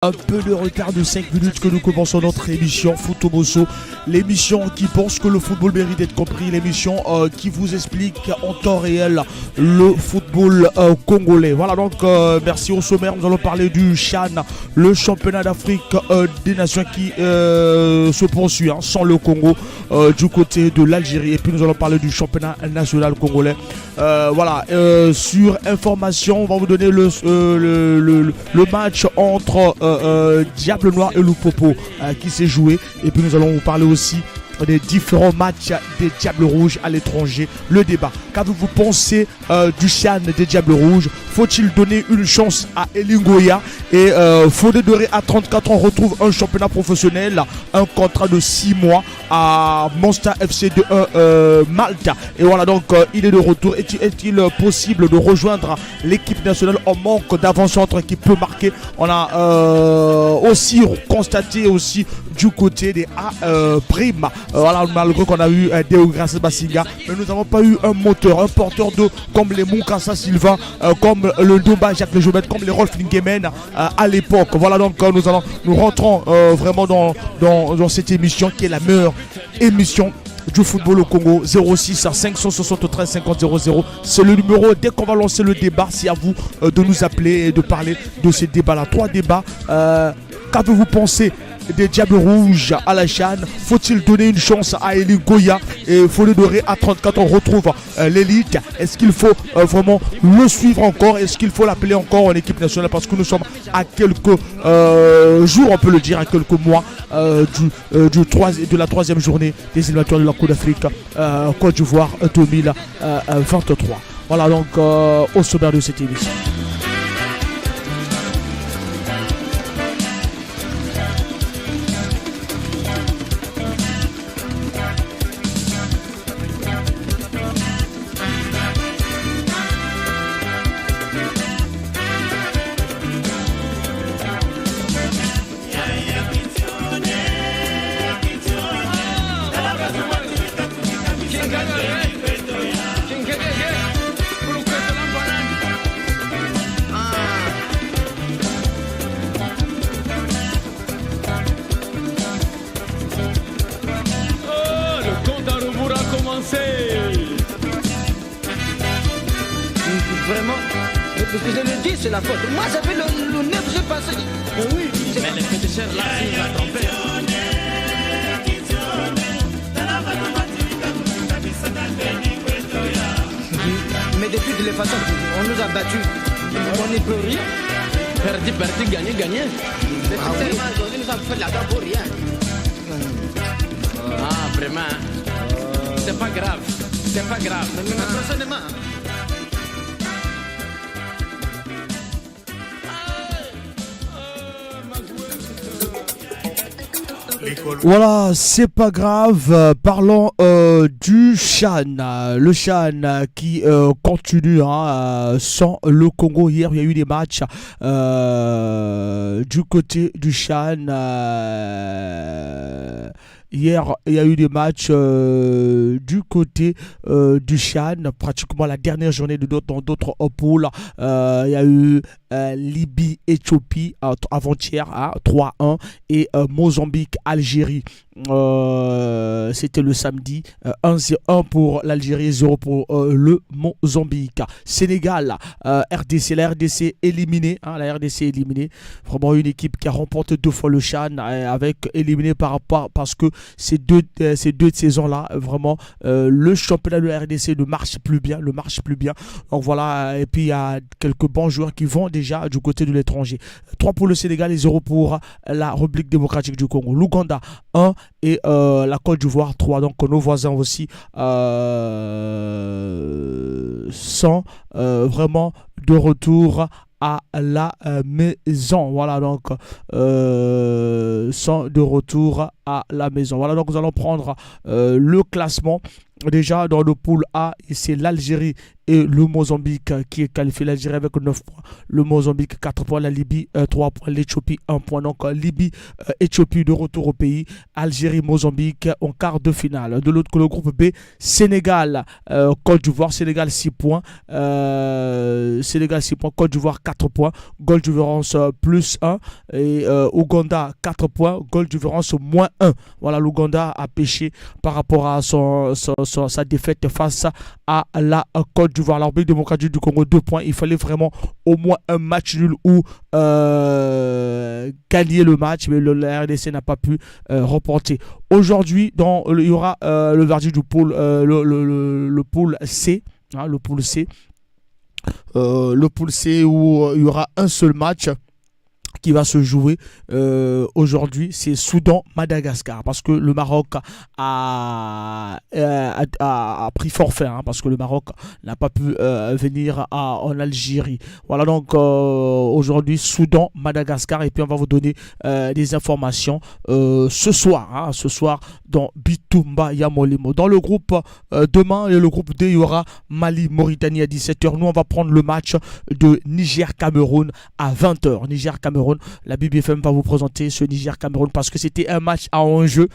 Un peu de retard de 5 minutes que nous commençons notre émission Footbosso, l'émission qui pense que le football mérite d'être compris, l'émission qui vous explique en temps réel le football congolais. Voilà donc, merci au sommaire, nous allons parler du CHAN, le championnat d'Afrique des nations qui se poursuit sans le Congo du côté de l'Algérie. Et puis nous allons parler du championnat national congolais. Voilà, sur information, on va vous donner le match entre Diable Noir et Lupopo qui s'est joué, et puis nous allons vous parler aussi des différents matchs des Diables Rouges à l'étranger, le débat. Qu'avez-vous pensé du CHAN des Diables Rouges? Faut-il donner une chance à Elingoya? Et Fodé Doré à 34 ans retrouve un championnat professionnel, un contrat de 6 mois à Monster FC de Malta. Et voilà donc, il est de retour. Est-il possible de rejoindre l'équipe nationale en manque d'avant-centre qui peut marquer? On a aussi constaté aussi du côté des A-Prime. Voilà, malgré qu'on a eu Deogracias Basinga, mais nous n'avons pas eu un moteur, un porteur d'eau comme les Moukassa Silva, comme le Ndomba Jacques Le Jomètre, comme les Rolf Lingemen à l'époque. Voilà donc, nous rentrons vraiment dans cette émission qui est la meilleure émission du football au Congo. 06 573 50 00, c'est le numéro. Dès qu'on va lancer le débat, c'est à vous de nous appeler et de parler de ces débats-là. 3 débats. Qu'avez-vous pensé des Diables Rouges à la CHAN? Faut-il donner une chance à Elingoya? Et Fodé Doré à 34 ans retrouve l'élite. Est-ce qu'il faut vraiment le suivre encore? Est-ce qu'il faut l'appeler encore en équipe nationale? Parce que nous sommes à quelques jours, on peut le dire, à quelques mois de la 3e journée des éliminatoires de la Coupe d'Afrique Côte d'Ivoire 2023. Voilà donc, au sommaire de cette émission. Vraiment, ce que je le dis, c'est la faute. Moi, j'avais le 9, j'ai passé. Oui, mais les féticheurs là, ils vont tromper. Mais depuis de les façons, on nous a battus. On n'y peut rien. Perdu, gagné. Aujourd'hui, nous avons fait la dent pour rien. Ah, vraiment. C'est pas grave. Mais prochainement. Voilà, c'est pas grave. Parlons du CHAN. Le CHAN qui continue sans le Congo. Hier, il y a eu des matchs du côté du CHAN. Hier, il y a eu des matchs du côté du CHAN, pratiquement la dernière journée dans d'autres poules. Il y a eu Libye-Éthiopie avant-hier à 3-1 et Mozambique-Algérie. C'était le samedi, 1-1 pour l'Algérie, 0 pour le Mozambique. Sénégal, RDC, la RDC éliminée, la RDC éliminée. Vraiment une équipe qui a remporté 2 fois le CHAN, avec éliminé parce que ces deux saisons-là, vraiment, le championnat de la RDC ne marche plus bien. Donc voilà, et puis il y a quelques bons joueurs qui vont déjà du côté de l'étranger. 3 pour le Sénégal et 0 pour la République démocratique du Congo. L'Ouganda, 1 et la Côte d'Ivoire 3. Donc nos voisins aussi sont vraiment de retour à la maison. Voilà donc, sont de retour à la maison. Voilà, donc nous allons prendre le classement. Déjà dans le pool A, c'est l'Algérie et le Mozambique qui est qualifié. L'Algérie avec 9 points, le Mozambique 4 points, la Libye 3 points, l'Éthiopie 1 point. Donc Libye, Éthiopie de retour au pays, Algérie, Mozambique en quart de finale. De l'autre côté, le groupe B, Sénégal, Côte d'Ivoire, Sénégal 6 points, Sénégal 6 points, Côte d'Ivoire 4 points, goal différence plus 1 et Ouganda 4 points, goal différence moins 1. Voilà, l'Ouganda a pêché par rapport à sa défaite face à la Côte d'Ivoire. La République démocratique du Congo 2 points. Il fallait vraiment au moins un match nul ou gagner le match, mais la RDC n'a pas pu remporter. Aujourd'hui, il y aura le verdict du pôle, le pôle C, hein, le pôle C, où il y aura un seul match qui va se jouer aujourd'hui, c'est Soudan-Madagascar, parce que le Maroc a pris forfait, hein, parce que le Maroc n'a pas pu venir en Algérie. Voilà, donc aujourd'hui Soudan-Madagascar, et puis on va vous donner des informations ce soir dans Bitumba Yamolimo. Dans le groupe demain et le groupe D, il y aura Mali-Mauritanie à 17h. Nous on va prendre le match de Niger-Cameroun à 20h. Niger-Cameroun, la BBFM va vous présenter ce Niger-Cameroun parce que c'était un match à enjeu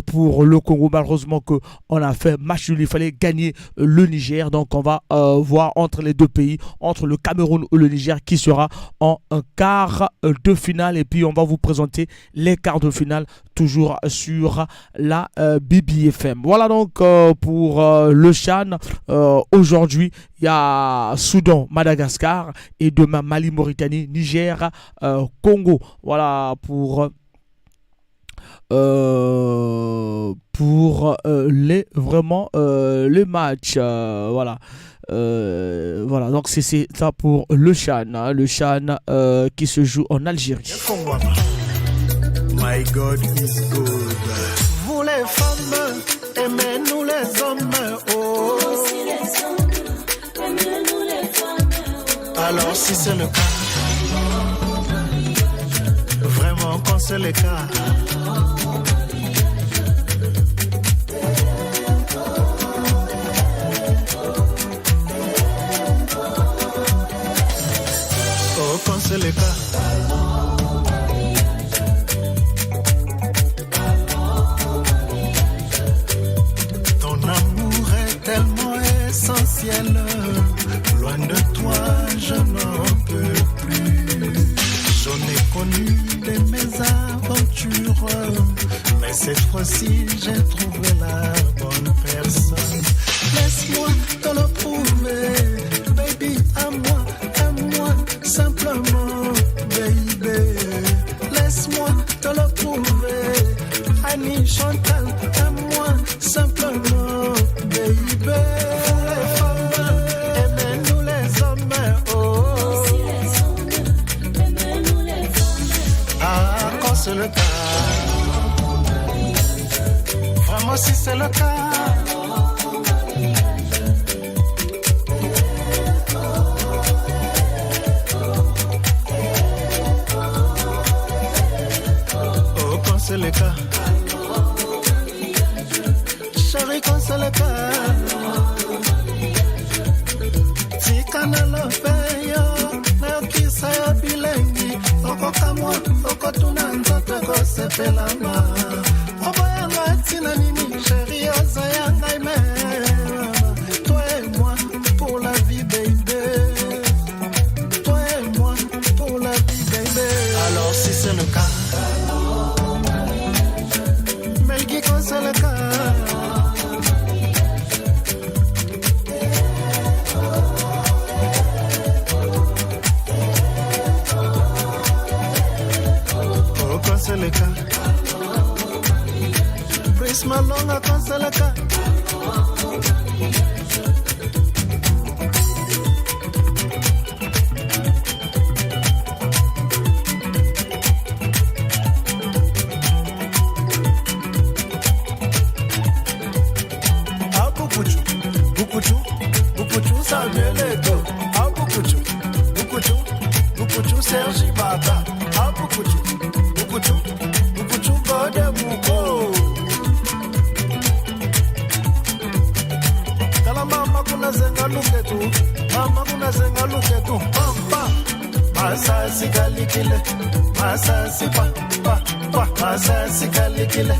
pour le Congo. Malheureusement qu'on a fait match nul, il fallait gagner le Niger. Donc on va voir entre les deux pays, entre le Cameroun ou le Niger, qui sera en un quart de finale. Et puis on va vous présenter les quarts de finale toujours sur la BBFM. Voilà donc pour le CHAN. Aujourd'hui, il y a Soudan-Madagascar et demain Mali-Mauritanie, Niger, Congo. Voilà pour les matchs. Voilà. Voilà, donc c'est ça pour le CHAN, hein, le CHAN qui se joue en Algérie. My God is good. Vous les femmes, aimez-nous les hommes, oh. Aussi les hommes, aimez-nous les femmes, oh. Alors si c'est le cas, vraiment quand c'est le cas, oh quand c'est le cas. Loin de toi, je n'en peux plus. J'en ai connu des mésaventures, mais cette fois-ci, j'ai trouvé la bonne personne. Laisse-moi te le prouver, baby, à moi, simplement, baby. Laisse-moi te le prouver, Annie Chantal, à moi, simplement, baby. C'est le cas, vraiment si c'est le cas, oh quand c'est le cas, chérie quand c'est le cas, si canal fait yo, mais qui ça bilengi, oko kamwa, oko tunanza. Sepelama, Obayanga tina nini, chérie Ozayanga ime. Toi et moi pour la vie, baby. Toi et moi pour la vie, baby. Alors si c'est le cas, Melgi quand c'est le cas. C'est le cas. Prisma longa quand c'est le cas. Ah Bukuchu, Samuel Eto'o. Ah Bukuchu, Sergi Bata. Ah Bukuchu, Gode Muko. kalikile masasi pa masasi kalikile.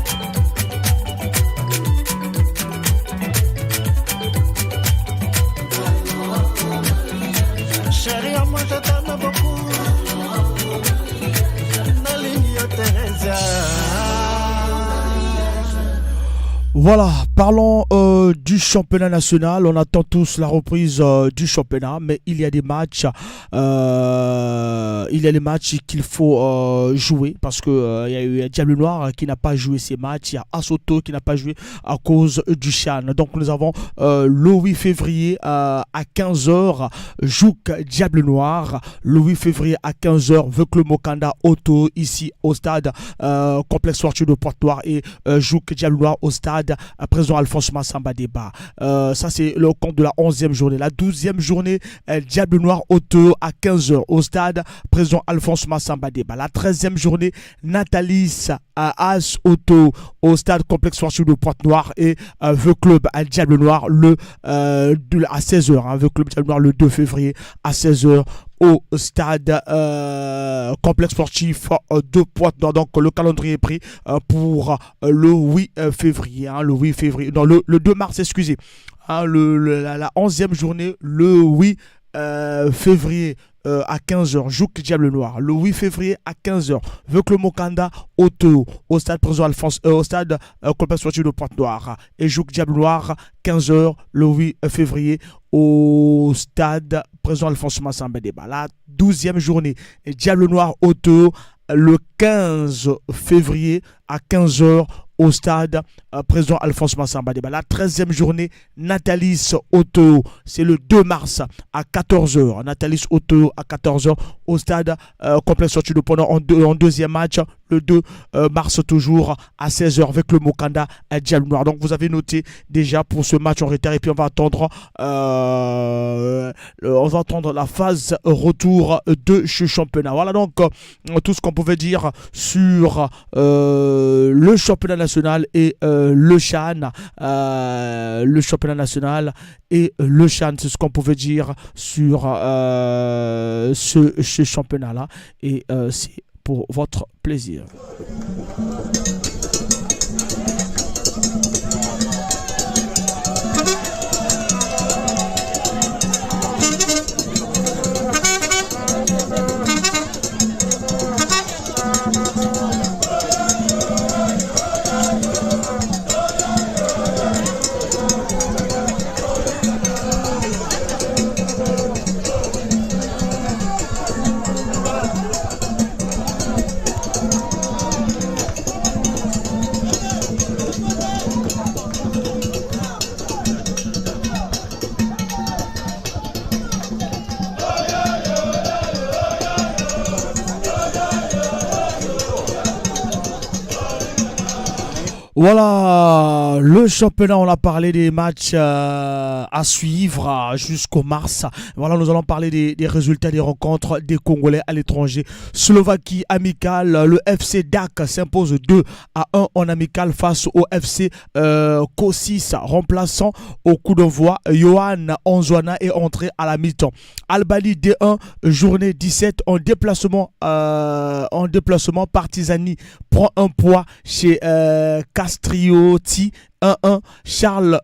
Chérie, moi je t'aime beaucoup. Nalingi Teresa. Voilà, parlons du championnat national. On attend tous la reprise du championnat, mais il y a des matchs, qu'il faut jouer parce que il y a eu Diable Noir qui n'a pas joué ses matchs. Il y a Asoto qui n'a pas joué à cause du Chan. Donc nous avons le 8 février à 15h, Jouk Diable Noir. Le 8 février à 15h, Veucle Mokanda Auto ici au stade complexe sportif de Pointe-Noire et Jouk Diable Noir au stade président Alphonse Massamba Débat. Ça c'est le compte de la 11e journée. La 12e journée, Diable Noir Auto à 15h au stade président Alphonse Massamba Débat. La 13e journée, Natalis à As Auto au stade complexe sportif de Pointe-Noire et The Club à Diable Noir à 16h. The Club Diable Noir le 2 février à 16h au stade complexe sportif de Pointe-Noire. Donc le calendrier est pris pour le 8 février. Le 8 février, non, le 2 mars, excusez. La 11e journée, le 8 février à 15h, Jouk Diable Noir. Le 8 février à 15h, Veucle Mokanda Auto au stade président Alphonse, au stade complexe sportif de Pointe-Noire. Et Jouk Diable Noir, 15h, le 8 février au stade président Alphonse Massamba Débat. La 12e journée, Diable Noir Auto le 15 février à 15h au stade président Alphonse Massamba Débat. La 13e journée, Natalis Auto, c'est le 2 mars à 14h. Natalis Auto à 14h au stade complexe sorti de pendant en deuxième match, le 2 mars toujours à 16h avec le Mokanda à Diable Noir. Donc vous avez noté déjà pour ce match en retard et puis on va attendre la phase retour de ce championnat. Voilà donc tout ce qu'on pouvait dire sur le championnat national et le Chan. Le championnat national et le Chan, c'est ce qu'on pouvait dire sur ce championnat-là. Et c'est pour votre plaisir. Voilà, le championnat, on a parlé des matchs à suivre jusqu'au mars. Voilà, nous allons parler des résultats des rencontres des Congolais à l'étranger. Slovaquie amicale, le FC DAC s'impose 2-1 en amical face au FC Kosis, remplaçant au coup d'envoi. Johan Onzwana est entré à la mi-temps. Albanie D1, journée 17 en déplacement. Partizani prend un poids chez Castrioti 1-1. Charles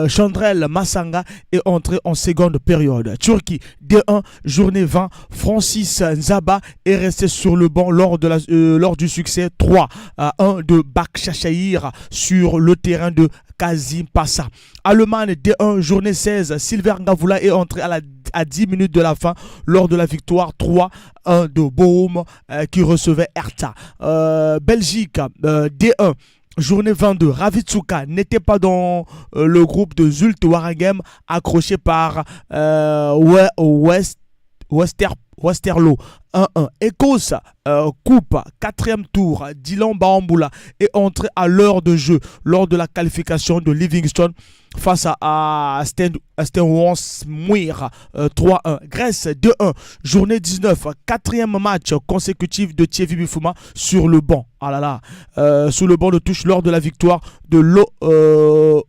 Chandrel Massanga est entré en seconde période. Turquie D1, journée 20. Francis Nzaba est resté sur le banc lors du succès 3-1 de Bakshashahir sur le terrain de Kazim Passa. Allemagne D1, journée 16. Silver Ngavula est entré à 10 minutes de la fin lors de la victoire 3-1 de Bohum qui recevait Hertha. Belgique D1, journée 22. Ravitsuka n'était pas dans le groupe de Zulte Waregem accroché par Westerlo 1-1. Écosse coupe 4e tour. Dylan Baambula est entré à l'heure de jeu lors de la qualification de Livingston face à Stenwansmuir 3-1. Grèce 2-1. Journée 19. 4e match consécutif de Thierry Bifuma sur le banc. Ah là là. Sous le banc de touche lors de la victoire de l'OFL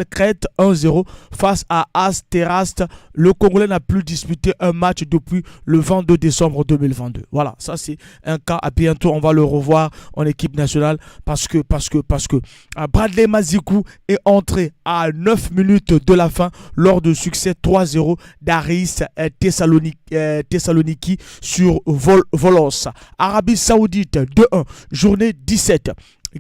Crète 1-0 face à Asterast. Le Congolais n'a plus disputé un match depuis le 22 décembre 2022. Voilà, ça c'est un cas. À bientôt, on va le revoir en équipe nationale parce que Bradley Mazikou est entré à 9 minutes de la fin lors de succès 3-0 d'Aris Thessaloniki sur Volos. Arabie Saoudite 2-1, journée 17.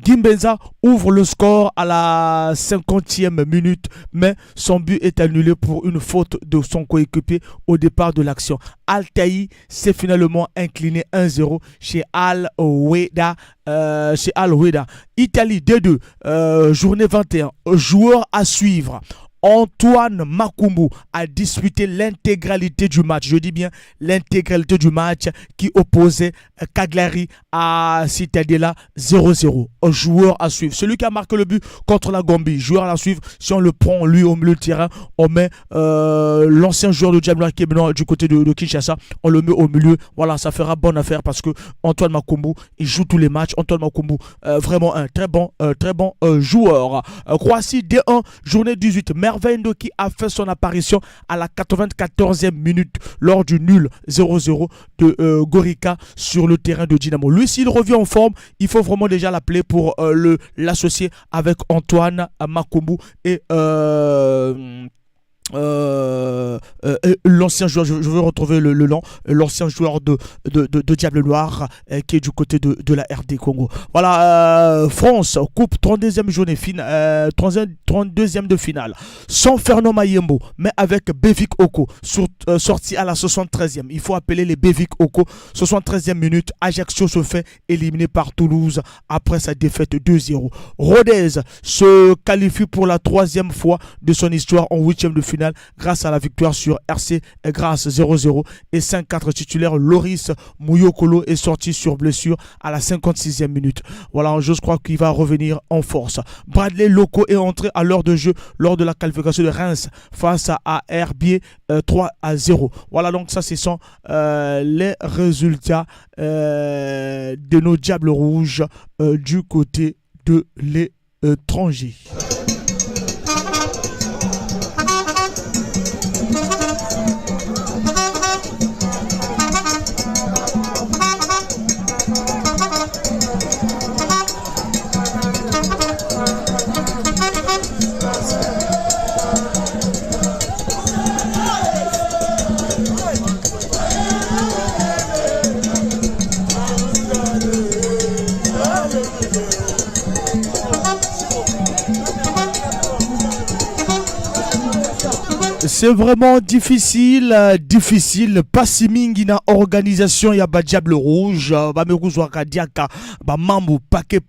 Gimbenza ouvre le score à la 50e minute, mais son but est annulé pour une faute de son coéquipier au départ de l'action. Al-Taï s'est finalement incliné 1-0 chez Al-Weda. Italie 2-2, journée 21. Joueur à suivre. Antoine Makumbu a disputé l'intégralité du match. Je dis bien l'intégralité du match qui opposait Cagliari à Cittadella 0-0. Un joueur à suivre. Celui qui a marqué le but contre la Gambie. Joueur à suivre. Si on le prend lui au milieu de terrain, on met l'ancien joueur de Diablo qui est maintenant du côté de Kinshasa. On le met au milieu. Voilà, ça fera bonne affaire parce que Antoine Makumbu, il joue tous les matchs. Antoine Makumbu, vraiment un très bon joueur. Croatie D1, journée 18. Mervendo qui a fait son apparition à la 94e minute lors du nul 0-0 de Gorica sur le terrain de Dynamo. Lui, s'il revient en forme, il faut vraiment déjà l'appeler pour l'associer avec Antoine Makumbu et l'ancien joueur, je veux retrouver le nom, l'ancien joueur de Diable Noir qui est du côté de la RD Congo. Voilà, France coupe 32e journée finale, 32e de finale, sans Fernand Mayembo, mais avec Bevik Oko, sorti à la 73e. Il faut appeler les Bevik Oko. 73e minute, Ajaccio se fait éliminer par Toulouse après sa défaite 2-0. Rodez se qualifie pour la 3e fois de son histoire en 8e de finale grâce à la victoire sur RC Grasse 0-0 et 5-4 titulaire. Loris Mouyokolo est sorti sur blessure à la 56e minute. Voilà, je crois qu'il va revenir en force. Bradley Loco est entré à l'heure de jeu lors de la qualification de Reims face à Herbier 3-0. Voilà, donc ça ce sont les résultats de nos Diables Rouges du côté de l'étranger. C'est vraiment difficile. Pas si mingi na organisation ya ba Diable Rouge, ba mekuzwa kadiaka, ba mambo paquet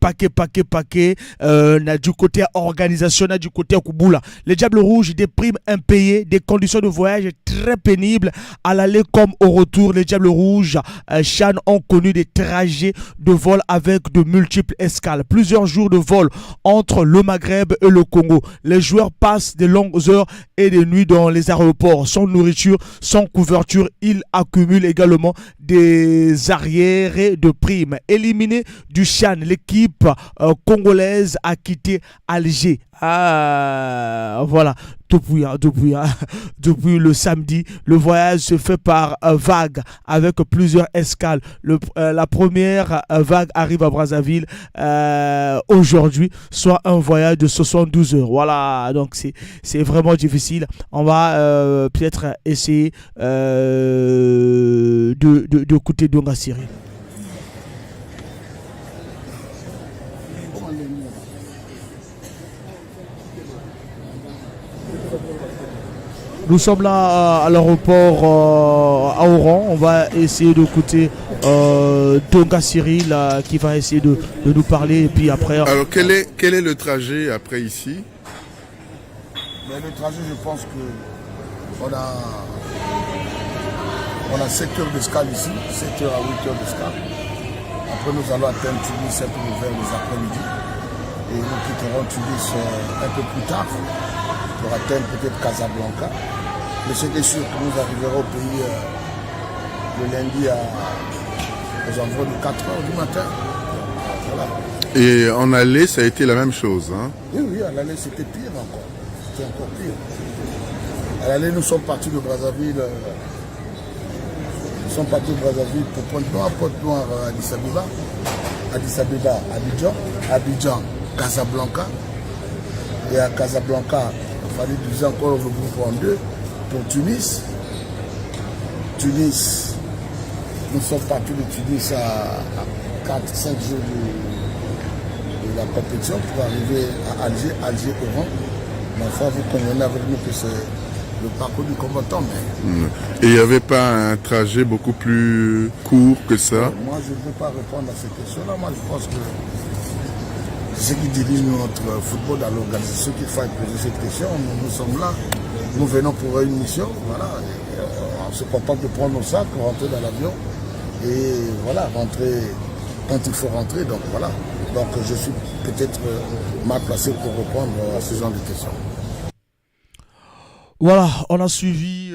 na du côté organisation, na du côté Kubula. Les Diables Rouges, des primes impayées, des conditions de voyage très pénibles à l'aller comme au retour. Les Diables Rouges, Chan ont connu des trajets de vol avec de multiples escales, plusieurs jours de vol entre le Maghreb et le Congo. Les joueurs passent de longues heures et des nuits dans les aéroports, sans nourriture, sans couverture. Ils accumulent également des arriérés de primes. Éliminé du Chan, l'équipe congolaise a quitté Alger. Voilà, depuis le samedi, le voyage se fait par vague avec plusieurs escales. La première vague arrive à Brazzaville aujourd'hui, soit un voyage de 72 heures. Voilà, donc c'est vraiment difficile. On va peut-être essayer d'écouter Donga Cyril. Nous sommes là à l'aéroport à Oran. On va essayer d'écouter Donga Cyril qui va essayer de nous parler. Et puis après. Alors quel est le trajet après ici? Mais le trajet, je pense que on a 7 heures d'escale ici, 7 heures à 8 heures d'escale. Après nous allons atteindre Tunis un peu vers les après-midi. Et nous quitterons Tunis un peu plus tard pour atteindre peut-être Casablanca. Mais c'est sûr que nous arriverons au pays le lundi aux environs de 4 heures du matin. Voilà. Et en aller, ça a été la même chose, hein? Oui, en aller c'était pire encore. C'était encore pire. À l'aller, nous sommes partis de Brazzaville sont partis au Brazzaville pour Pointe-Noire, Pointe-Noire, Addis Abeba, Addis Abeba, Abidjan, Abidjan, Casablanca. Et à Casablanca, il fallait diviser encore le groupe en deux pour Tunis. Tunis, nous sommes partis de Tunis à 4-5 jours de la compétition pour arriver à Alger, Alger au rang. Mais enfin, vous convenez avec nous que c'est le parcours du combattant. Mais... Et il n'y avait pas un trajet beaucoup plus court que ça? Moi, je ne peux pas répondre à ces questions-là. Moi, je pense que ceux qui dirigent notre football dans l'organisation qu'il faut poser cette question. Nous sommes là, nous venons pour une mission. Voilà. On se contente de prendre nos sacs, rentrer dans l'avion et voilà, rentrer quand il faut rentrer. Donc voilà. Donc je suis peut-être mal placé pour répondre à ce genre de questions. Voilà, on a suivi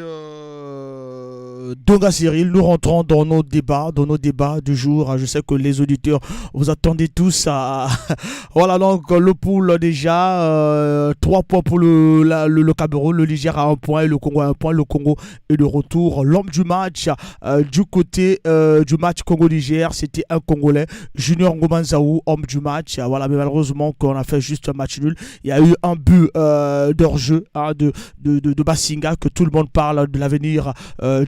Donga Cyril. Nous rentrons dans nos débats du jour. Je sais que les auditeurs vous attendez tous à... Voilà, donc le pool déjà, 3 points pour le Cameroun, le Niger a 1 point et le Congo a 1 point. Le Congo est de retour. L'homme du match, du côté du match Congo-Niger, c'était un Congolais, Junior Ngomanzaou, homme du match. Voilà, mais malheureusement qu'on a fait juste un match nul. Il y a eu un but d'hors-jeu de Bassinga, que tout le monde parle de l'avenir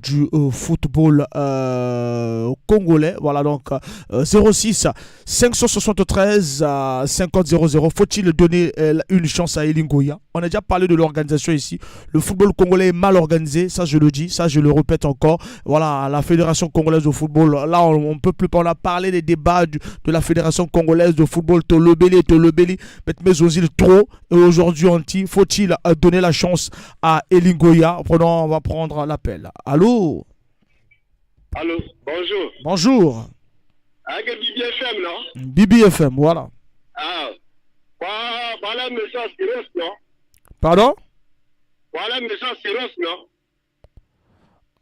du football congolais. Voilà, donc 06 573 50 00. Faut-il donner une chance à Elingoya? On a déjà parlé de l'organisation ici. Le football congolais est mal organisé, ça je le dis, ça je le répète encore. Voilà, la Fédération congolaise de football, là on peut plus, on a parlé des débats de la Fédération congolaise de football, Tolobeli, mais Ozil trop. Et aujourd'hui on dit, faut-il donner la chance à Elingoya? On va prendre l'appel. Allô? Allô, bonjour. Bonjour. Avec BBFM, non? BBFM, voilà. Ah, voilà un message Syros, non? Pardon? Voilà un message Syros, non?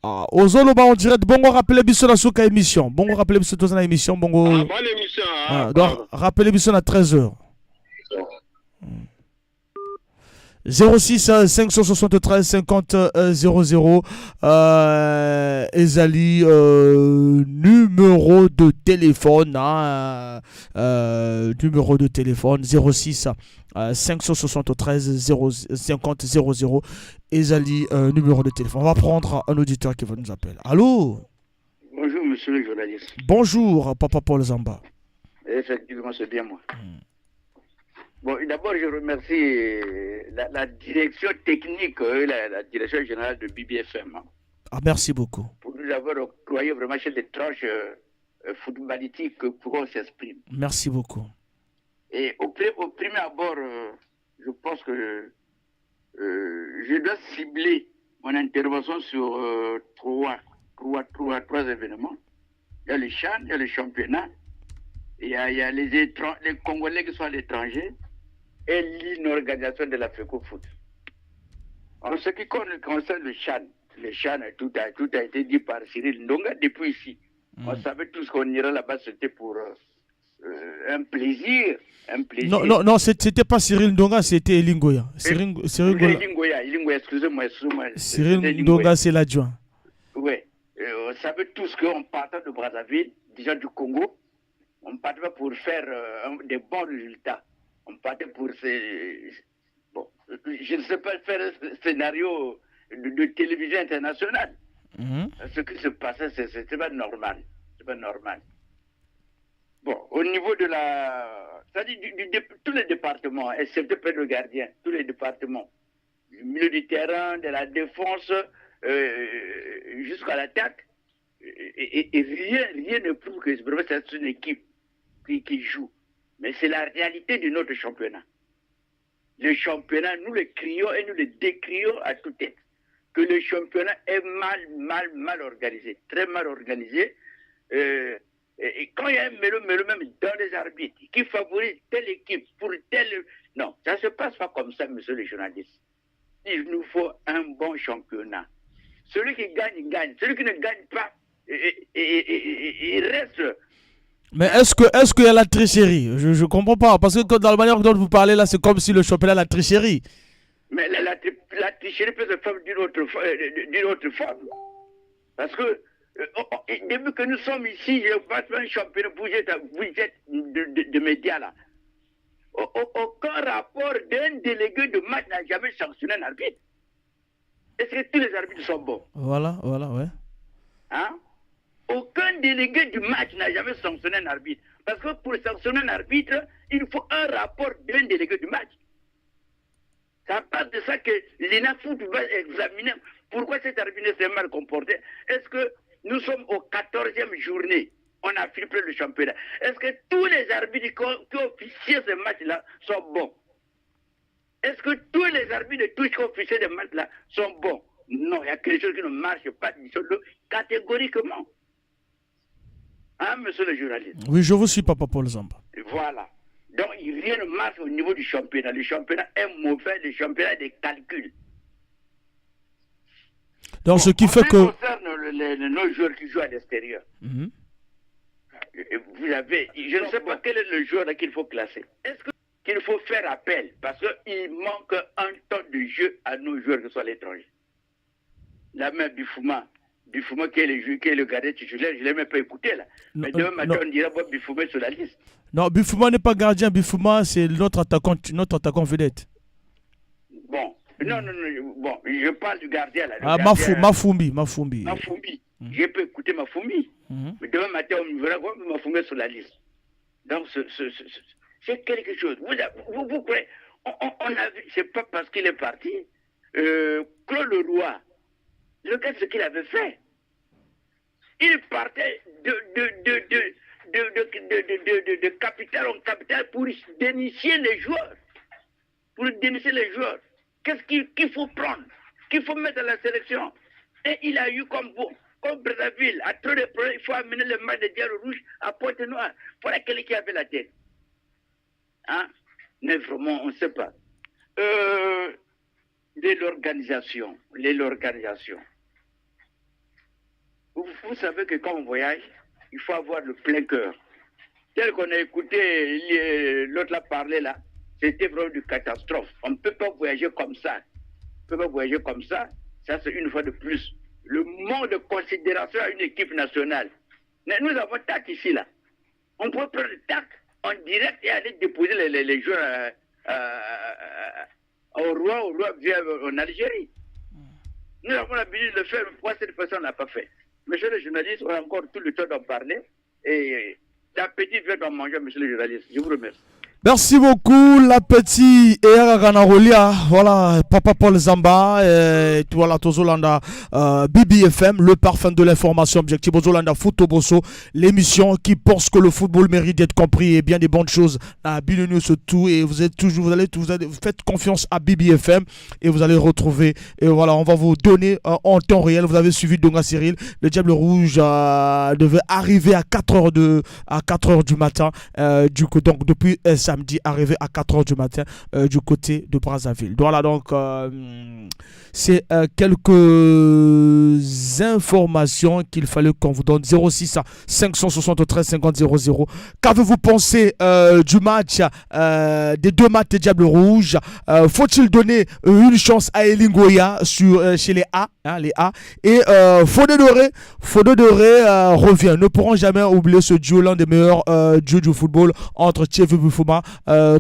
Ah, Ozoloba on dirait bon rappelez biso na souka émission. Bon rappelez biso dans la émission bongo. Ah, bonne émission. Ah, donc rappelez biso à 13h. 06 573 50 00 Ezali numéro de téléphone numéro de téléphone 06 573 50 00 Ezali numéro de téléphone. On va prendre un auditeur qui va nous appeler. Allô? Bonjour monsieur le journaliste. Bonjour Papa Paul Zamba. Effectivement c'est bien moi. Bon, d'abord, je remercie la direction technique, la direction générale de BBFM. Ah, merci beaucoup. Pour nous avoir octroyé vraiment chez des tranches footballistiques pour qu'on s'exprime. Merci beaucoup. Et au premier abord, je pense que je dois cibler mon intervention sur trois événements. Il y a le CHAN, il y a le championnat, il y a les Congolais qui sont à l'étranger, et l'inorganisation de l'Africo-Foot. En ce qui concerne le CHAN, tout a été dit par Cyril Ndonga depuis ici. On savait tous qu'on irait là-bas, c'était pour un plaisir. Non, c'était pas Cyril Ndonga, c'était Elingoya. Elingoya, excusez-moi. Cyril Ndonga, c'est l'adjoint. Oui, on savait tous qu'on partait de Brazzaville, déjà du Congo, on partait pour faire des bons résultats. On partait pour bon, je ne sais pas faire un scénario de télévision internationale. Ce qui se passait, c'est pas normal. C'est pas normal. Bon, au niveau de c'est-à-dire tous les départements, excepté près le gardien, tous les départements, du milieu du terrain, de la défense, jusqu'à l'attaque, et rien ne prouve que c'est une équipe qui joue. Mais c'est la réalité de notre championnat. Le championnat, nous le crions et nous le décrions à toute tête. Que le championnat est mal organisé, très mal organisé. Et quand il y a un mélo même dans les arbitres qui favorise telle équipe pour telle... Non, ça ne se passe pas comme ça, monsieur le journaliste. Il nous faut un bon championnat. Celui qui gagne, gagne. Celui qui ne gagne pas, il reste... Mais est-ce qu'il y a la tricherie? Je comprends pas. Parce que dans la manière dont vous parlez là, c'est comme si le championnat a la tricherie. Mais la tricherie peut se faire d'une autre forme. Parce que Depuis que nous sommes ici, je passe un championnat, vous êtes de médias là. Aucun rapport d'un délégué de match n'a jamais sanctionné un arbitre. Est-ce que tous les arbitres sont bons? Voilà, ouais. Hein? Aucun délégué du match n'a jamais sanctionné un arbitre. Parce que pour sanctionner un arbitre, il faut un rapport d'un délégué du match. Ça passe de ça que l'INAFOOT va examiner pourquoi cet arbitre s'est mal comporté. Est-ce que nous sommes au 14e journée, on a flippé le championnat. Est-ce que tous les arbitres qui officient ce match-là sont bons? Est-ce que tous les arbitres de tous qui officient ce match-là sont bons? Non, il y a quelque chose qui ne marche pas catégoriquement. Hein, monsieur le journaliste? Oui, je vous suis, Papa Paul Zamba. Voilà. Donc, rien ne marche au niveau du championnat. Le championnat est mauvais, le championnat des calculs. Donc, ce qui fait que... En ce qui concerne nos joueurs qui jouent à l'extérieur, vous avez... Je ne sais pas quel est le joueur qu'il faut classer. Est-ce qu'il faut faire appel? Parce qu'il manque un temps de jeu à nos joueurs qui sont à l'étranger. La même Bifouma qui est le gardien titulaire, je ne l'ai même pas écouté là. Mais demain matin, on dirait que Bifouma est sur la liste. Non, Bifouma n'est pas gardien. Bifouma, c'est notre attaquant vedette. Bon, non, bon, je parle du gardien là. Mafumbi. Je peux écouter Mafumbi. Mais demain matin, on verra Mafumbi sur la liste. Donc, c'est quelque chose. Vous croyez, on a vu, c'est pas parce qu'il est parti. Claude Leroy, regarde ce qu'il avait fait. Il partait de capitale en capitale pour dénicher les joueurs. Qu'est-ce qu'il faut prendre? Qu'il faut mettre dans la sélection? Et il a eu comme Brazzaville, à trop de problèmes, il faut amener le match de Diallo Rouge à Pointe-Noire. Voilà quelqu'un qui avait la tête. Hein? Mais vraiment, on ne sait pas. L'organisation. Vous savez que quand on voyage, il faut avoir le plein cœur. Tel qu'on a écouté, l'autre l'a parlé là, c'était vraiment une catastrophe. On ne peut pas voyager comme ça. Ça c'est une fois de plus. Le manque de considération à une équipe nationale. Mais nous avons TAC ici là. On peut prendre le TAC en direct et aller déposer les joueurs au roi en Algérie. Nous avons l'habitude de le faire, mais pourquoi cette personne n'a pas fait? Monsieur le journaliste, on a encore tout le temps d'en parler. Et l'appétit vient d'en manger, monsieur le journaliste. Je vous remercie. Merci beaucoup, l'appétit et Ranarolia. Voilà, Papa Paul Zamba, et voilà, Tozolanda, BBFM, le parfum de l'information objective, Tozolanda Futoboso, l'émission qui pense que le football mérite d'être compris et bien des bonnes choses à Bilonius surtout. Et vous faites confiance à BBFM et vous allez retrouver. Et voilà, on va vous donner en temps réel. Vous avez suivi Donga Cyril, le Diable Rouge devait arriver à 4h du matin. Du coup, donc depuis samedi, arrivé à 4h du matin du côté de Brazzaville. Voilà, donc c'est quelques informations qu'il fallait qu'on vous donne. 06 573 50 00. Qu'avez-vous pensé du match, des deux matchs des Diables Rouges? Faut-il donner une chance à Elingoya chez les A, les A? Et Fodé Doré revient. Ne pourrons jamais oublier ce duo, l'un des meilleurs duos du football entre Thierry Bifouma,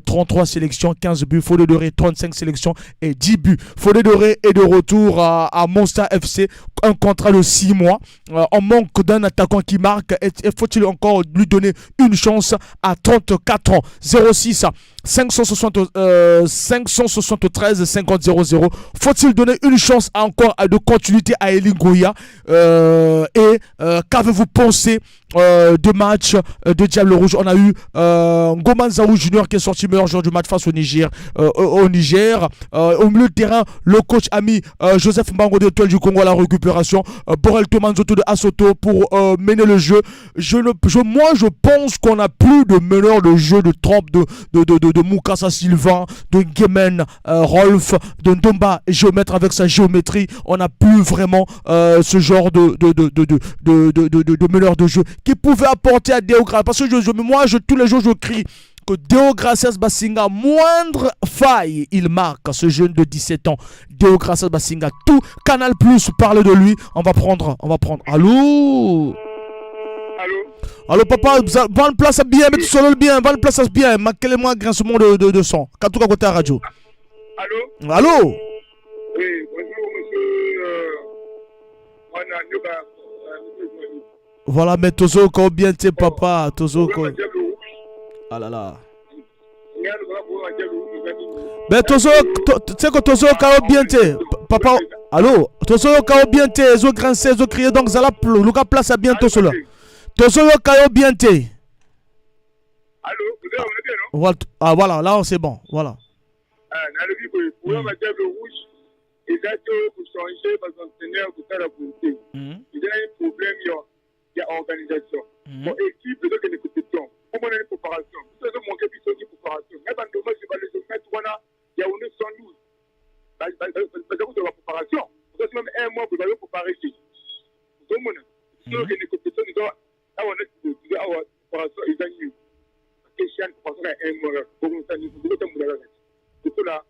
33 sélections, 15 buts. Fodé Doré, 35 sélections et 10 buts. Fodé Doré est de retour à Monster FC, un contrat de 6 mois. On manque d'un attaquant qui marque. Et faut-il encore lui donner une chance à 34 ans? 06 573 50 00. Faut-il donner une chance encore de continuité à Elingoya? Et qu'avez-vous pensé de match de Diable Rouge? On a eu Ngoman Zaou Junior qui est sorti meilleur joueur du match face au Niger. Au milieu de terrain, le coach a mis Joseph Mbango de Toile du Congo à la récupération, Borel Tomanzoto de Asoto pour mener le jeu. Moi je pense qu'on n'a plus de meneur de jeu de trompe de Mukasa Sylvain, de Gemen Rolf, de Ndomba géomètre avec sa géométrie. On n'a plus vraiment ce genre de meneur de jeu qui pouvait apporter à Déogra. Parce que tous les jours je crie que Deogracias Basinga, moindre faille, il marque ce jeune de 17 ans. Deogracias Basinga, tout Canal Plus parle de lui. On va prendre. Allô? Allô papa, va le place bien, mais tu solo bien, va le place bien. Quel est moi grincement de son? Quand tu as côté à radio. Allô? Oui, bonjour monsieur. Voilà, mais Tozo, combien t'es papa? Tozo, ah là là. Mais Tozo, tu sais que Tozo, combien t'es? Papa, allô? Tozo, combien t'es? Zo grincé, zo crié, donc ça la Luka place à bientôt cela. Tozo, combien t'es? Allô, vous êtes bien, non? Ah voilà, là c'est bon, voilà. Et là, pour changer, parce que l'entraîneur, pour faire la volonté. Il y a un problème, il y a organisation. Bon, équipe, peut-être que les compétitions. Comment on a une préparation? Vous avez manqué de préparation. Même en dommage, je vais aller se mettre, il y a 112. Parce que vous avez la préparation. Vous avez même un mois, vous allez préparer ici. Vous avez sûr que les compétitions, ils ont la préparation, ils ont eu. Parce que si on préparation, il y a un mois, vous avez un c'est tout là.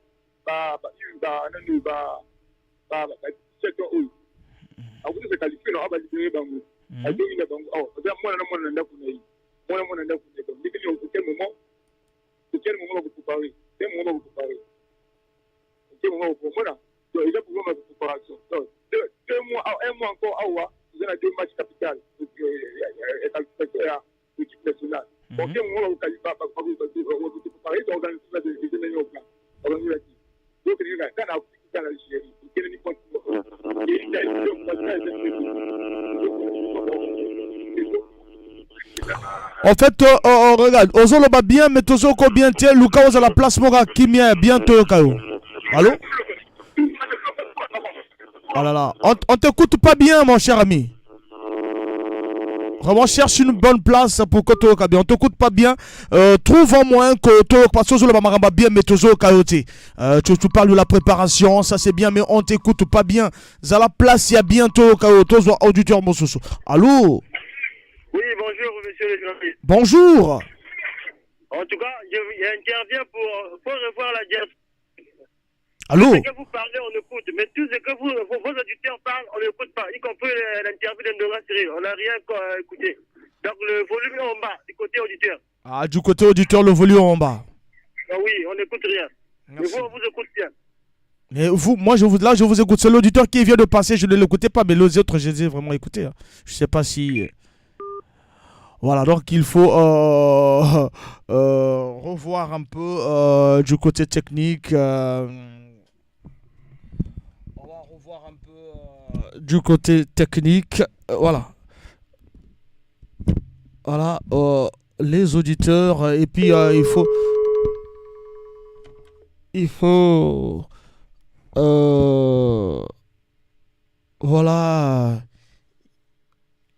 En fait, regarde, Ozolo va bien, mais Tozo bien tient, Luka à la place Mora qui vient bientôt, Kayo. Allô? Oh là là, on t'écoute pas bien, mon cher ami. Vraiment, cherche une bonne place pour que Tozo bien. On t'écoute pas bien. Trouve au moins que Tozo va bien, mais Tozo Kayote. Tu parles de la préparation, ça c'est bien, mais on t'écoute pas bien. À la place, il y a bientôt Tozo auditeur Mososo. Allô? Oui, bonjour, monsieur le journaliste. Bonjour. En tout cas, j'interviens pour revoir la diaspora. Allô? Tout ce que vous parlez, on écoute. Mais tout ce que vos auditeurs parlent, on n'écoute pas. Y compris l'interview d'Endora Cyril. On n'a rien écouté. Donc le volume est en bas, du côté auditeur. Ah, du côté auditeur, le volume est en bas. Ah oui, on n'écoute rien. Merci. Mais vous, on vous écoute bien. Mais vous, moi, je vous écoute. C'est l'auditeur qui vient de passer, je ne l'écoutais pas, mais les autres, je les ai vraiment écoutés. Hein. Je ne sais pas si... Voilà, donc il faut revoir un peu du côté technique. On va revoir un peu du côté technique. Voilà. Voilà, les auditeurs. Et puis, il faut... voilà...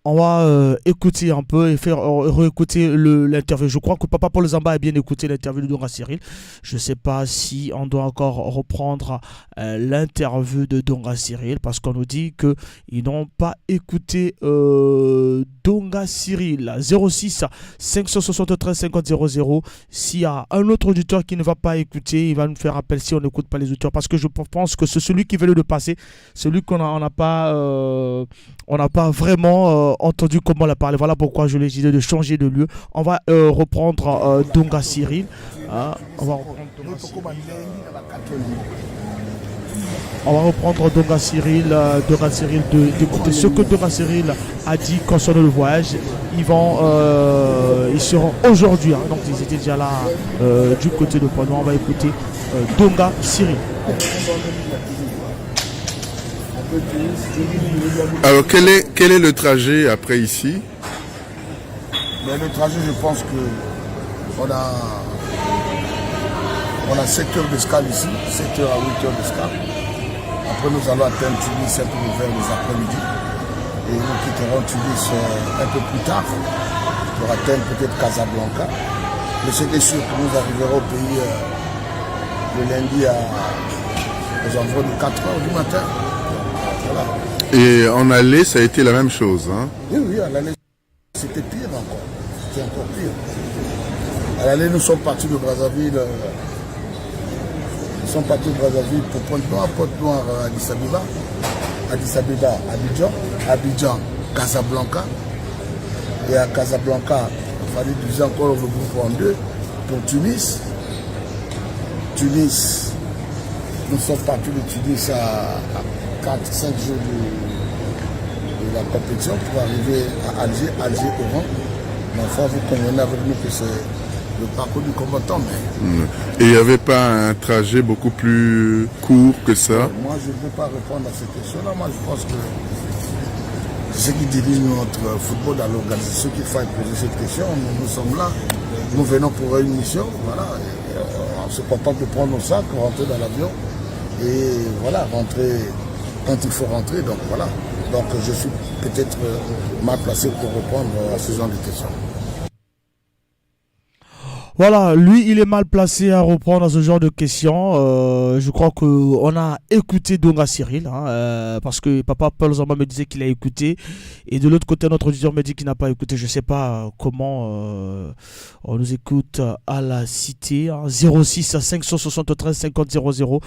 On va écouter un peu et faire réécouter l'interview. Je crois que Papa Paul Zamba a bien écouté l'interview de Donga Cyril. Je ne sais pas si on doit encore reprendre l'interview de Donga Cyril parce qu'on nous dit qu'ils n'ont pas écouté Donga Cyril. 06 573 50 00. S'il y a un autre auditeur qui ne va pas écouter, il va nous faire appel si on n'écoute pas les auditeurs parce que je pense que c'est celui qui venait de passer, celui qu'on n'a pas vraiment entendu comment la parler. Voilà pourquoi je l'ai dit de changer de lieu. On va reprendre Donga Cyril. On va reprendre Donga Cyril d'écouter ce que Donga Cyril a dit concernant le voyage. Ils seront aujourd'hui, donc ils étaient déjà là du côté de Pano. On va écouter Donga Cyril. Alors, quel est le trajet après ici? Mais le trajet, je pense que on a 7 heures d'escale ici, 7 heures à 8 heures d'escale. Après, nous allons atteindre Tunis un peu vers les après-midi. Et nous quitterons Tunis un peu plus tard pour atteindre peut-être Casablanca. Mais ce qui est sûr que nous arriverons au pays le lundi aux environs de 4 heures du matin. Voilà. Et en aller, ça a été la même chose, hein? Oui, en aller, c'était pire encore. C'était encore pire. À l'aller, nous sommes partis de Brazzaville. Nous sommes partis de Brazzaville pour Pointe-Noire, Pointe-Noire, Addis Abeba, Abidjan, Abidjan, Casablanca. Et à Casablanca, il fallait diviser encore le groupe en deux pour Tunis. Tunis, nous sommes partis de Tunis à 4-5 jours de la compétition pour arriver à Alger, Oran. Mais enfin, vous convenez avec nous que c'est le parcours du combattant. Mais... Et il n'y avait pas un trajet beaucoup plus court que ça? Moi, je ne peux pas répondre à cette question-là. Moi, je pense que c'est ceux qui dirigent notre football dans l'organisation qu'il faut poser cette question. Nous sommes là, nous venons pour une mission. Voilà. On se contente de prendre nos sacs, rentrer dans l'avion et voilà, rentrer quand il faut rentrer. Donc voilà. Donc je suis peut-être mal placé pour répondre à ce genre de questions. Voilà, lui, il est mal placé à reprendre à ce genre de questions. Je crois qu'on a écouté Donga Cyril, parce que Papa Paul Zamba me disait qu'il a écouté. Et de l'autre côté, notre auditeur me dit qu'il n'a pas écouté. Je ne sais pas comment on nous écoute à la cité. 06 573 50 00.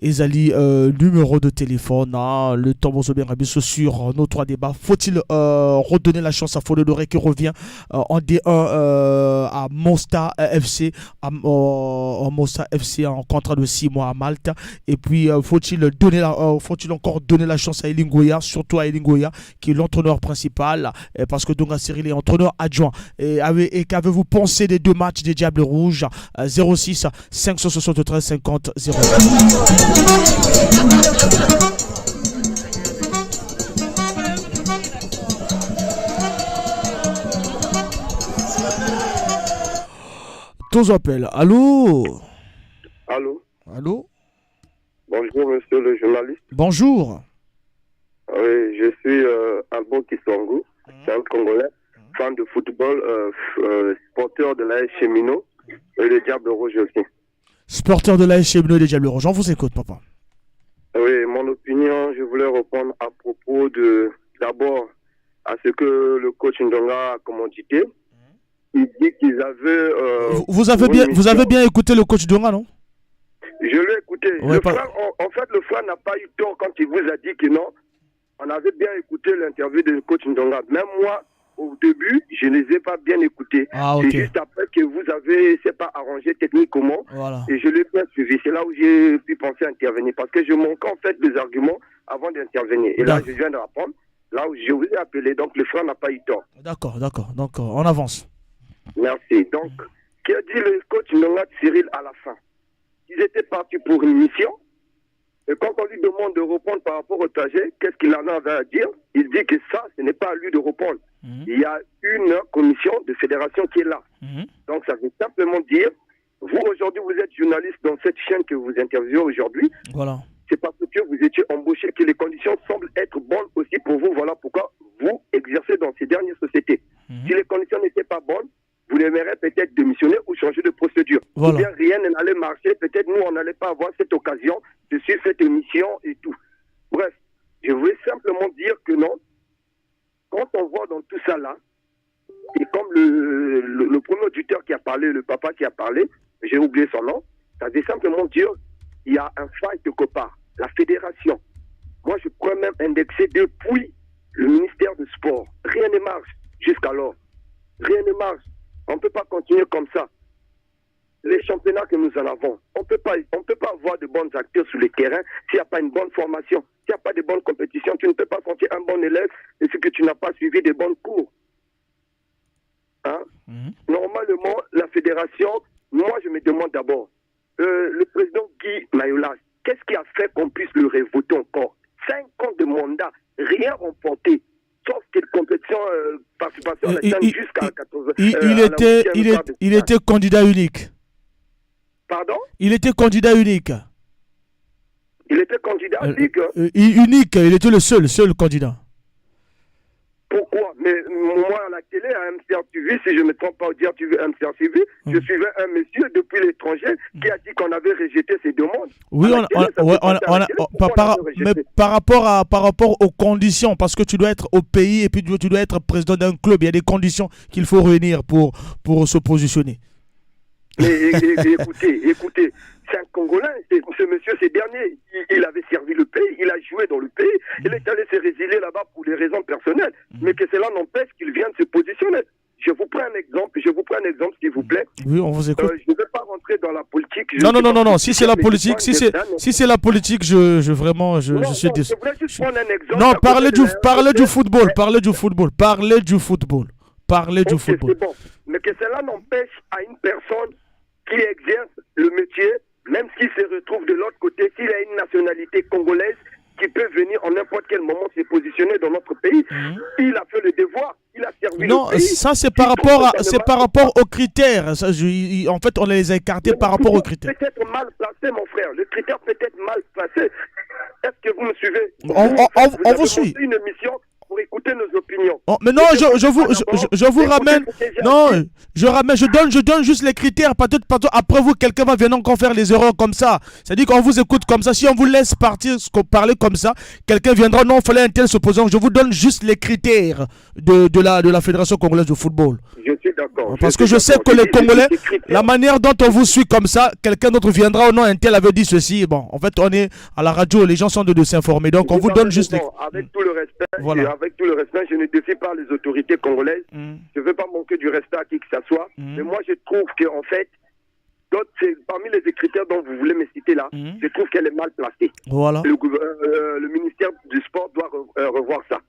Ezali, numéro de téléphone. Le Tombo Sobenrabiso sur nos 3 débats. Faut-il redonner la chance à Folodoré qui revient en D1 à Mostar FC, en Mostar FC en contrat de 6 mois à Malte. Et puis faut-il encore donner la chance à Elingoya, surtout à Elingoya qui est l'entraîneur principal, parce que Donga Cyril est entraîneur adjoint. Et qu'avez-vous pensé des 2 matchs des Diables Rouges? 06 573 50 00. Tous appels. Allô? Allô? Allô? Bonjour, monsieur le journaliste. Bonjour. Oui, je suis Albo Kisongo, c'est un Congolais, fan de football, sporteur de l'AS Cheminot et des Diables Rouges aussi. Sporteur de l'AS Cheminot et des Diables Rouges. On vous écoute, papa. Oui, mon opinion, je voulais répondre à propos d'abord à ce que le coach Ndonga a commandité. Il dit qu'ils avaient... vous avez bien écouté le coach Ndonga, non? Je l'ai écouté. Ouais, en fait, le frère n'a pas eu tort quand il vous a dit que non. On avait bien écouté l'interview du coach Ndonga. Même moi, au début, je ne les ai pas bien écoutés. Okay. C'est juste après que vous avez, c'est pas arrangé techniquement. Voilà. Et je l'ai bien suivi. C'est là où j'ai pu penser à intervenir. Parce que je manquais en fait des arguments avant d'intervenir. Et là, je viens de répondre. Là où je vous ai appelé. Donc, le frère n'a pas eu tort. D'accord. Donc, on avance. Merci. Donc, qu'a dit le coach Ndonga Cyril à la fin? Ils étaient partis pour une mission. Et quand on lui demande de répondre par rapport au trajet, qu'est-ce qu'il en avait à dire? Il dit que ça, ce n'est pas à lui de répondre. Il y a une commission de fédération qui est là. Donc, ça veut simplement dire, vous, aujourd'hui, vous êtes journaliste dans cette chaîne que vous interviewez aujourd'hui. Voilà. C'est parce que vous étiez embauché que les conditions semblent être bonnes aussi pour vous. Voilà pourquoi vous exercez dans ces dernières sociétés. Si les conditions n'étaient pas bonnes, vous aimeriez peut-être démissionner ou changer de procédure. Voilà. Ou bien rien n'allait marcher. Peut-être nous, on n'allait pas avoir cette occasion de suivre cette émission et tout. Bref, je voulais simplement dire que non. Quand on voit dans tout ça là, et comme le premier auditeur qui a parlé, le papa qui a parlé, j'ai oublié son nom, ça veut simplement dire qu'il y a un faille quelque part. La fédération. Moi, je pourrais même indexer depuis le ministère du Sport. Rien ne marche jusqu'alors. Rien ne marche. On ne peut pas continuer comme ça. Les championnats que nous en avons, on ne peut pas avoir de bons acteurs sur le terrain s'il n'y a pas une bonne formation, s'il n'y a pas de bonnes compétitions. Tu ne peux pas sortir un bon élève et ce que tu n'as pas suivi des bons cours. Hein? Normalement, la fédération, moi je me demande d'abord, le président Guy Mayolas, qu'est-ce qui a fait qu'on puisse le révoter encore? 5 ans de mandat, rien remporté. Sauf que compétition, participation à la chaîne jusqu'à 80. Il était candidat unique. Pardon? Il était candidat unique. Il était candidat unique. Unique, il était le seul candidat. Pourquoi? Mais moi, à la télé, à MCR TV, si je ne me trompe pas, au dire TV, MCR TV, je suivais un monsieur depuis l'étranger qui a dit qu'on avait rejeté ses demandes. Oui, mais par rapport aux conditions, parce que tu dois être au pays et puis tu dois être président d'un club, il y a des conditions qu'il faut réunir pour se positionner. Mais écoutez, c'est un Congolais, ce monsieur, ces derniers, il avait servi le pays, il a joué dans le pays, il est allé se résilier là-bas pour des raisons personnelles, mais que cela n'empêche qu'il vienne se positionner. Je vous prends un exemple, s'il vous plaît. Oui, on vous écoute. Je ne vais pas rentrer dans la politique. Non. Si c'est la politique, si c'est la politique, je suis déçu. Je voulais juste prendre un exemple. Non, parlez du football. C'est bon. Mais que cela n'empêche à une personne qui exerce le métier, même s'il se retrouve de l'autre côté, s'il a une nationalité congolaise, qui peut venir en n'importe quel moment se positionner dans notre pays. Il a fait le devoir, il a servi le pays. Ça c'est par rapport aux critères. Ça, en fait, on les a écartés par rapport aux critères. Peut-être mal placé, mon frère. Le critère peut être mal placé. Est-ce que vous me suivez? On vous suit. Une émission pour écouter nos opinions. Mais non, je vous ramène. Non, je donne juste les critères. Peut-être après vous, quelqu'un va venir encore faire les erreurs comme ça. C'est-à-dire qu'on vous écoute comme ça. Si on vous laisse parler comme ça, quelqu'un viendra. Non, il fallait un tel s'opposant. Je vous donne juste les critères de la Fédération congolaise de football. Je suis d'accord. Parce que je sais que les Congolais, la manière dont on vous suit comme ça, quelqu'un d'autre viendra. Non, un tel avait dit ceci. Bon, en fait, on est à la radio. Les gens sont de s'informer. Donc, on vous donne juste les. Avec tout le respect. Voilà. Avec tout le respect, je ne défie pas les autorités congolaises. Je ne veux pas manquer du respect à qui que ce soit. Mais moi, je trouve qu'en fait, parmi les critères dont vous voulez me citer là, je trouve qu'elle est mal placée. Voilà. Le ministère du Sport doit revoir ça.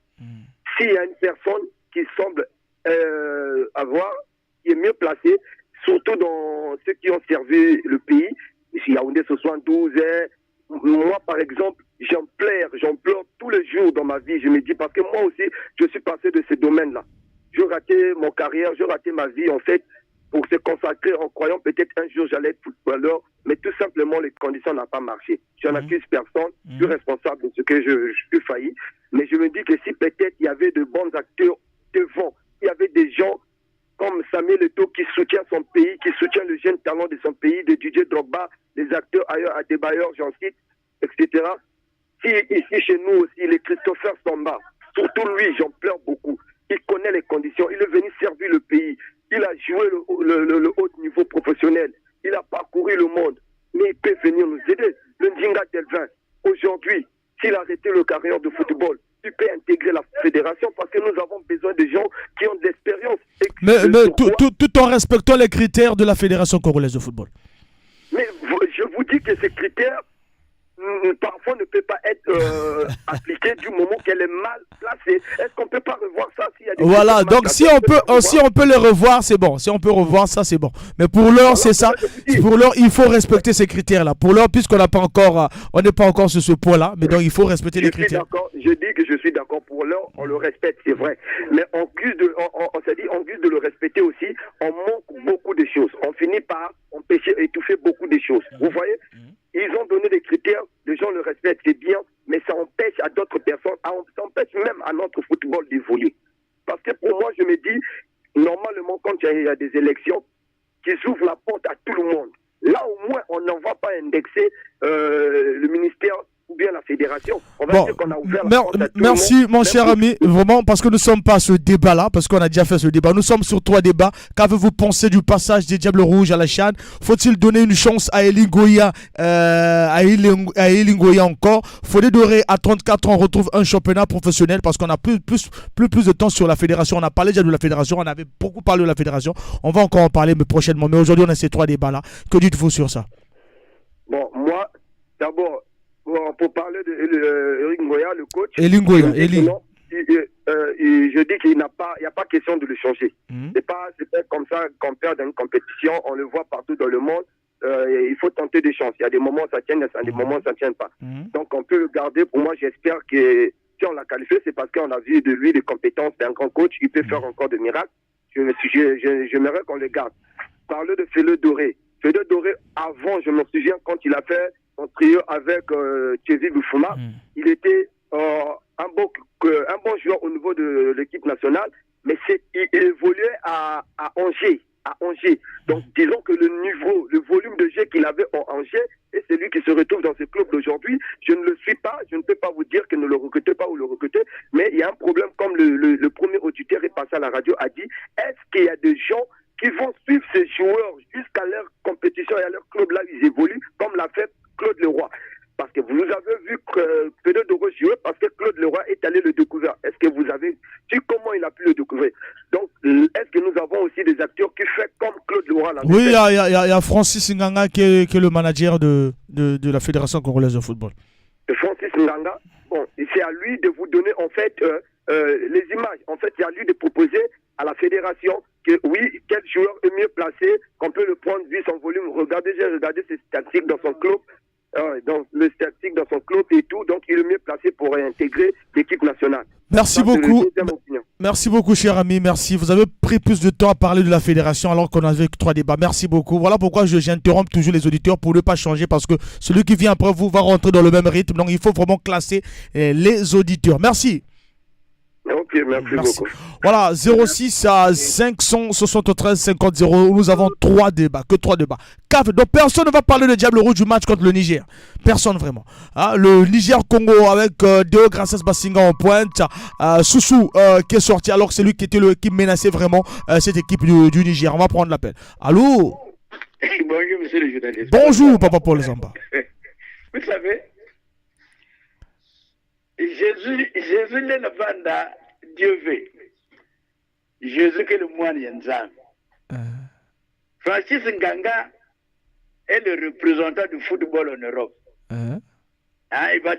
S'il y a une personne qui semble qui est mieux placée, surtout dans ceux qui ont servi le pays, ici Yaoundé 72, moi par exemple, j'en pleure tous les jours dans ma vie. Je me dis, parce que moi aussi, je suis passé de ce domaine-là. J'ai raté mon carrière, j'ai raté ma vie, en fait, pour se consacrer en croyant peut-être un jour j'allais être footballeur, mais tout simplement, les conditions n'ont pas marché. Je n'accuse personne, je suis responsable de ce que je suis failli, mais je me dis que si peut-être il y avait de bons acteurs devant, il y avait des gens comme Samuel Eto'o qui soutient son pays, qui soutient le jeune talent de son pays, de Didier Drogba, les acteurs ailleurs, à Adebayor, j'en cite, etc. Si ici chez nous aussi, les Christopher Samba, surtout lui, j'en pleure beaucoup. Il connaît les conditions, il est venu servir le pays, il a joué le haut niveau professionnel, il a parcouru le monde, mais il peut venir nous aider. Le Ndinga Delvin, aujourd'hui, s'il a arrêté le carrière de football, il peut intégrer la fédération parce que nous avons besoin de gens qui ont de l'expérience. Mais tout en respectant les critères de la Fédération congolaise de football. Mais je vous dis que ces critères, parfois ne peut pas être appliquée du moment qu'elle est mal placée. Est-ce qu'on peut pas revoir ça s'il y a des Voilà, donc si on peut les revoir, c'est bon. Si on peut revoir ça, c'est bon. Mais pour l'heure, c'est ça. Pour l'heure, il faut respecter ces critères-là. Pour l'heure, puisqu'on n'a pas encore, on n'est pas encore sur ce point-là, mais donc il faut respecter les critères. Je dis que je suis d'accord. Pour l'heure, on le respecte, c'est vrai. Mais en guise de le respecter aussi, on manque beaucoup de choses. On finit par empêcher, étouffer beaucoup de choses. Vous voyez? Ils ont donné des critères, les gens le respectent, c'est bien, mais ça empêche à d'autres personnes, ça empêche même à notre football d'évoluer. Parce que pour moi, je me dis, normalement, quand il y a des élections, qu'ils ouvrent la porte à tout le monde. Là, au moins, on n'en va pas indexer le ministère ou bien la fédération. On va dire qu'on a ouvert la porte à tout merci, le monde. mon cher ami, vraiment, parce que nous ne sommes pas à ce débat-là, parce qu'on a déjà fait ce débat. Nous sommes sur 3 débats. Qu'avez-vous pensé du passage des Diables Rouges à la CHAN? Faut-il donner une chance à Elingoya, encore? Fodé Doré, à 34 ans, retrouve un championnat professionnel parce qu'on a plus de temps sur la fédération. On a parlé déjà de la fédération, on avait beaucoup parlé de la fédération. On va encore en parler mais prochainement. Mais aujourd'hui, on a ces 3 débats-là. Que dites-vous sur ça? Bon, moi, d'abord, pour parler de Eric Ngoya, le coach, je dis qu'il n'y a pas question de le changer. C'est pas comme ça qu'on perd dans une compétition, on le voit partout dans le monde. Il faut tenter des chances. Il y a des moments ça tient, il y a des moments ça ne tient pas. Donc on peut le garder. Pour moi, j'espère que si on l'a qualifié, c'est parce qu'on a vu de lui des compétences d'un grand coach. Il peut faire encore de miracles. J'aimerais qu'on le garde. Parler de Félix Doré. Félix Doré, avant, je me souviens quand il a fait son trio avec Thierry Boufouma, il était un bon joueur au niveau de l'équipe nationale, mais il évoluait à Angers. Donc disons que le volume de jeu qu'il avait en Angers, et c'est lui qui se retrouve dans ce club d'aujourd'hui. Je ne le suis pas, je ne peux pas vous dire que ne le recrutez pas ou le recrutez, mais il y a un problème comme le premier auditeur est passé à la radio, a dit, est-ce qu'il y a des gens qui vont suivre ces joueurs jusqu'à leur compétition et à leur club là ils évoluent, comme l'a fait Claude Leroy. Parce que vous avez vu que Pedro Doro jouer parce que Claude Leroy est allé le découvrir. Est-ce que vous avez vu comment il a pu le découvrir? Donc, est-ce que nous avons aussi des acteurs qui font comme Claude Leroy là? Oui, il y a Francis Nganga qui est le manager de la Fédération congolaise de football. Francis Nganga, bon, c'est à lui de vous donner en fait les images. En fait, c'est à lui de proposer à la fédération que oui, quel joueur est mieux placé, qu'on peut le prendre vu son volume. Regardez, j'ai regardé ses statistiques dans son club. Donc le statistique dans son club et tout, donc il est mieux placé pour intégrer l'équipe nationale. Merci beaucoup. Merci beaucoup, cher ami. Merci. Vous avez pris plus de temps à parler de la fédération alors qu'on avait 3 débats. Merci beaucoup. Voilà pourquoi j'interromps toujours les auditeurs pour ne pas changer parce que celui qui vient après vous va rentrer dans le même rythme. Donc il faut vraiment classer les auditeurs. Merci. Ok, merci beaucoup. Voilà, 06 à 573 50 0. Nous avons 3 débats, que 3 débats. Donc personne ne va parler de Diable Rouge du match contre le Niger. Personne vraiment. Le Niger-Congo avec Deo Gracias Bassinga en pointe. Soussou qui est sorti alors que c'est lui qui était qui menaçait vraiment cette équipe du Niger. On va prendre l'appel. Allô? Bonjour, monsieur le journaliste. Bonjour, Papa Paul Zamba. Vous savez, Jésus n'est le banda Dieu veut. Jésus que le moine Yenzam. Francis Nganga est le représentant du football en Europe. Il va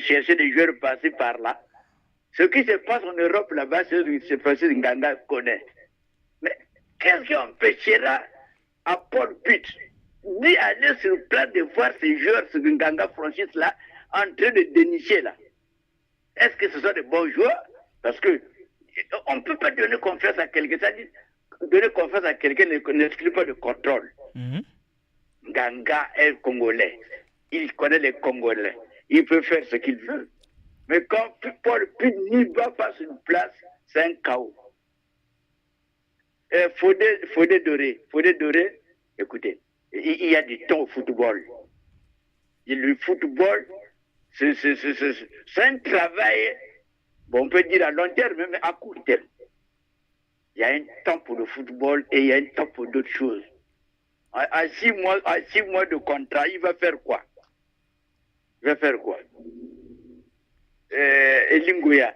chercher des joueurs passés par là. Ce qui se passe en Europe là-bas, c'est Francis Nganga connaît. Mais qu'est-ce qui empêchera à Paul Pitt d'y aller sur le plan de voir ces joueurs, ce Nganga Francis là, en train de dénicher là? Est-ce que ce sont des bons joueurs? Parce que on ne peut pas donner confiance à quelqu'un. C'est-à-dire, donner confiance à quelqu'un n'exclut pas le contrôle. Nganga est congolais. Il connaît les Congolais. Il peut faire ce qu'il veut. Mais quand Paul Pitt n'y va pas sur une place, c'est un chaos. Fodé Doré, écoutez, il y a du temps au football. Et le football, c'est un travail, bon, on peut dire à long terme, mais à court terme. Il y a un temps pour le football et il y a un temps pour d'autres choses. À 6 mois de contrat, il va faire quoi? Elingoya,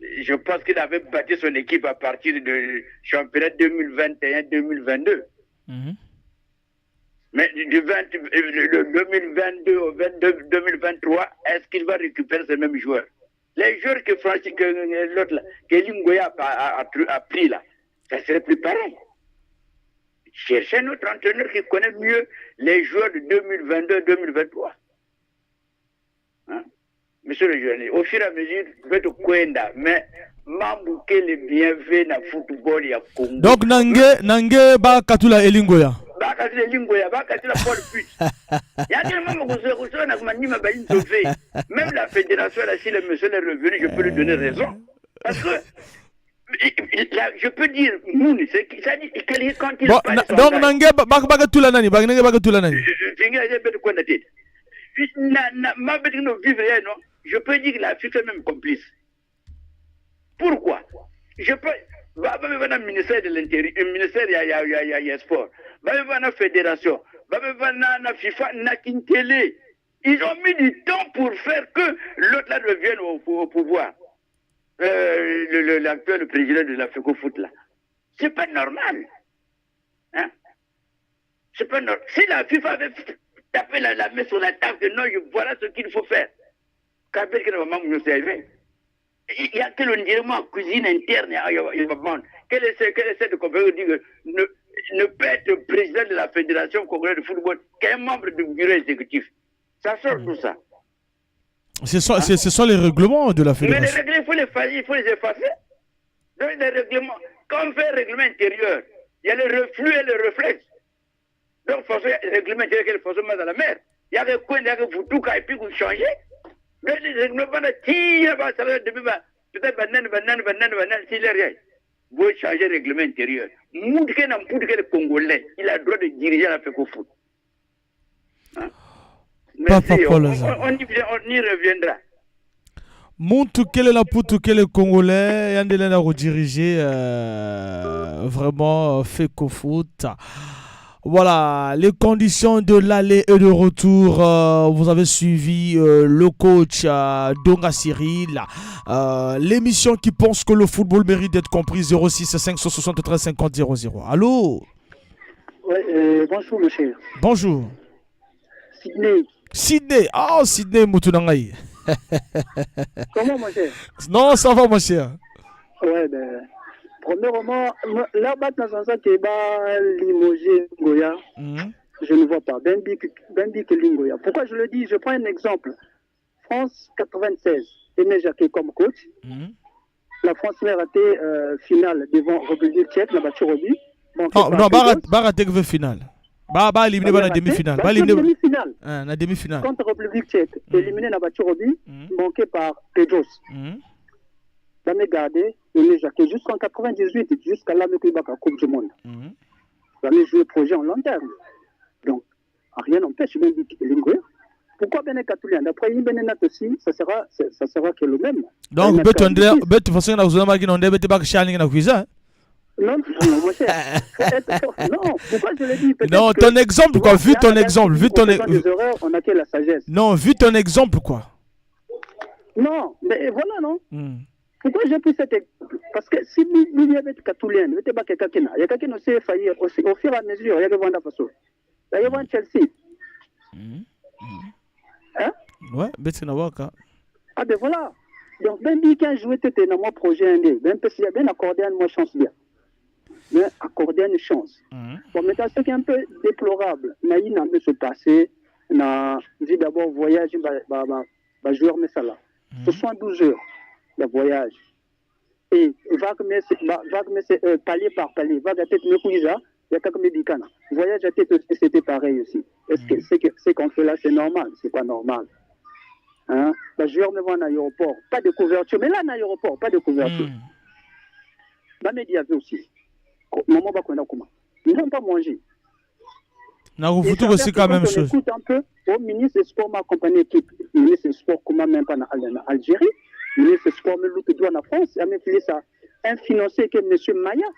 je pense qu'il avait bâti son équipe à partir du championnat 2021-2022. Mais du 2022 au 2023, est-ce qu'il va récupérer ces mêmes joueurs? Les joueurs que l'autre là, que Lingoya a pris là, ça serait plus pareil. Cherchez un autre entraîneur qui connaît mieux les joueurs de 2022-2023. Monsieur le journaliste, au fur et à mesure, je vais te Kwenda, mais Mambouke les bienvenus dans le football, il y a Congo. Donc, Nange, Bakatula Elingoya. Bakatula Elingoya, Bakatula Paul Puit. Il y a tellement de choses, même la fédération, là, si le monsieur est revenu, je peux lui donner raison. Parce que, je peux dire, Mouni, c'est ça dit, quand il parle. Donc, Nange, Bakatula Nani, Bakatula Nani. Je peux dire que la FIFA est même complice. Pourquoi? Je peux. Un ministère de l'Intérieur, un ministère, il y a sport. Une fédération, une FIFA, une télé. Ils ont mis du temps pour faire que l'autre là revienne au pouvoir. L'actuel président de la FECOFOOT là. C'est pas normal. Hein? C'est pas normal. Si la FIFA avait tapé la main sur la table, que non, voilà ce qu'il faut faire. Il y a que le cuisine interne, quel essaie de comprendre que ne peut être président de la Fédération congolaise de football qu'un membre du bureau exécutif. Ça sort tout ça. Ce sont les règlements de la Fédération. Mais les règlements, il faut les effacer. Donc, les règlements, quand on fait un règlement intérieur, il y a le reflux et le réflexe. Donc, le règlement intérieur, il faut se mettre dans la mer. Il y a des coins, il y a des foutoukas, et puis vous changez. Mais les règlements, peut-être banane, s'il est rien. Vous changez le règlement intérieur. Moudke le Congolais, il a le droit de diriger la FECOFOOT. Merci, on y reviendra. Montre quel est la poutre, quel est congolais, Yandele a redirigé vraiment fait qu'au foot. Voilà, les conditions de l'aller et de retour. Vous avez suivi le coach Donga Cyril. L'émission qui pense que le football mérite d'être compris. 06 573 50 00. Allô? Oui, bonjour monsieur. Bonjour. Sydney. Sydney. Ah, Sydney Moutounangaï. Comment mon cher? Non, ça va mon cher. Ouais, ben... Premièrement, là-bas, dans un sens qui est limogé Goya, je ne vois pas. Bendik Lingoya. Pourquoi je le dis? Je prends un exemple. France 96, Aimé Jacquet comme coach. La France a raté finale devant République tchèque, la battu Roby. Non, Baratek veut finale. Éliminé dans la demi-finale. La demi-finale. Contre République tchèque, éliminé la battu Roby, manqué par Pedros. Là, mais gardé, Aimé Jacquet jusqu'en 98, jusqu'à la Coupe du Monde. Là, mais joué projet en long terme. Donc, rien n'empêche Bendik Lingoya. Pourquoi Benek Katoulian? D'après Benet aussi, ça sera que le même. Donc, de toute façon, vous avez non, mon cher. Non, pourquoi je le dis? Non, ton exemple, quoi. Vu ton exemple. On a que la sagesse. Non, vu ton exemple, quoi. Non, mais voilà, non. Pourquoi j'ai pris cet exemple? Parce que si il y avait Katoulian, il y a quelqu'un aussi failli au fur et à mesure, il y a Vanda Faso. Il y a Chelsea. Hein? Ouais, c'est Nawaka. Ah ben voilà. Donc, même si quand je jouais dans mon projet, même si il y a bien accordé à moi chance bien. Mais accorder une chance. Bon, maintenant, ce qui est un peu déplorable, il n'a pas se passer, n'a dit d'abord voyage, joueur, mais ça là. 72 heures de voyage. Et palier par palier, va à tête me couisa, il y a quelques médicaments. Voyage à tête aussi, c'était pareil aussi. Est-ce que ce qu'on fait là, c'est normal? C'est pas normal. Hein? Le joueur me va à l'aéroport, pas de couverture, mais là, à l'aéroport, pas de couverture. La média aussi. Maman va connaître comment. Ils n'ont pas mangé. C'est quand même chose. Écoute un peu, au ministre des Sports m'a accompagné l'équipe. Le ministre des Sports, comment même pas en Algérie. Le ministre des Sports, me l'autre doigt en France. Il a même fait ça. Un financier qui est M. Maya.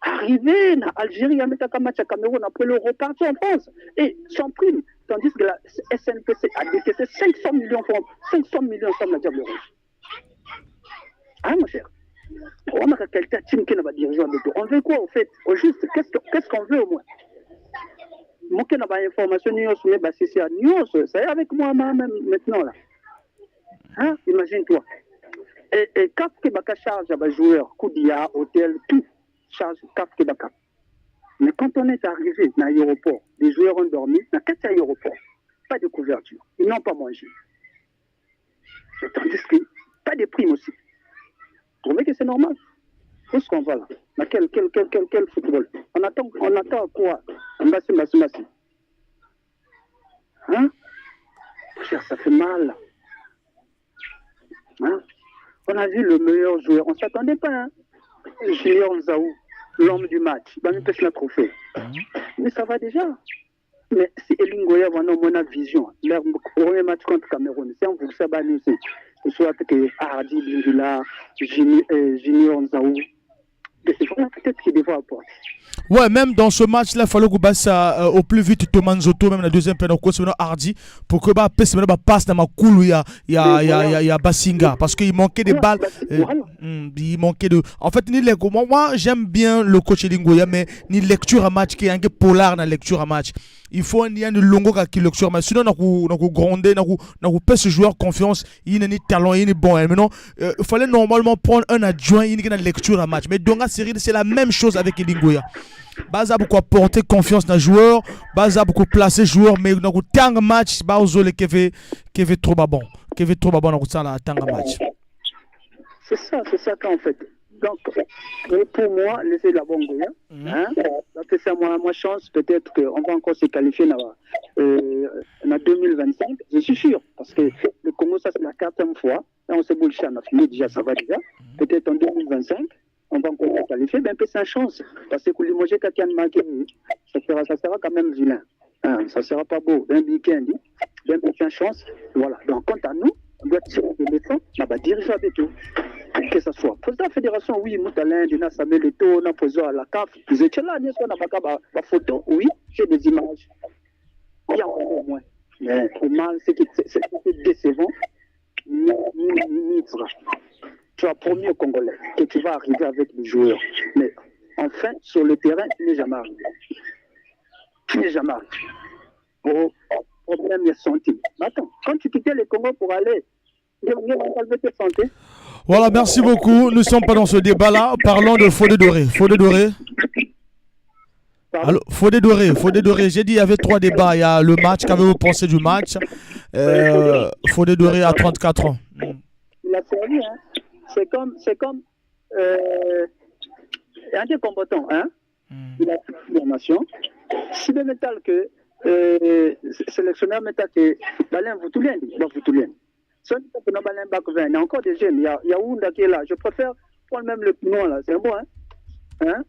Arrivé en Algérie, il a mis un match à Cameroun après le reparti en France. Et sans prime. Tandis que la SNPC a décaissé 500 millions francs. 500 millions sans la diable rouge. Hein, mon cher? On a quelqu'un qui va diriger en on veut quoi au fait? Au juste, qu'est-ce qu'on veut au moins? Moi qui n'ai pas d'information, c'est à Nios, ça y est avec moi même maintenant là. Hein? Imagine-toi. Et CAF Kebaka charge à joueur, Koudia, hôtel, tout charge CAF Kebaka. Mais quand on est arrivé dans l'aéroport, les joueurs ont dormi dans 4 aéroports. Pas de couverture. Ils n'ont pas mangé. Tandis que pas de primes aussi. Vous trouvez que c'est normal? Où est-ce qu'on va là? Quel football? On attend quoi? Massi. Hein? Ça fait mal. Hein? On a vu le meilleur joueur. On ne s'attendait pas. Hein? Junior Nzaou, l'homme du match. Il va même pêcher le trophée. Mais ça va déjà. Mais si Elingoya va nous donner vision, leur premier match contre Cameroun, c'est un vous savez aussi. Soit que Hardy Bindula, Junior Nzaou. C'est vraiment peut-être qu'il devrait apporter. Ouais, même dans ce match-là, il fallait que ça au plus vite Thomas Nzoto, même la deuxième peine, c'est Hardy, pour que passe dans ma coule, il y a Basinga, parce qu'il manquait des balles. Il manquait de. En fait, moi, j'aime bien le coach Lingoya, mais ni lecture à match qui est un peu polar dans la lecture à match. Il faut un longo qui lecture à match. Sinon, on a grondé, on a ce joueur confiance, il est talent, il est bon. Maintenant, il fallait normalement prendre un adjoint, il est lecture à match. Mais Donga Cyril, c'est la même chose avec Lingoya. Baza beaucoup apporter confiance dans le joueur, Baza beaucoup placer joueur, mais dans le temps de match, Baza le qui fait trop bon dans le temps de match. C'est ça qu'en fait. Donc, pour moi, laissez la bonne goya. C'est moi chance, peut-être qu'on va encore se qualifier en 2025. Je suis sûr, parce que le Congo, ça c'est la 4e fois. Là, on s'est bullshit, on a fini déjà, ça va déjà. Peut-être en 2025. On va encore se qualifier, mais un peu sans chance. Parce que Koulimogé, quand il y a marqué, ça sera quand même vilain. Ça ne sera pas beau. D'un week-end, d'un peu sans chance. Voilà. Donc, quant à nous, on doit tirer de leçons, on va diriger avec eux. Que ce soit président de la fédération, oui, Moutalin, Dina Samuel Leto, on a posé à la CAF, vous étiez là, on a pas de photo, oui, j'ai des images. Il y a encore au moins. Mais au mal, c'est décevant. Tu as promis aux Congolais que tu vas arriver avec les joueurs. Mais enfin, sur le terrain, tu n'es jamais arrivé. Tu n'es jamais arrivé. Au problème de santé. Attends, quand tu quittais le Congo pour aller, je vais enlever tes santé. Voilà, merci beaucoup. Nous ne sommes pas dans ce débat-là. Parlons de Fodé Doré. Fodé Doré. Alors, Fodé Doré. J'ai dit il y avait 3 débats. Il y a le match. Qu'avez-vous pensé du match? Fodé Doré à 34 ans. Il a servi, hein. C'est comme un des combattants, hein. Il a fait une formation. Si le métal que sélectionneur métal que Balen Voutoulian, il y a encore des jeunes. Il y a Ounda qui est là. Je préfère prendre même le Pinois là. C'est un bon, hein. Hein?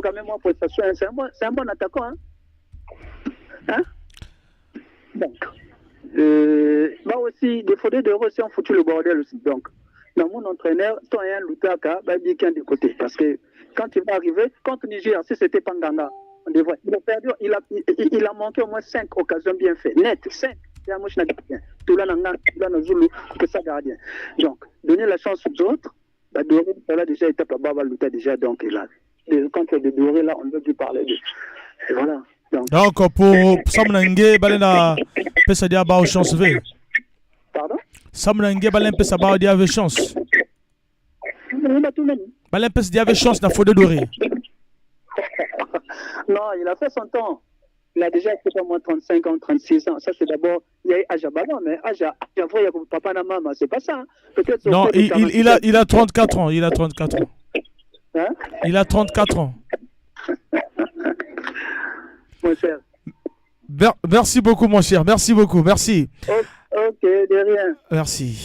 Quand même moi prestation, c'est un bon attaquant, hein. Hein? Donc, moi aussi, des Fodé Doré aussi ont foutu le bordel aussi. Donc, dans mon entraîneur, toi et un Loutaka, bah bien qu'un de côté. Parce que quand il va arriver, contre Niger, si c'était Panganga, on devrait. Il a perdu, il a manqué au moins 5 occasions bien faites. Net, 5. Il y a un moche gardien. Tout là, Zulu, que ça gardien. Donc, donner la chance aux autres, bah, Doré, ça a déjà été à Baba Louta déjà, donc il a. Quand il y a des Doré là, on ne veut plus parler de. Et voilà. Donc pour Samnangue, Balena, Pessa Diaba au chance V. Pardon? Samnangue, Balen Pessa Diaba avait chance. Balen Pessa Diaba avait chance dans Fodé Doré. Non, il a fait son temps. Il a déjà fait au moins 35 ans, 36 ans. Ça, c'est d'abord, il y a Aja Ballon, mais Aja, il y a papa et maman, c'est pas ça. Hein. Non, il a 34 ans. Il a 34 ans. Hein? Il a 34 ans. Mon cher. Merci beaucoup, mon cher. Merci beaucoup. Merci. Ok, de rien. Merci.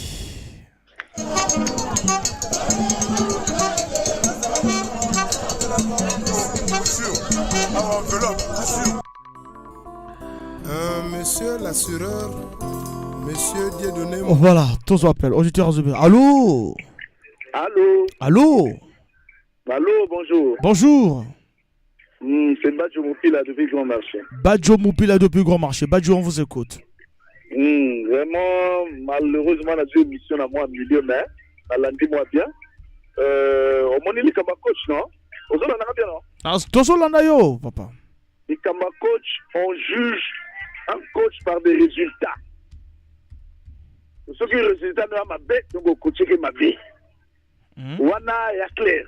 Monsieur l'assureur, monsieur Dieudonné. Voilà, tous appels. Allô? Allô? Allô? Allô, bonjour. Bonjour. C'est Badjo Moupila depuis Grand Marché. Badjo Moupila depuis Grand Marché. Badjo, on vous écoute. Vraiment, malheureusement, on a deux missions à moi, milieu, mais on l'a dit moi bien. Au moins, il est comme coach, non? Au on a bien, non? Ah, tout yo, papa. Et comme coach, on juge un coach par des résultats. Ce qui est résultat de ma bête, donc au coach qui m'a vie. Wana est clair.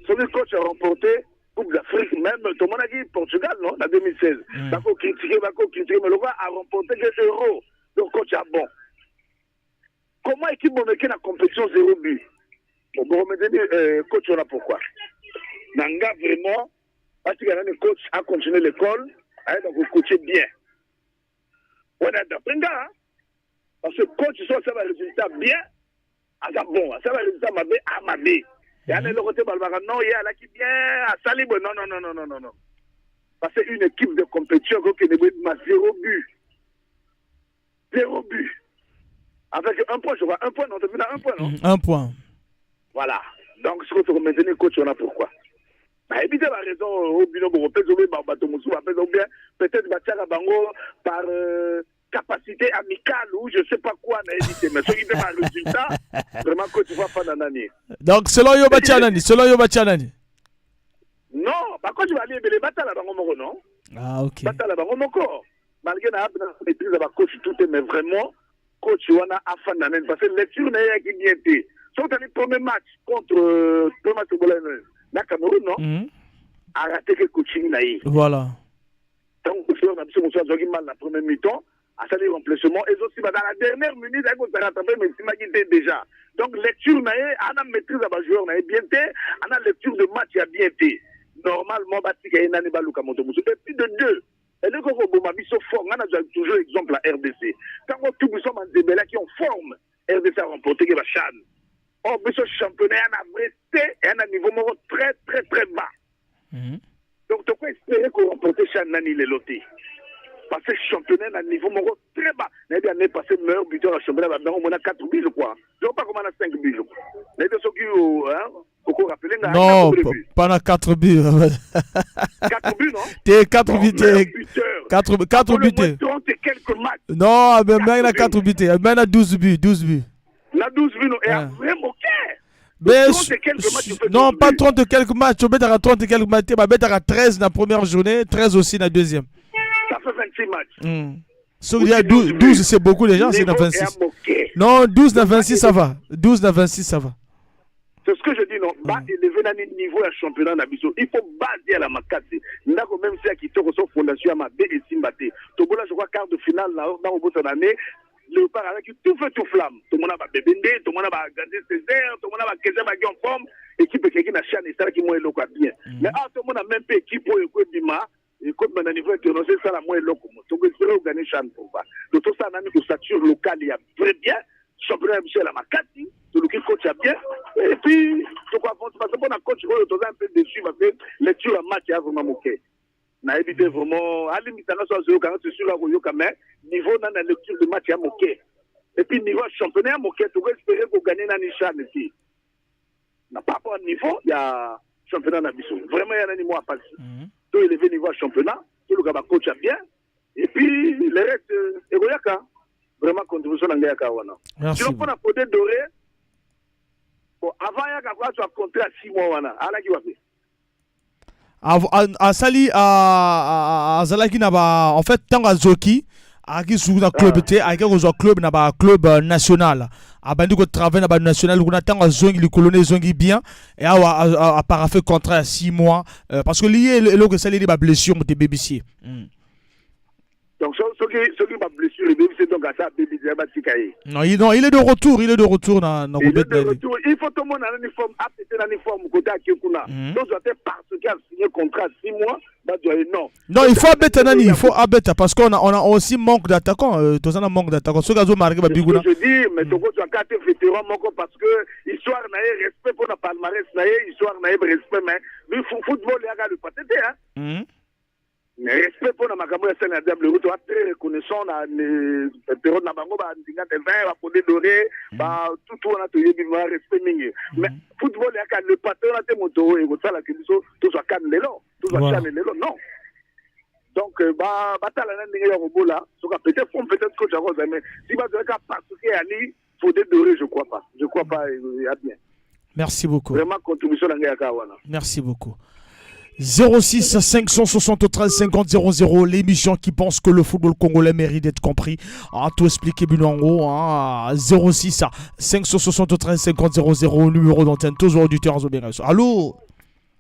Ce coach a remporté Coupe d'Afrique, même tout le monde a dit Portugal, non, en 2016. D'accord, critiquer, mais le roi a remporté que l'euro. Donc, coach a bon. Comment équipe qui la compétition 0 but? Bon, coach, on a pourquoi? Nanga, vraiment, parce que le coach a continué l'école, donc vous coachez bien. On a d'après hein? Parce que coach, ça va résultat bien, ça bon, ça va résultat mabé. Il y a le côté Balbara, non, il y a là qui bien, à Salib, non. Parce que une équipe de compétition qui ne veut pas 0 but. 0 but. Avec un point, je vois un point, non, tu as un point, non? Un point. Voilà. Donc, ce que tu veux maintenir, coach, on a pourquoi? Bah, évitez la raison, au bino, peut-être, par capacité amicale ou je sais pas quoi, mais ce qui fait un résultat, vraiment, coach, tu vois pas d'année. Donc, selon Yobatianani. Non, par contre, tu vas aller les batailles là-bas, non? Ah, ok. Batailles là-bas, malgré la maîtrise de la coach, tout est, mais vraiment, coach, on a afin d'année, parce que lecture n'est pas qui bien été. Sauf que le premier match contre Thomas Tobolène, la Cameroun, non? A raté que coaching naïf. Voilà. Donc, on a besoin mal la première mi-temps, à salir remplacement, et aussi, dans la dernière minute, on s'est rattrapé, mais c'est magnifié déjà. Donc, lecture naïf, on a maîtrise de la joueur naïf, bien été, on a lecture de match, il a bien été. Normalement, Batika et Nani Balouka Motomoussou. Et puis de deux, et le Goro Bomabiso forme, on a toujours exemple à RDC. Quand on tout sommes en Zébéla qui ont forme, RDC a remporté la Chan. Or, ce championnat, on a resté et on a un niveau très, très, très bas. Donc, tu peux espérer qu'on remporte Chan Nani les lotés. passé championnat à niveau très bas. L'année passée, meilleur buteur à championnat, on a 4 buts, je crois. Je ne sais pas comment on a 5 buts, je crois. L'année passée, non, pas 4 buts. 4 buts, non? T'es 4 buts. 4 buts. 30 et quelques matchs. Non, mais il y a 4 buts. Il y a 12 buts. 12 buts. Il y a 12 buts, non? Et vraiment, mais non, pas 30 et quelques matchs. Tu as 30 et quelques matchs. Tu as 13 dans la première journée, 13 aussi dans la deuxième. Ça fait 26 matchs. Il y a 12, c'est beaucoup déjà, c'est dans 26. Non, 12 dans 26, ça va. 12 dans 26, ça va. C'est ce que je dis, non. Bah, élever le niveau à championnat d'Abisso. Il faut baser à la Makati. N'a même si à qui te reçoit fondation à ma B et Simbate. Togo là, je crois, quart de finale, là, dans au bout de l'année. Léopard avec tout feu, tout flamme. Tout le monde a Bébende, tout le monde a Gandé Césaire, tout le monde a Kézem en forme. Équipe qui a chané, ça qui m'a éloqué bien. Mais tout le monde a même pas équipe pour écouter Bima. Et comme mon niveau international, ça la moins éloqué. Donc, il faut gagner Chan pour ça. Donc, tout ça, on a mis une stature locale, il y a très bien. Championnat Michel à Makati. Tout le coach a bien. Et puis, je crois parce qu'on a coach, on est un peu déçu parce que lecture à match a vraiment moqué. n'a évité vraiment à limite na so zo quand c'est sur la royo quand même niveau dans la lecture de match à moqué et puis niveau championnat à moqué tu peux espérer pour gagner na Nishan ici n'a pas rapport niveau il y a championnat na biso vraiment il y a un niveau à passer to élever niveau championnat tout le gars coach bien et puis le reste egoyaka vraiment contribution na ngaya wana sinon pour la poder doré bon avant il y a quoi tu as contrat 6 mois wana ala ki wapi asali azalaki na ba en fait tanga zoki aki su na club te aki ko club na ba club national abandi ko travailler na ba national kuna tanga zongi li colonne zongi bien et a parafait contrat 6 mois parce que lié le que ça li ba blessure de BBC. Donc ce qui va blessure le BBC donc à ça BBC va tikaye. Non, il est de retour, il est de retour dans il est de retour, il faut tout le monde en uniforme, appeler en uniforme côté à Kekuna. Donc doit être parce qu'il a signé contrat 6 mois, bah non. Non, il faut abeter nani, il faut abeter parce qu'on a aussi manque d'attaquants, tous on a manque d'attaquants. Ce gazo marqué ba biguna. Je dis mais Togo tu as 4 vétérans manko parce que histoire na respect pour la palmarès na histoire na respect mais le football il y a le patete hein. Mais respect pour la makambo ya sana diable route wa très reconnaissant na période na bango ba ndinga de 20 ba poder doré ba tout on a to yebi ma respect mingi mais football ya ka le patron na te moto e ko sala ke biso tout soit kan lelo tout soit kan lelo non donc ba batala na ndinga ya robola so ka peut-être coach à Rose mais si ba doit ka parce que ali poder doré je crois pas il a bien. Merci beaucoup. Vraiment contribution na ngaya ka wana. Merci beaucoup. 06 573 50 00, l'émission qui pense que le football congolais mérite d'être compris. Tout expliqué bien en haut. 06 573 50 00, numéro d'antenne, toujours du terrain. Allô?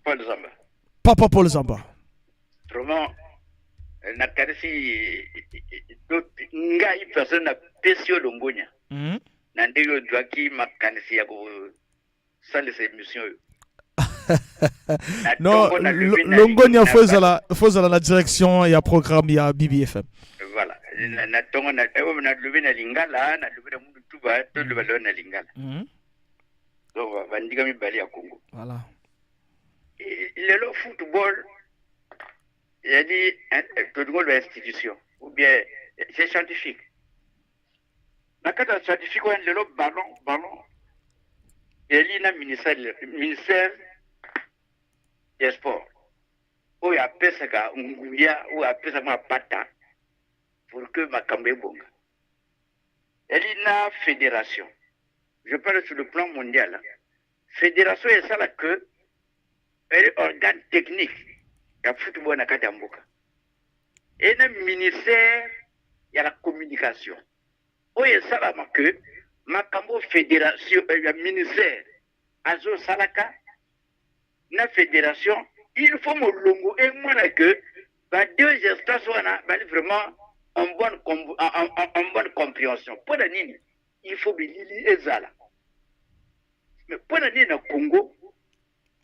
Paul Zamba. Papa Paul Zamba. Vraiment, na karisi ngai personne na pesio longonya. Na ndio dwaki makanisi ya ko sale ces émissions. Non, Longonia faisait la direction, il y a programme, il y a BBFM. Voilà. Na tongo na levé na lingala, na levé na mundu tuba, to le ballon na lingala. Donc vandiga mi bali ya Congo. Voilà. Le football, il y a dit tout le institution ou bien c'est scientifique. Na kata scientifique on le ballon. Et il y a ministère des sports. Où il y a pesaka nguya ou a pesaka pata pour que ma cambe bonga. Elle y a fédération. Je parle sur le plan mondial. Fédération est ça là que elle est organe technique. Il y a football na katamboka. Et le ministère il y a la communication. Où est ça là que ma cambo fédération il y a ministère azo salaka na fédération, il faut mon longo et moi que bah deux instances vraiment en bonne compréhension. Pour la nini, il faut bilili et zala. Mais pour la nini au Congo,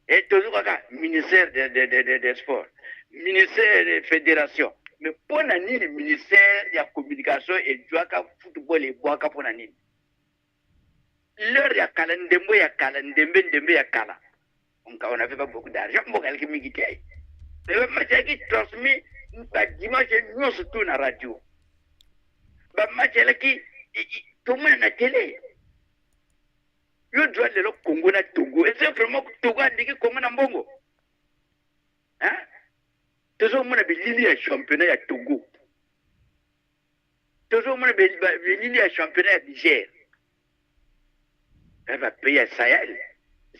et toujours ministère des sports, ministère des fédérations. Mais pour la nini, ministère de la communication et du football et bois pour la nini. L'heure ya kalandembo ya kalandembe ya kala. On n'avait pas beaucoup d'argent, mais quelqu'un qui transmis dimanche nous surtout na radio ba match là qui tout le monde na télé yo doit le Congo na Togo et c'est vraiment Togo andiki Congo na mbongo hein toujours mon abeli ya championnat ya Togo toujours mon abeli ya championnat ya Niger elle va payer à Sahel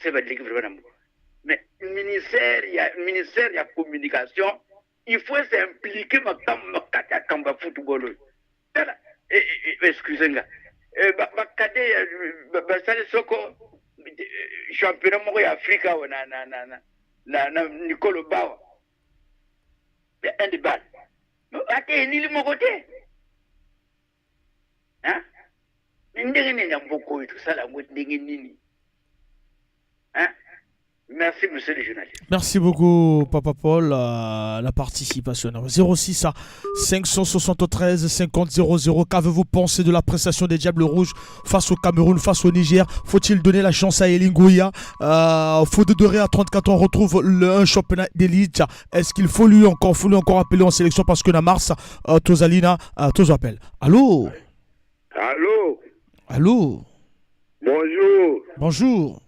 c'est va dire vraiment mais ministère il y a communication il faut s'impliquer dans le football excusez-moi bakade basale soko championnat moko ya Afrika na Nicolo Bawa un de balle ate ni le côté hein ndenge nini mboko itu sala ndenge nini hein. Merci, monsieur le journaliste. Merci beaucoup, Papa Paul, la participation. 06 à 573 50 00. Qu'avez-vous pensé de la prestation des Diables Rouges face au Cameroun, face au Niger? Faut-il donner la chance à Elingouya? Faute de Doré à 34 ans, on retrouve un championnat d'élite. Est-ce qu'il faut lui encore appeler en sélection parce que na mars, Tozalina, Tozo appelle. Allô? Allô? Allô? Bonjour. Bonjour.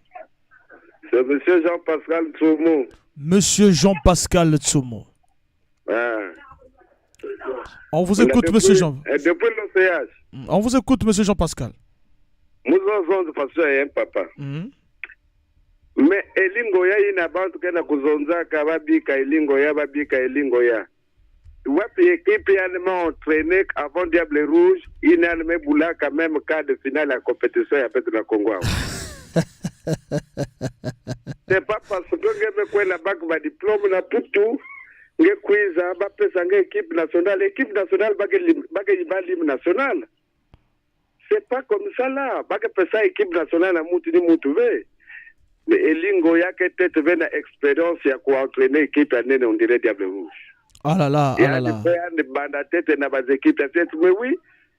C'est monsieur Jean-Pascal Tsomo. Monsieur Jean-Pascal Tsomo. On vous écoute, monsieur Jean. Depuis l'OCH. On vous écoute, monsieur Jean-Pascal. Nous avons de façon à un papa. Mais Elingoya, il n'a pas de Kuzonza, Kababika, Elingoya, Babika, Elingoya. Wapi équipe a entraîné avant Diable Rouge, il n'a même boula quand même quart de finale à la compétition avec la Congo. C'est pas parce que je me la bac ma diplôme na tout nge quiz ba pesa nge équipe nationale bague nationale. C'est pas comme ça là, bague pesa équipe nationale na mutu ni mutu ve. Mais Elingo ya que tête na expérience ya ko entraîner équipe année on dirait Diable Rouge. Ah là là, ah là là. Il y a des bandes tête na bas équipe tête mais oui,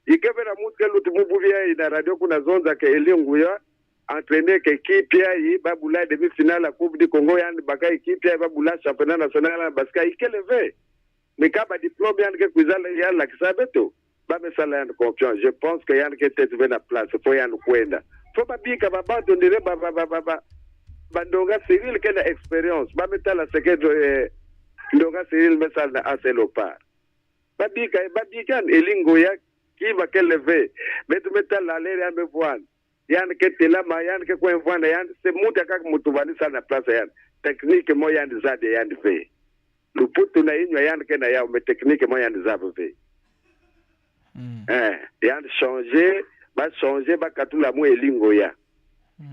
il que na mutu que l'autre mubuvia ina radio kuna zonza ke Elingo ya entraîner l'équipe yi babula demi-finale la Coupe du Congo yan baka équipe ya babula championnat national parce qu'il est levé mais quand ba diplôme yan que kuzala yan la kisabeto ba me sala yan confiance je pense que yan que tête na place faut yan kwenda faut pas bien que ba donner ba ndonga Cyril qui a expérience ba mettre la secrétaire ndonga Cyril me sala na Aselopar ba bien Elingo ya qui va qu'elle lever mais tu mettre la l'air ya me voir yan ke telama yan ke ko envoyer yan c'est muta kak mutubani sana place yan technique mo yan zade yan fe le putu na inyo yan ke na ya mais technique mo yan zade fe yan changer ba katula mo Elingo ya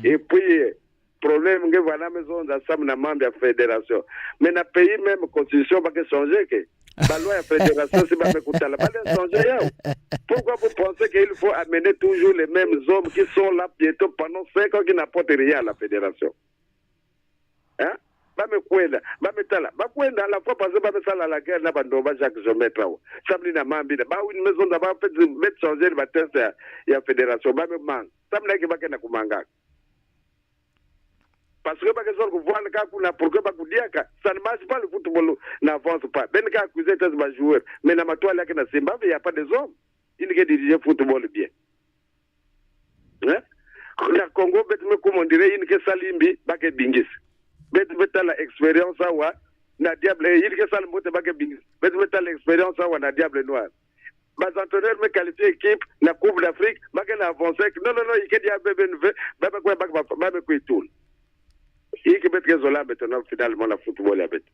et puis problème que voilà maison da sam na membre de fédération mais na pays même constitution ba que changer que la loi de fédération, c'est pas me changer. Pourquoi vous pensez qu'il faut amener toujours les mêmes hommes qui sont là bientôt pendant 5 ans qui n'apportent rien à la fédération? Hein? Ba me kwenda, ba me tala, ba kwenda la fois passée ba me sala la guerre na bandoba Jacques Jomet là. Samedi na mambida, ba une maison d'abord fait mettre changer le test ya fédération, ba me mang. Samedi ki ba kena kumanga. Parce que parce que voir le cas pourquoi pas dire que ça ne marche pas le football n'avance pas. Ben cas accusé des joueurs, mais dans ma toile là que na Zimbabwe il y a pas des hommes. Il qui dirige football bien. Hein? La Congo bet me comment dire il que Salimbi ba que bingis. Bet la expérience wa na diable il que Salimbo te ba que bingis. Bet la expérience wa na diable noir. Bas entraîneur me qualifié équipe na Coupe d'Afrique, ba que na avancer. Non, il que diable ba quoi ba me tout. Il qui peut être maintenant finalement le football est bête.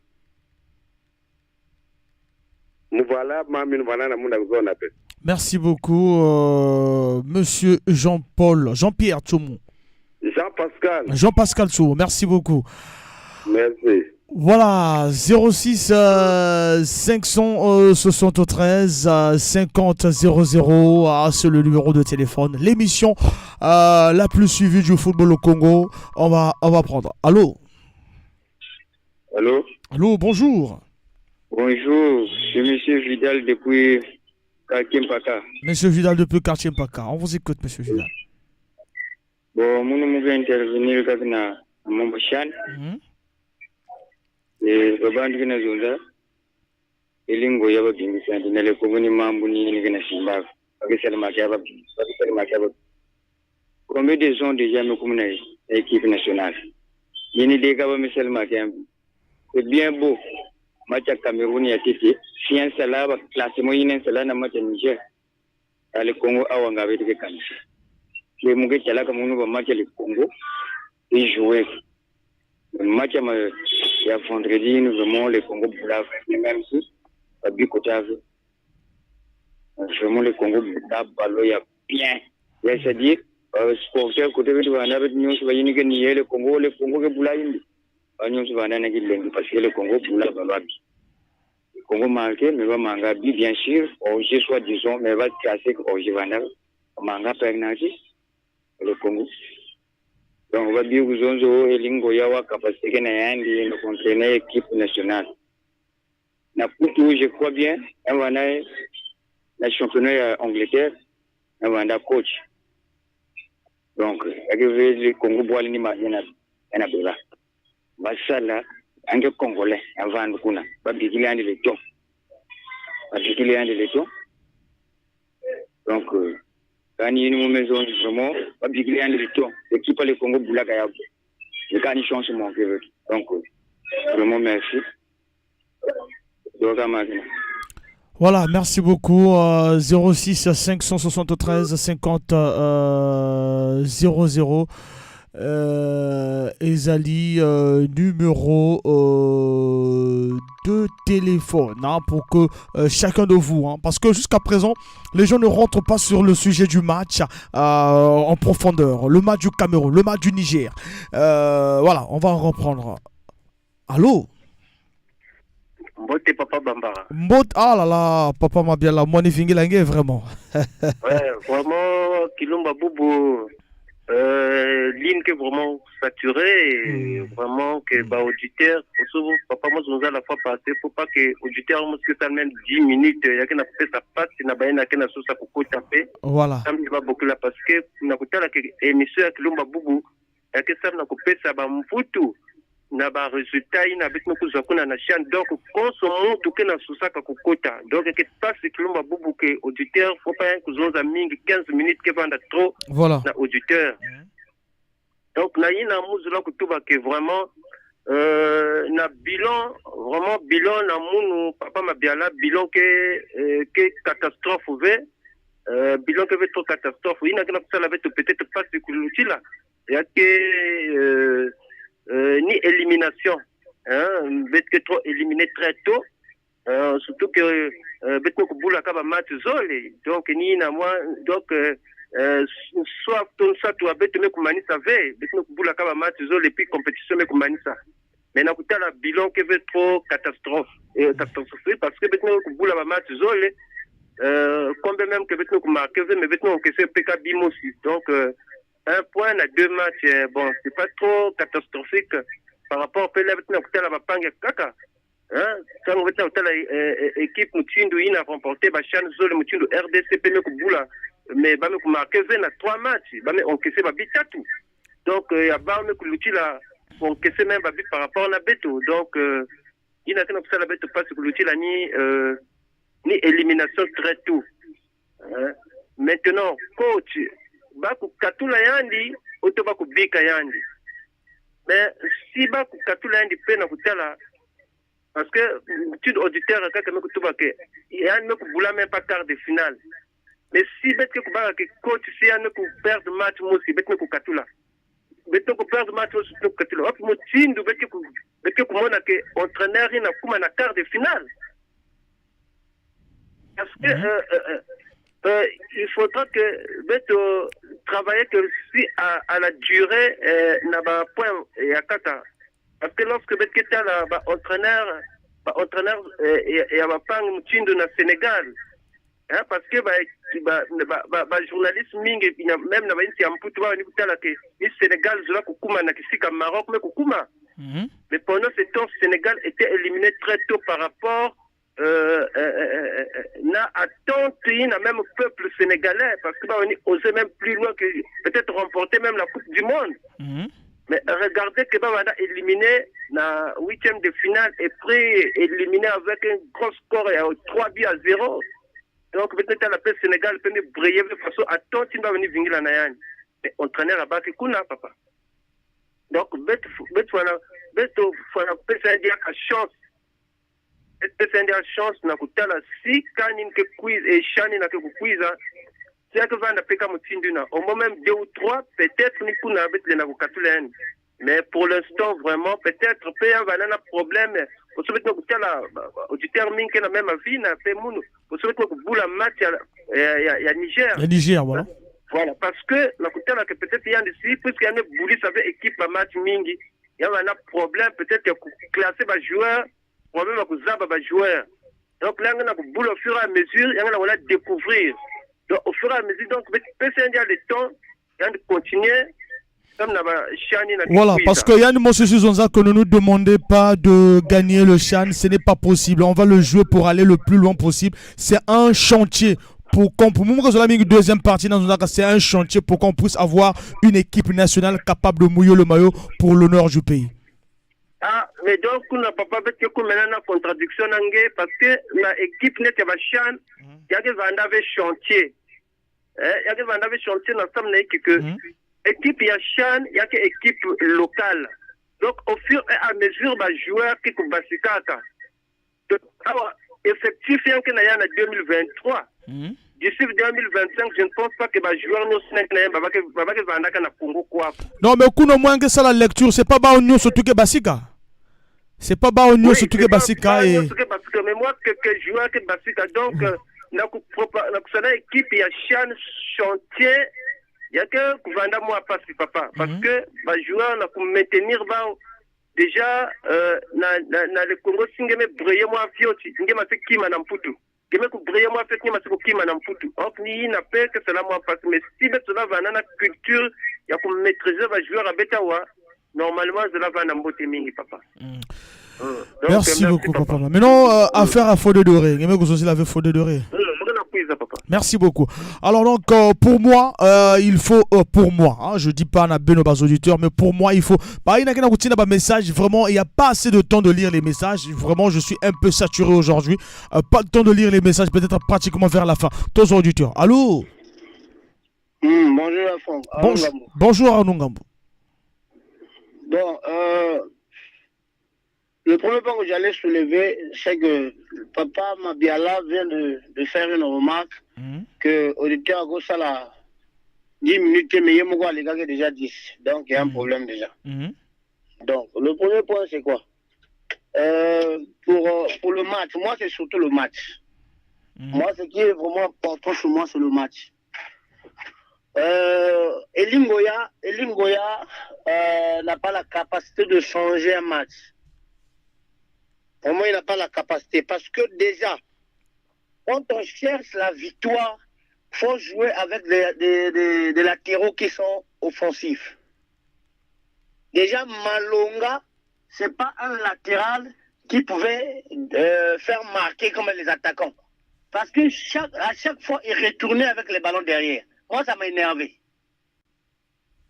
Merci beaucoup, monsieur Jean-Pierre Tsomo. Jean-Pascal Tsomo, merci beaucoup. Merci. Voilà, 06 573 50 00, c'est le numéro de téléphone. L'émission la plus suivie du football au Congo. On va prendre. Allô? Allô? Allô, bonjour. Bonjour, c'est monsieur Vidal depuis Quartier Mpaka. Monsieur Vidal depuis Quartier Mpaka. On vous écoute, monsieur Vidal. Bon, mon vais intervenir avec mon chan. Et Robin Guinazonda. elingo yaba bingi sante nele komuni mambu ni gena simba bakisel makaba combien de gens déjà me comme équipe nationale yini de kaba misel makaba c'est bien beau match Cameroun ya titi si un salaba classement yine sala na match Niger ale Congo awanga betike kanisa le muge chala kama uno ba match le Congo et jouer le match ya vendredi nous vraiment le Congo boulave même si abi kotave vraiment le Congo boulave balo ya bien c'est-à-dire sporteur côté de wana bet nyos ba yini ke ni le Congo ke boulave nyos wana na gilengi parce que le Congo boulave balo le Congo marqué mais va manga bien sûr au jeu soit disons mais va casser au jeu wana manga penalty le Congo. Donc, on va dire que Zonzo et Lingo Yawa capacité na yandi no entraîner équipe nationale. Na Poutou, je crois bien, on va la championnat Angleterre, on va coach. Donc, arrivé le Congo boile ni ma yana bela. Basala, ange Congolais, avant de kuna, ba bigili andi le ton. Ba bigili andi le ton. Donc, quand il y a une maison, vraiment, pas bien le temps. L'équipe le Congo Boulaga Yab. Le cas n'y change mon cœur. Donc, vraiment, merci. Voilà, merci beaucoup. 06 573 50 00. Ezali numéro de téléphone pour que chacun de vous, parce que jusqu'à présent les gens ne rentrent pas sur le sujet du match en profondeur, le match du Cameroun, le match du Niger. Voilà, on va reprendre. Allô? Mbote Papa Bambara. Mbote, ah là là, Papa Mabiala, moi ni fingilangue vraiment. Ouais, vraiment, Kilomba Boubou. Ligne qui est vraiment saturée et vraiment que auditeur papa moi nous a la fois passé faut pas que auditeur moi que ça même 10 minutes il y a que na fait ça passe na baina que na sosa ko taper voilà ça me va beaucoup là parce que na kutala que émission ya Kilomba Boubou ya que ça na ko pesa ba mfutu na ba résultat ina bit nous za kuna na chaîne donc consomme tout que na sosa ko kota donc que passe Kilomba Boubou que auditeur faut pas que nous a mingi 15 minutes que vanda trop voilà na auditeur. Donc, na ina muzula kutuba que vraiment na bilan vraiment bilan na munu papa Mabiala bilan que catastrophe ouvert bilan que veut trop catastrophe ina que ça l'avait peut-être pas sécurité là il y a que ni élimination hein veut que trop éliminé très tôt surtout que veut que boula kaba match zole donc ni na moi donc soit ton ça tu as besoin de manisa ve besoin de boula kaba match zo les puis compétition me manisa mais na kuta la bilan que veut trop catastrophe parce que besoin de boula ba match zo les combien même que besoin de marquer mais besoin que c'est PK Bimosi donc un point à deux matchs bon c'est pas trop catastrophique par rapport au PL besoin kuta la bapanga kaka hein quand on veut kuta la équipe Mutindu ina remporté ba chan zo le Mutindu RDC pe me boula mais bah me marqué 20 à 3 matchs bah me encaissé bah bit tout donc il y a bah me l'outil là encaissé même bah bit par rapport à la beto donc il n'a qu'à ça la beto pas sur l'outil là ni élimination très tôt maintenant coach bah ku katula yandi auto bah ku bika yandi mais si bah ku katula yandi pe na kutala parce que tu auditeur quand même que que il y a me ku boula même pas quart de finale. Mais si bête que kuba que coach si ane ku perdre match mo si bête ku katula bête ku perdre match mo si ku katula op mo tindu bête ku mona que entraîneur ina kuma na quart de finale parce que il faudra que bête travailler que si à la durée na ba point ya kata parce que lorsque bête que ta la entraîneur et va pas mutindu na Sénégal hein parce que journaliste mingi même na bainti ya mputu ba ni kutala ke ni Sénégal zula kukuma na kisika Maroc mais kukuma mais pendant ce temps Sénégal était éliminé très tôt par rapport na attente na même peuple sénégalais parce que on osait même plus loin que peut-être remporter même la Coupe du Monde mais regardez que on a éliminé na 8e de finale et puis éliminé avec un gros score 3-0. Donc peut-être la paix Sénégal peut me briller de façon à tout il va venir vingila na yani. Entraîneur là-bas qui kuna papa. Donc beto fana pesa ndia ka chance. Pesa ndia chance na kutala si kanini ke quiz et shani na ke quiza. C'est que va na peka mutinduna. Au moment même 2 ou 3 peut-être ni kuna betle na kukatula. Mais pour l'instant, vraiment, peut-être, il y a un problème. Pour ce que tu termines que la même vie, pour ce que vous la match, il y a Niger. Le Niger, voilà. Voilà, parce que peut-être il y a des filles, puisqu'il y a une boulisse avec équipe à match mingi, il y a un problème, peut-être classer les joueurs, problème avec les joueurs. Donc là, il y a une boule au fur et à mesure, il y a découvrir. Donc au fur et à mesure, donc, peut-être il y a le temps, il y a de continuer. Voilà, parce que Yann Mosesi Zonza, que ne nous demandez pas de gagner le Chan, ce n'est pas possible. On va le jouer pour aller le plus loin possible. C'est un chantier. Pour nous, deuxième partie dans c'est un chantier pour qu'on puisse avoir une équipe nationale capable de mouiller le maillot pour l'honneur du pays. Ah, mais donc, on n'a pas fait que maintenant une contradiction parce que l'équipe n'est pas Chan, il y a des chantier. Il y a des chantier dans le équipe Yachan, il y a une équipe locale. Donc, au fur et à mesure, les joueurs qui sont basikata. Effectif, il y a en 2023. D'ici 2025, je ne pense pas que les joueurs nous sont non, mais au moins que ça, la lecture, c'est pas Baonio surtout que Basika. C'est pas Baonio surtout que Basika. Mais moi, que joueur que Basika. Donc, dans l'équipe Yachan chantier. Il y a que Kouvanda moi pas si papa parce que les joueurs pour maintenir déjà dans le Congo singeme briller moi fioti ngema fait kima na mputu ngema ko briller moi fait ngema ko kima na mputu donc ni na pe que cela moi passe mais si cela va na culture il y a pour maîtriser les joueurs à betawa normalement cela va na mbote mingi papa. Donc, merci beaucoup papa. Maintenant affaire à Fodé Doré ngema ko aussi l'avait Fodé Doré. Merci beaucoup. Alors donc pour moi il faut pour moi hein, je dis pas à nos auditeurs mais pour moi il faut message vraiment il n'y a pas assez de temps de lire les messages vraiment je suis un peu saturé aujourd'hui pas le temps de lire les messages peut-être pratiquement vers la fin tous auditeurs allô bonjour Franck bonjour Arnaud Ngambo. Bon le premier point que j'allais soulever, c'est que Papa Mabiala vient de faire une remarque que l'auditeur a gossé à 10 minutes, mais il y a les gars qui déjà 10. Donc il y a un problème déjà. Donc le premier point, c'est quoi pour le match, moi c'est surtout le match. Moi, ce qui est vraiment important sur moi, c'est le match. Elim Goya n'a pas la capacité de changer un match. Pour moi, il n'a pas la capacité. Parce que déjà, quand on cherche la victoire, il faut jouer avec des latéraux qui sont offensifs. Déjà, Malonga, ce n'est pas un latéral qui pouvait faire marquer comme les attaquants. Parce que à chaque fois, il retournait avec les ballons derrière. Moi, ça m'a énervé.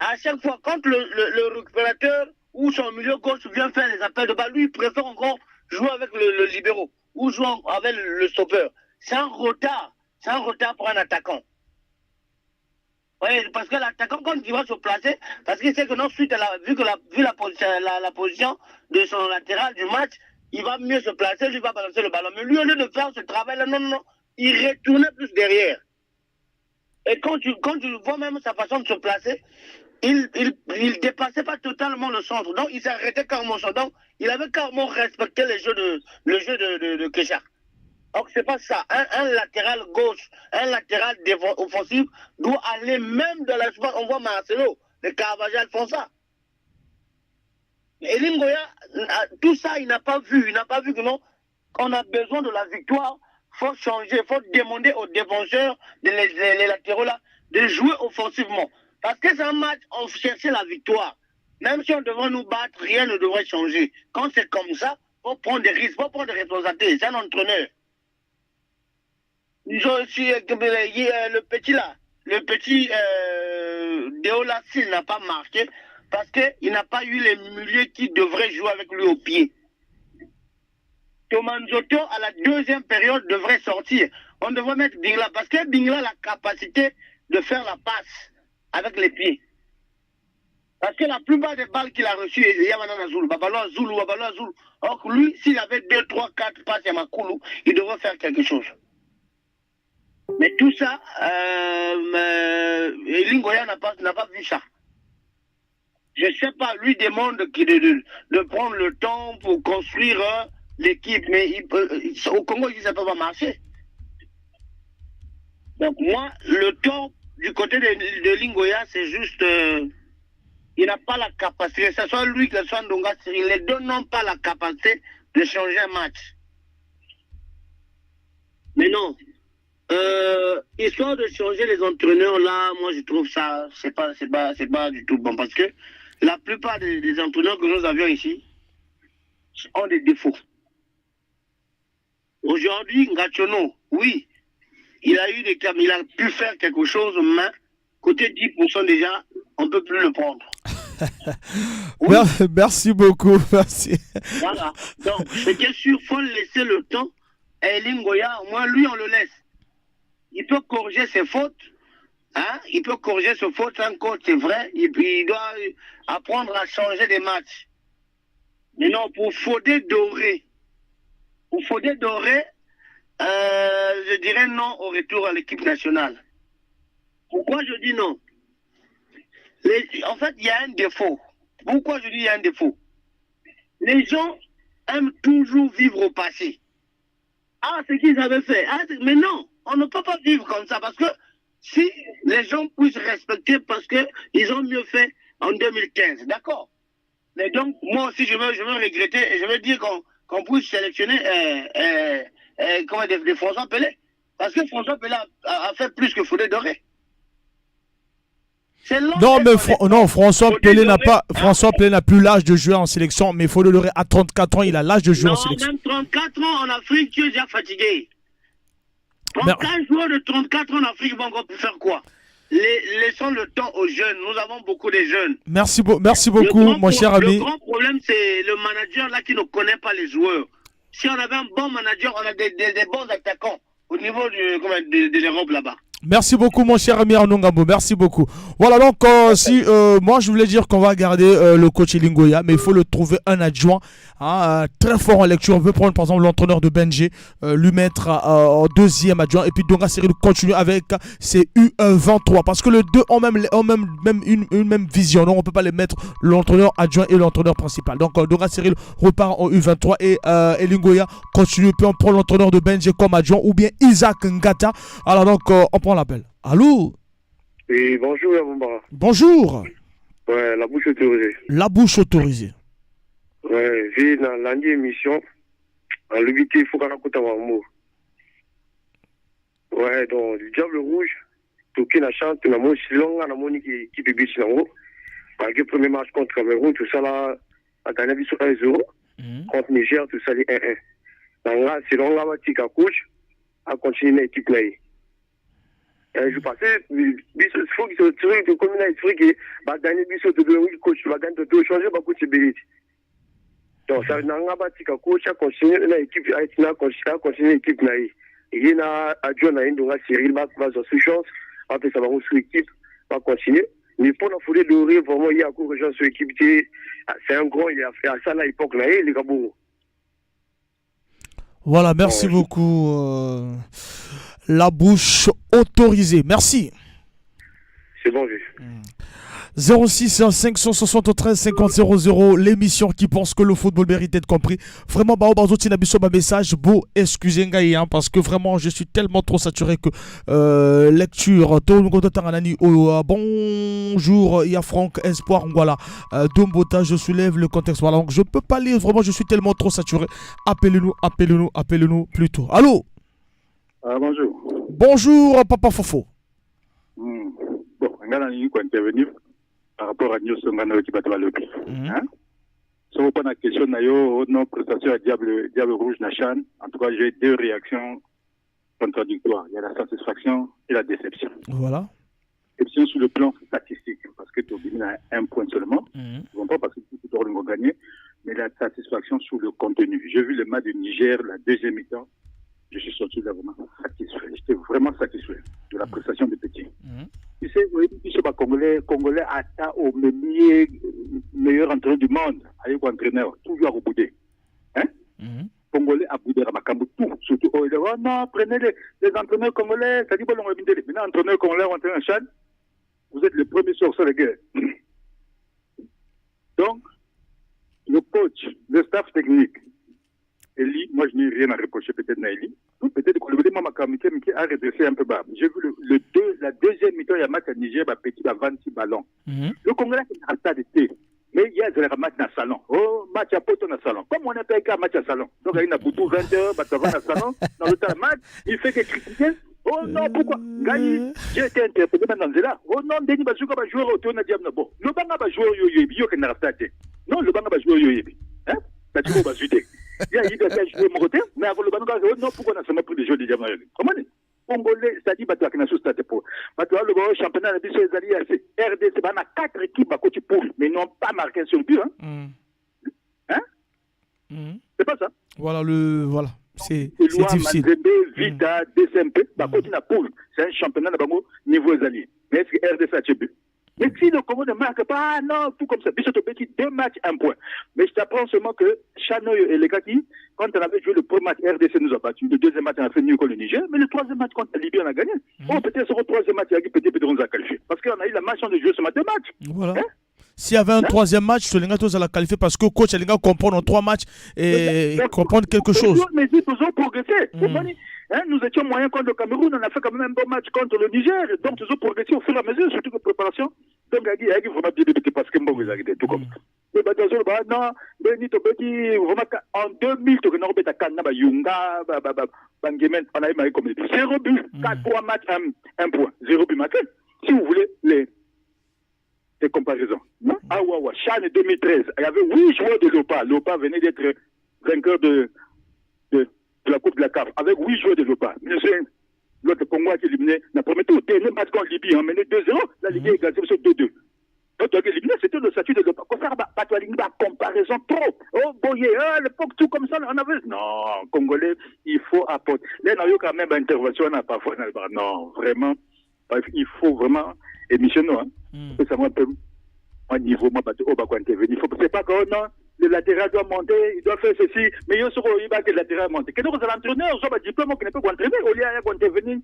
À chaque fois, quand le récupérateur ou son milieu gauche vient faire les appels de balle, lui, il préfère encore jouer avec le libéraux ou jouer avec le stopper. C'est un retard. C'est un retard pour un attaquant. Oui, parce que l'attaquant, quand il va se placer, parce qu'il sait que non, suite à vu la position de son latéral du match, il va mieux se placer, lui va balancer le ballon. Mais lui, au lieu de faire ce travail-là, non, il retournait plus derrière. Et quand tu vois même sa façon de se placer, il dépassait pas totalement le centre. Donc, il s'arrêtait carrément au centre. Donc, il avait carrément respecté le jeu de Kécha. Donc, c'est pas ça. Un latéral gauche, un latéral offensif doit aller même dans la surface. On voit Marcelo, le Carvajal font ça. Et Lingoya, tout ça, il n'a pas vu. Il n'a pas vu que non, qu'on a besoin de la victoire. Il faut changer, il faut demander aux défenseurs, les latéraux là, de jouer offensivement. Parce que c'est un match, on cherchait la victoire. Même si on devrait nous battre, rien ne devrait changer. Quand c'est comme ça, il faut prendre des risques, il faut prendre des responsabilités. C'est un entraîneur. Je suis le petit là, le petit Deola, s'il n'a pas marqué, parce qu'il n'a pas eu les milieux qui devraient jouer avec lui au pied. Thomas Nzoto, à la deuxième période, devrait sortir. On devrait mettre Bingla, parce que Bingla a la capacité de faire la passe avec les pieds. Parce que la plupart des balles qu'il a reçues, il y a maintenant Zulu, Babalo Zulu. Or que lui, s'il avait 2, 3, 4 passes à Makoulou, il devrait faire quelque chose. Mais tout ça, Lingoya n'a pas vu ça. Je ne sais pas, lui demande de prendre le temps pour construire l'équipe, mais au Congo, ça ne peut pas marcher. Donc moi, le temps du côté de Lingoya, c'est juste... il n'a pas la capacité, que ce soit lui, que ce soit Ndonga Cyril, les deux n'ont pas la capacité de changer un match. Mais non, histoire de changer les entraîneurs, là, moi je trouve ça, c'est pas du tout bon, parce que la plupart des entraîneurs que nous avions ici ont des défauts. Aujourd'hui, Ngachono, oui, il a pu faire quelque chose, mais côté 10% déjà, on ne peut plus le prendre. Oui. Merci beaucoup, merci. Voilà, donc c'était sûr, il faut laisser le temps. Et Lingoya, au moins lui, on le laisse. Il peut corriger ses fautes. Hein? Il peut corriger ses fautes, un coach, c'est vrai. Et puis il doit apprendre à changer des matchs. Mais non, pour Fodé Doré, je dirais non au retour à l'équipe nationale. Pourquoi je dis non? En fait, il y a un défaut. Pourquoi je dis il y a un défaut? Les gens aiment toujours vivre au passé. Ah, c'est qu'ils avaient fait. Ah, mais non, on ne peut pas vivre comme ça. Parce que si les gens puissent respecter parce qu'ils ont mieux fait en 2015, d'accord. Mais donc, moi aussi, je veux regretter et je veux dire qu'on puisse sélectionner des François Pelé. Parce que François Pelé a fait plus que Fodé Doré. Non, mais François Pelé n'a plus l'âge de jouer en sélection, mais Fodé Doré à 34 ans, il a l'âge de jouer en sélection. Même 34 ans en Afrique, tu es déjà fatigué. Un joueur de 34 ans en Afrique va encore faire quoi? Laissons le temps aux jeunes. Nous avons beaucoup de jeunes. Merci beaucoup, mon cher ami. Le grand problème, c'est le manager là qui ne connaît pas les joueurs. Si on avait un bon manager, on a des bons attaquants au niveau de l'Europe là-bas. Merci beaucoup, mon cher ami Arnaud Ngambo. Merci beaucoup. Voilà, donc, moi, je voulais dire qu'on va garder le coach Lingoya, mais il faut le trouver un adjoint très fort en lecture. On veut prendre, par exemple, l'entraîneur de Benji, lui mettre en deuxième adjoint, et puis Donga Cyril continue avec ses U23, parce que les deux ont une même vision. Donc, on ne peut pas les mettre l'entraîneur adjoint et l'entraîneur principal. Donc, Donga Cyril repart en U23 et Lingoya continue. Puis, on prend l'entraîneur de Benji comme adjoint, ou bien Isaac Ngata. Alors, donc, on prend l'appel. Allô? Oui, bonjour, Yaboumba. Bonjour. Ouais, la bouche autorisée. La bouche autorisée. Ouais, j'ai dans l'année émission, en l'ubité, il faut qu'on écoute un mot. Ouais, donc, le Diable Rouge, tout qui n'a chanté, n'a mon silon, n'a mon qui peut bitch dans haut. Par le premier match contre Cameroun, tout ça là, à gagner 1-0. Contre Niger, tout ça, les 1-1. Donc là, silon, là, tika coach, à continuer l'équipe là. Je passais, il faut que ce truc de commune Afrique, bah, gagner biso de deux coach, va gagner de changer, bah, coach Bérit. Donc, ça n'a pas tika coach, à continuer l'équipe, à continuer l'équipe là. Il y a un adjoint à Ndonga Cyril, va sous chance, après ça va sur l'équipe, va continuer. Mais pour la foulée dorée, vraiment, il y a encore des gens sur l'équipe, c'est un grand, il a fait à ça à l'époque là, les gars, bon. Voilà, merci beaucoup. La bouche autorisée. Merci. C'est bon, vu. 06 573 50 00, l'émission qui pense que le football mérite d'être compris. Vraiment, message beau, excusez moi parce que vraiment je suis tellement trop saturé que lecture. Bonjour, il y a Franck Espoir, voilà. Dombota, je soulève le contexte. Voilà, donc je peux pas lire, vraiment je suis tellement trop saturé. Appelez-nous plutôt. Allô? Bonjour. Bonjour, Papa Fofo. Bon, on a intervenir par rapport à New Songano qui va te le plus. Si vous prenez la question, nos prestations à Diable Rouge Nachan, en tout cas, j'ai deux réactions contradictoires. Il y a la satisfaction et la déception. Voilà. déception sur le plan statistique, parce que Tobin a un point seulement, non pas parce que tout le monde a gagné, mais la satisfaction sur le contenu. J'ai vu le match du Niger, la deuxième mi-temps, je suis sorti là vraiment satisfait. J'étais vraiment satisfait de la prestation de Petit. Tu sais, Congolais atteint au meilleur entraîneur du monde, avec entraîneur, toujours au bout de. Hein? Congolais à bout de Ramakambu, tout, surtout, oh non, prenez les entraîneurs congolais, ça dit bon, on va venir, les entraîneurs congolais, entraîneurs Chan, vous êtes le premier sur la guerre. Donc, le coach, le staff technique, Eli, moi je n'ai rien à reprocher peut-être à Eli. Peut-être que le gouvernement a redressé un peu bas. J'ai vu la deuxième mi-temps, il y a un match à Niger, Petit va 26 ballons. Le Congolais a pas d'été. Mais il y a un match dans le salon. Oh, match à poteau dans le salon. Comme on n'a pas qu'un match à salon. Donc il y a une boutou 20 heures, dans le salon. Dans le temps match, il fait que critiquer. Oh non, pourquoi j'ai été interpellé maintenant là. Oh non, Denis Bazouka va jouer au tour de Diable. Bon, le Banga va jouer au Yoyebi, il y a non, le Banga va jouer au Yoyebi. Hein? Ça dit qu'on va jouer. Il y a eu des gars jouer mon côté, mais avant le Banga va jouer. Non, pourquoi on a seulement pris des jeux de Diable? Comment on est? Congolais, c'est-à-dire que tu as sous stade pour. Le championnat de l'Asie, RDC, il y a 4 équipes à côté pour, mais n'ont pas marqué sur le but. Hein? C'est pas ça? Voilà. C'est difficile. Vita, DCMP, c'est un championnat de niveau alliés. Mais est-ce que RDC a tué but? Mais si le Congo ne marque pas, non, tout comme ça. Bissoto Petit, 2 matchs, 1 point. Mais je t'apprends seulement que Chanoy et les Kaki, quand on avait joué le premier match, RDC nous a battu. Le deuxième match, on a fait mieux que le Niger. Mais le troisième match contre la Libye, on a gagné. Oh, peut-être sur le troisième match, peut-être on nous a qualifié. Parce qu'on a eu la machine de jouer ce match de match. Voilà. Hein? S'il y avait un troisième match, Solinga tous allait qualifier parce que le coach Solinga comprend en 3 matchs et comprendre quelque chose. Mais ils ont progressé. Hein, nous étions moyens contre le Cameroun, on a fait quand même un bon match contre le Niger, donc ils ont progressé au fur et à mesure, surtout que préparation. Donc, il y a vraiment bien débuté parce que vous avez tout comme ça. Mais non, en 2000, tu as Kanaba, Yunga, Bangemen, on a eu comme 0 but, 4-3 matchs, 1 point, 0 but marqué. Si vous voulez, les comparaisons. Ah, ouais, Chan 2013, il y avait 8 joueurs de l'OPA. L'OPA venait d'être vainqueur de la Coupe de la CAF, avec 8 joueurs de l'OPA. L'autre Congo qui éliminé, n'a promis tout, le match contre Libye, on menait 2-0, la Ligue est égalisée sur 2-2. L'autre qui éliminé, c'était le statut de l'OPA. Qu'on faire la comparaison trop. Oh, boyé, l'époque, tout comme ça, on avait. Non, Congolais, il faut apporter. Là, on a eu quand même une intervention, on n'a pas fait. Non, vraiment, il faut vraiment émissionner, hein. Ça va un peu. Un niveau, moi, intervenir. C'est pas que non, le latéral doit monter, il doit faire ceci, mais il y a que le latéral monte. Que donc, l'entraîneur, ils ont un diplôme qui ne peut pas entraîner, au lieu d'intervenir,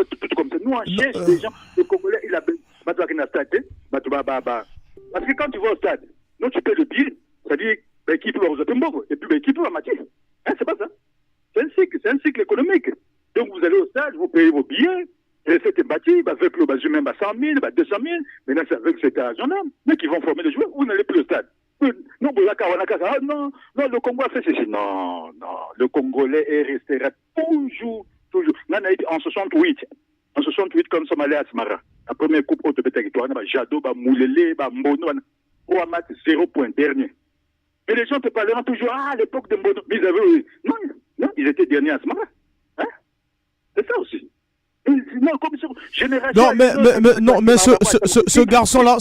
tout comme ça. Nous, on cherche des gens, le Congolais, il a besoin d'un stade. Parce que quand tu vas au stade, non, tu payes le billet, c'est-à-dire, l'équipe va vous attendre, et puis l'équipe va matcher. Hein, c'est pas ça. C'est un cycle économique. Donc, vous allez au stade, vous payez vos billets. Et c'était bâti, avec le bâti même à 100 000, 200 000, maintenant c'est avec cet argent-là, mais qui vont former les joueurs, vous n'allez plus au stade. Non, le Congo a fait ceci. Non, le Congolais est resté toujours. En 68, comme Somalie à Smara, la première coupe haute de territoire, Jado, Moulele, Mbono, 3 matchs, 0 point dernier. Et les gens te parleront toujours, à l'époque de Mbono, mais ils avaient, non, ils étaient derniers à Smara. Hein? C'est ça aussi. Non, comme génération. Non, mais ce garçon-là,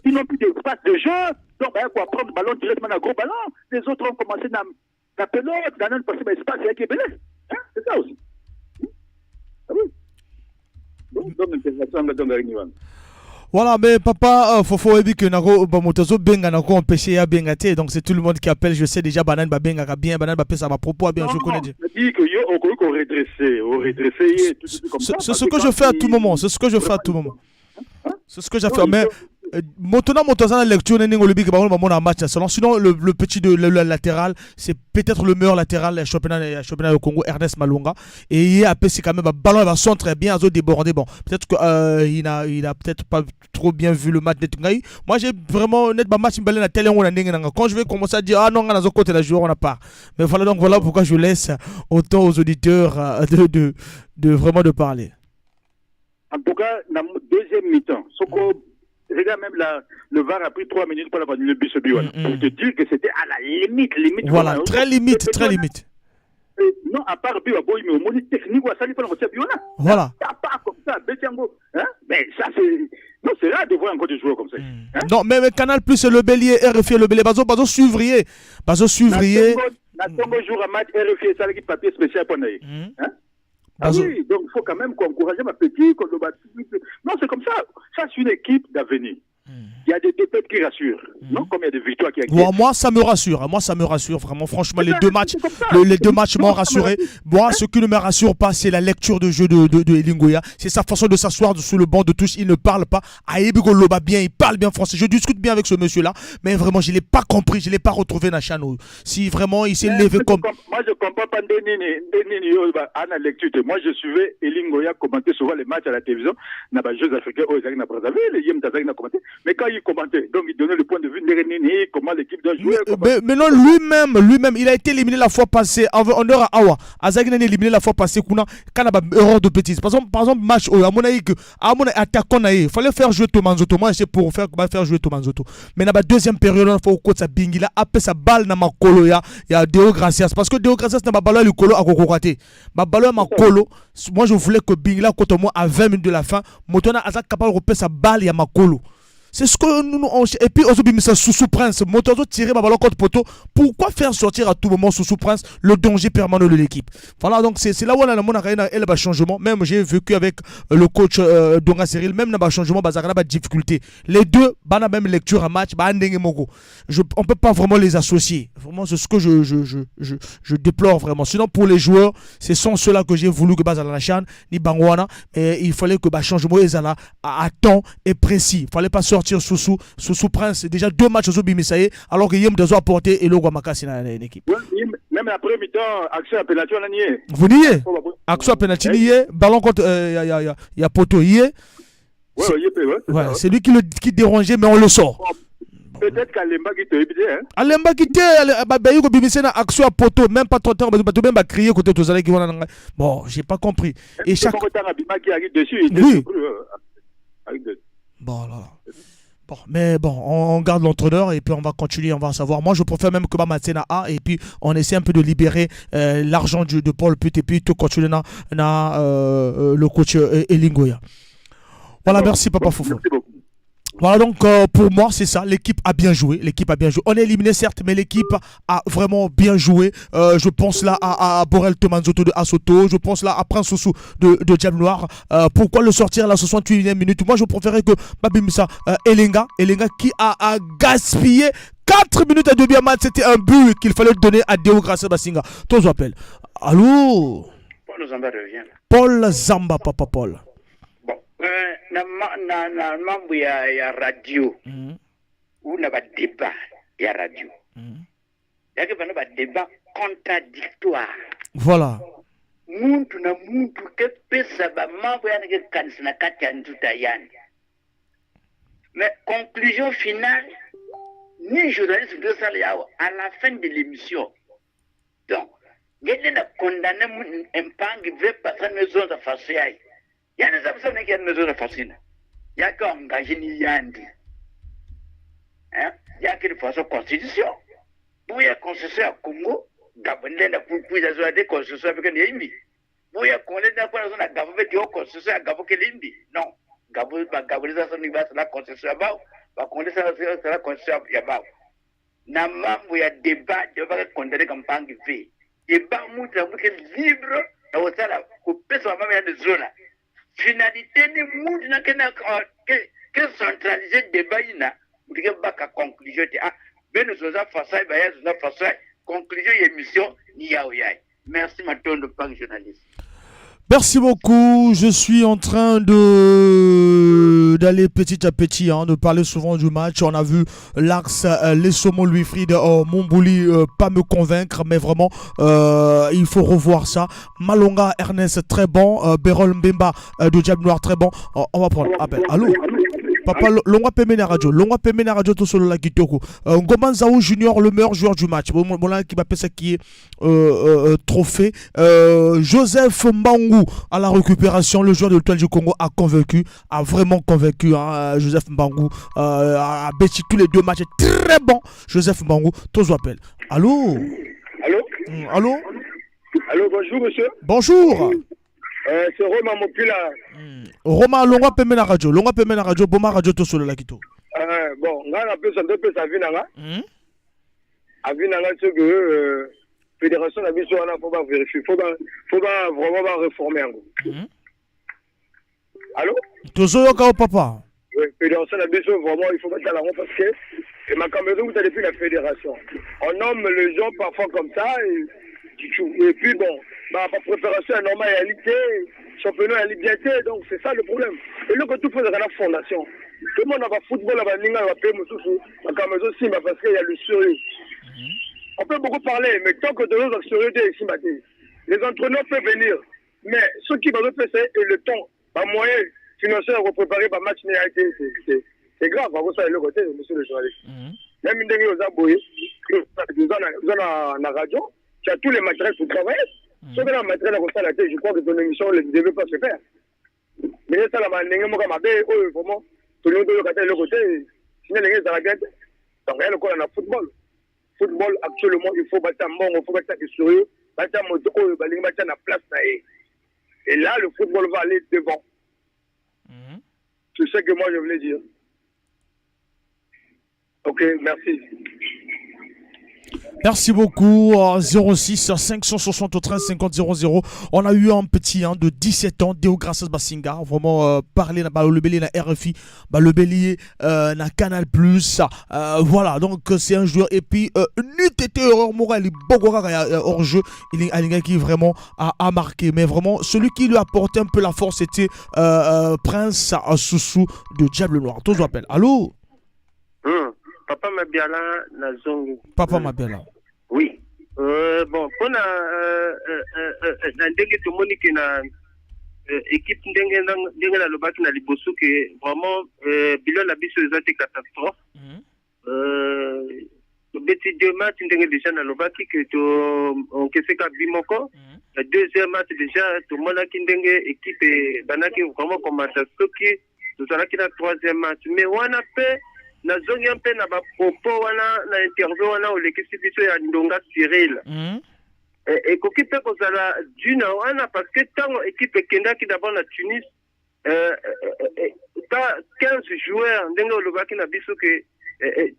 ils n'ont plus d'espace de jeu. Donc, quoi, prendre le ballon directement dans le gros ballon. Les autres ont commencé à la pelote, dans un possible espace, il y a qui est belé. Hein? C'est ça aussi. Ah oui. Donc, l'intégration de Dongarignouan. Voilà, mais papa, Fofo Ebi que nako bamotozo benga nako empêché ya benga té, donc c'est tout le monde qui appelle. Je sais déjà Banane ba benga ka bien, Banane ba pesa ba propos bien, je connais déjà. Dit que yo on redresser tout comme ça. C'est ce que je fais à tout moment, c'est ce que je fais à tout moment. C'est ce que j'ai fait, mais maintenant la lecture n'est match sinon le petit de le latéral c'est peut-être le meilleur latéral du championnat au Congo, Ernest Malonga, et il a c'est quand même un ballon va son très bien à déborder. Bon, peut-être que il a peut-être pas trop bien vu le match de Tungai. Moi j'ai vraiment net match balé la télé quand je vais commencer à dire ah non on a côté la joueur on a pas. Mais voilà pourquoi je laisse autant aux auditeurs de vraiment de parler. En tout cas, dans la deuxième mi-temps, regarde même le VAR a pris 3 minutes pour la le but pour te dire que c'était à la limite. Voilà, très limite. Non, à part but, mais au moins technique, ça lui fait le Biona. Voilà. Pas comme ça, Betiango. Hein? Mais ça, c'est... Non, c'est rare de voir encore des joueurs comme ça. Hein? Non, mais Canal Plus, le bélier, RFI, le bélier, bazo suivrier. Bazo suivrier. Natongo joue un match RFI, ça l'équipe papier spécial pour nous. Hein? Ah oui, donc il faut quand même encourager ma petite. Non, c'est comme ça. Ça, c'est une équipe d'avenir. Il y a des défaites qui rassurent, non? Comme il y a des victoires qui inquiètent. Moi, ça me rassure. Moi, ça me rassure vraiment. Franchement, les deux matchs m'ont rassuré. Moi, ce qui ne me rassure pas, c'est la lecture de jeu de Elingoya. C'est sa façon de s'asseoir sous le banc de touche. Il ne parle pas. Aïbigo Loba bien, il parle bien français. Je discute bien avec ce monsieur-là, mais vraiment, je ne l'ai pas compris. Je ne l'ai pas retrouvé dans Chano. Si vraiment il s'est levé comme. Moi, je ne comprends pas à la lecture. Moi, je suivais Elingoya commenter souvent les matchs à la télévision. Dans les Jeux africains, mais quand il commentait, donc il donnait le point de vue de comment l'équipe doit jouer. Mais non, lui-même, il a été éliminé la fois passée. En heure à Awa. Azagina est éliminé la fois passée. Quand il y a erreur de bêtises. Par exemple, match à mon attaquant, il fallait faire jouer Tomanzoto. Moi, c'est pour faire jouer Tomanzoto. Mais dans la deuxième période, il faut que ça bingue. Il a appelé sa balle dans ma colo. Il y a Deo Gracias. Parce que Deo Gracias n'a pas balle le colo à Kokorate. Ma balle à ma colo. Moi, je voulais que Bing là, contre moi, à 20 minutes de la fin, Motona Azak capable de repérer sa balle à ma colo. C'est ce que nous et puis aujourd'hui ça sous Prince Motozo tirer ma ballon contre poteau. Pourquoi faire sortir à tout moment sous Prince le danger permanent de l'équipe? Voilà, donc c'est là où on a le changement. Même j'ai vécu avec le coach Donga Cyril, même dans le changement bazarana ba difficulté. Les deux bana même lecture à match ba ndenge moko. On peut pas vraiment les associer. Vraiment c'est ce que je déplore vraiment. Sinon pour les joueurs, ce sont ceux-là que j'ai voulu que bazala la chan ni bangwana et il fallait que ba changement ezala à temps et précis. Il fallait pas sortir sous Prince, déjà 2 matchs au Bimisaye, alors que Yem doit apporter et le Guamakasi dans l'équipe. Même après mi-temps, action à penalty, on a nié. Vous niez? Action à penalty, nié. Ballon contre. Il y a Poto, nié. Ouais, c'est lui qui dérangeait, mais on le sort. Peut-être qu'Alemba qui te évite. Alemba qui te. Bimisaye, action à Poto, même pas trop tard, même pas crier côté tous les qui vont. Bon, j'ai pas compris. Et chaque. Oui. Bon, là. Bon, mais bon, on garde l'entraîneur et puis on va continuer, on va savoir. Moi, je préfère même que Matsena A et puis on essaie un peu de libérer l'argent de Paul Put et puis tout continuer le coach Elingoya. Voilà, merci Papa Foufou. Voilà, donc pour moi c'est ça, l'équipe a bien joué, on est éliminé certes, mais l'équipe a vraiment bien joué. Je pense là à Borel Tomanzoto de Asoto, je pense là à Prince Soussou de Diable Noir. Pourquoi le sortir à la 68e minute? Moi je préférais que Babimisa Elenga qui a gaspillé 4 minutes à demi à match, c'était un but qu'il fallait donner à Deo Gracia Basinga. Tous appellent. Allô? Paul Zamba revient. Paul Zamba, Papa Paul. Na mambo ya radio ou na ba débat ya radio yake bana ba débat contradictoire. Voilà, muntu na muntu ke pesa ba mambo ya ke kanisa na kati ya nduta yani, mais conclusion finale ni journaliste de ça à la fin de l'émission. Donc gele na condamner impangi veut pas ça maison de faciai. Il y a des personnes qui ont besoin de fasciner. Il y a qu'un engagé ni yandi. Il y a qu'une façon constitution. Pour y a constitution à Congo, Gabonais n'a plus de constitution avec un ennemi. Pour y a Congolais n'a pas besoin de Gabon avec une constitution à Gabon que l'ennemi. Non. Gabonais n'a pas la constitution à Bao. Pas Congolais n'a pas la constitution à Bao. Na mambo ya débat de va condamner comme pangi fait. Débat montre que libre na osala ko pesa mama ya de zona. Finalité ni monde na que centraliser débat ina mutike baka conclusion ti beno zoza fasai ba ya zoza fasai conclusion émission ni yao yai. Merci Matondo Pang journaliste. Merci beaucoup. Je suis en train d'aller petit à petit, de parler souvent du match. On a vu l'axe Lessomo Louis-Fried Mombouli pas me convaincre, mais vraiment il faut revoir ça. Malonga Ernest très bon, Berol Mbemba de Diable Noir très bon. On va prendre appel. Allô? Papa, Longwa Pemena Radio tout solo la Kitoko. Ngoman Zao Junior, le meilleur joueur du match. Bon là qui va passer qui est trophée. Joseph Mbangou à la récupération, le joueur de l'Étoile du Congo a vraiment convaincu. Joseph Mbangou a bêti tous les 2 matchs, très bon. Joseph Mbangou, tous appellent. Allô? Allô? Allô? Allô, bonjour monsieur. Bonjour. C'est Roma Mopila. Roma longa pembe na radio boma radio to solo la kito. Bon, on a peu ça peu ça vinanga. Avinanga ce que fédération a biso on faut pas vérifier, faut pas vraiment pas réformer. Allô? Tozo ka papa. Oui, fédération a biso vraiment il faut pas la rond parce que et ma caméra vous avez depuis la fédération. On nomme les gens parfois comme ça et puis bon, ma préparation est normale réalité, championnat est liberté, donc c'est ça le problème. Et là, quand tout fait dans la fondation, tout le monde a pas football, a pas ninga, a pas moussou, a pas maison si, parce qu'il y a le sérieux. On peut beaucoup parler, mais tant que de l'autre sérieux ici, les entraîneurs peuvent venir, mais ce qui va faire, c'est le temps, par moyen financier pour préparer par match réalité, c'est grave, vous savez le côté, monsieur le journaliste. Même une dernière aux aboyés, dans la radio, tu as tous les matériels pour travailler. Sauf que la matériel comme ça, je crois que ton émission ne devait pas se faire. Mais ça, la manière dont on a fait, vraiment, tout le monde doit regarder le côté, sinon les gens s'arrêtent. Donc, il y a le coup dans le football. Football, actuellement, il faut battre un bon, il faut battre un sérieux, battre un moto, il faut battre la place. Et là, le football va aller devant. C'est ce que moi, je voulais dire. Ok, merci. Merci beaucoup. 06 573 50 00. On a eu un petit de 17 ans, Deo Gracias Basinga. Vraiment parler le bélier na RFI, le bélier na Canal Plus. Voilà, donc c'est un joueur. Et puis, n'était erreur morale, hors jeu. Il est un gars qui vraiment a marqué. Mais vraiment, celui qui lui a apporté un peu la force, c'était Prince Soussou de Diable Noir. Tous appellent. Allô? Papa Mabiala na zongi. Papa Mabiala. Oui. Bon, pour na ndenge to moni ke na équipe ndenge na lobaki na liboso ke vraiment bilan la biso ezate catastrophe. Beti deux matchs ndenge déjà na lobaki ke to on keseka bimoko. Le deuxième match déjà to mona ki ndenge équipe banaki vraiment commencer soki to zalaki na troisième match mais wana pe na zongi un peu na ba propos wana na interview wana olekisi biso ya Ndonga Cyril et koki pe kozala duna wana parce que tango équipe kendaki d'abord na Tunis 15 joueurs ndenge olobaki na biso que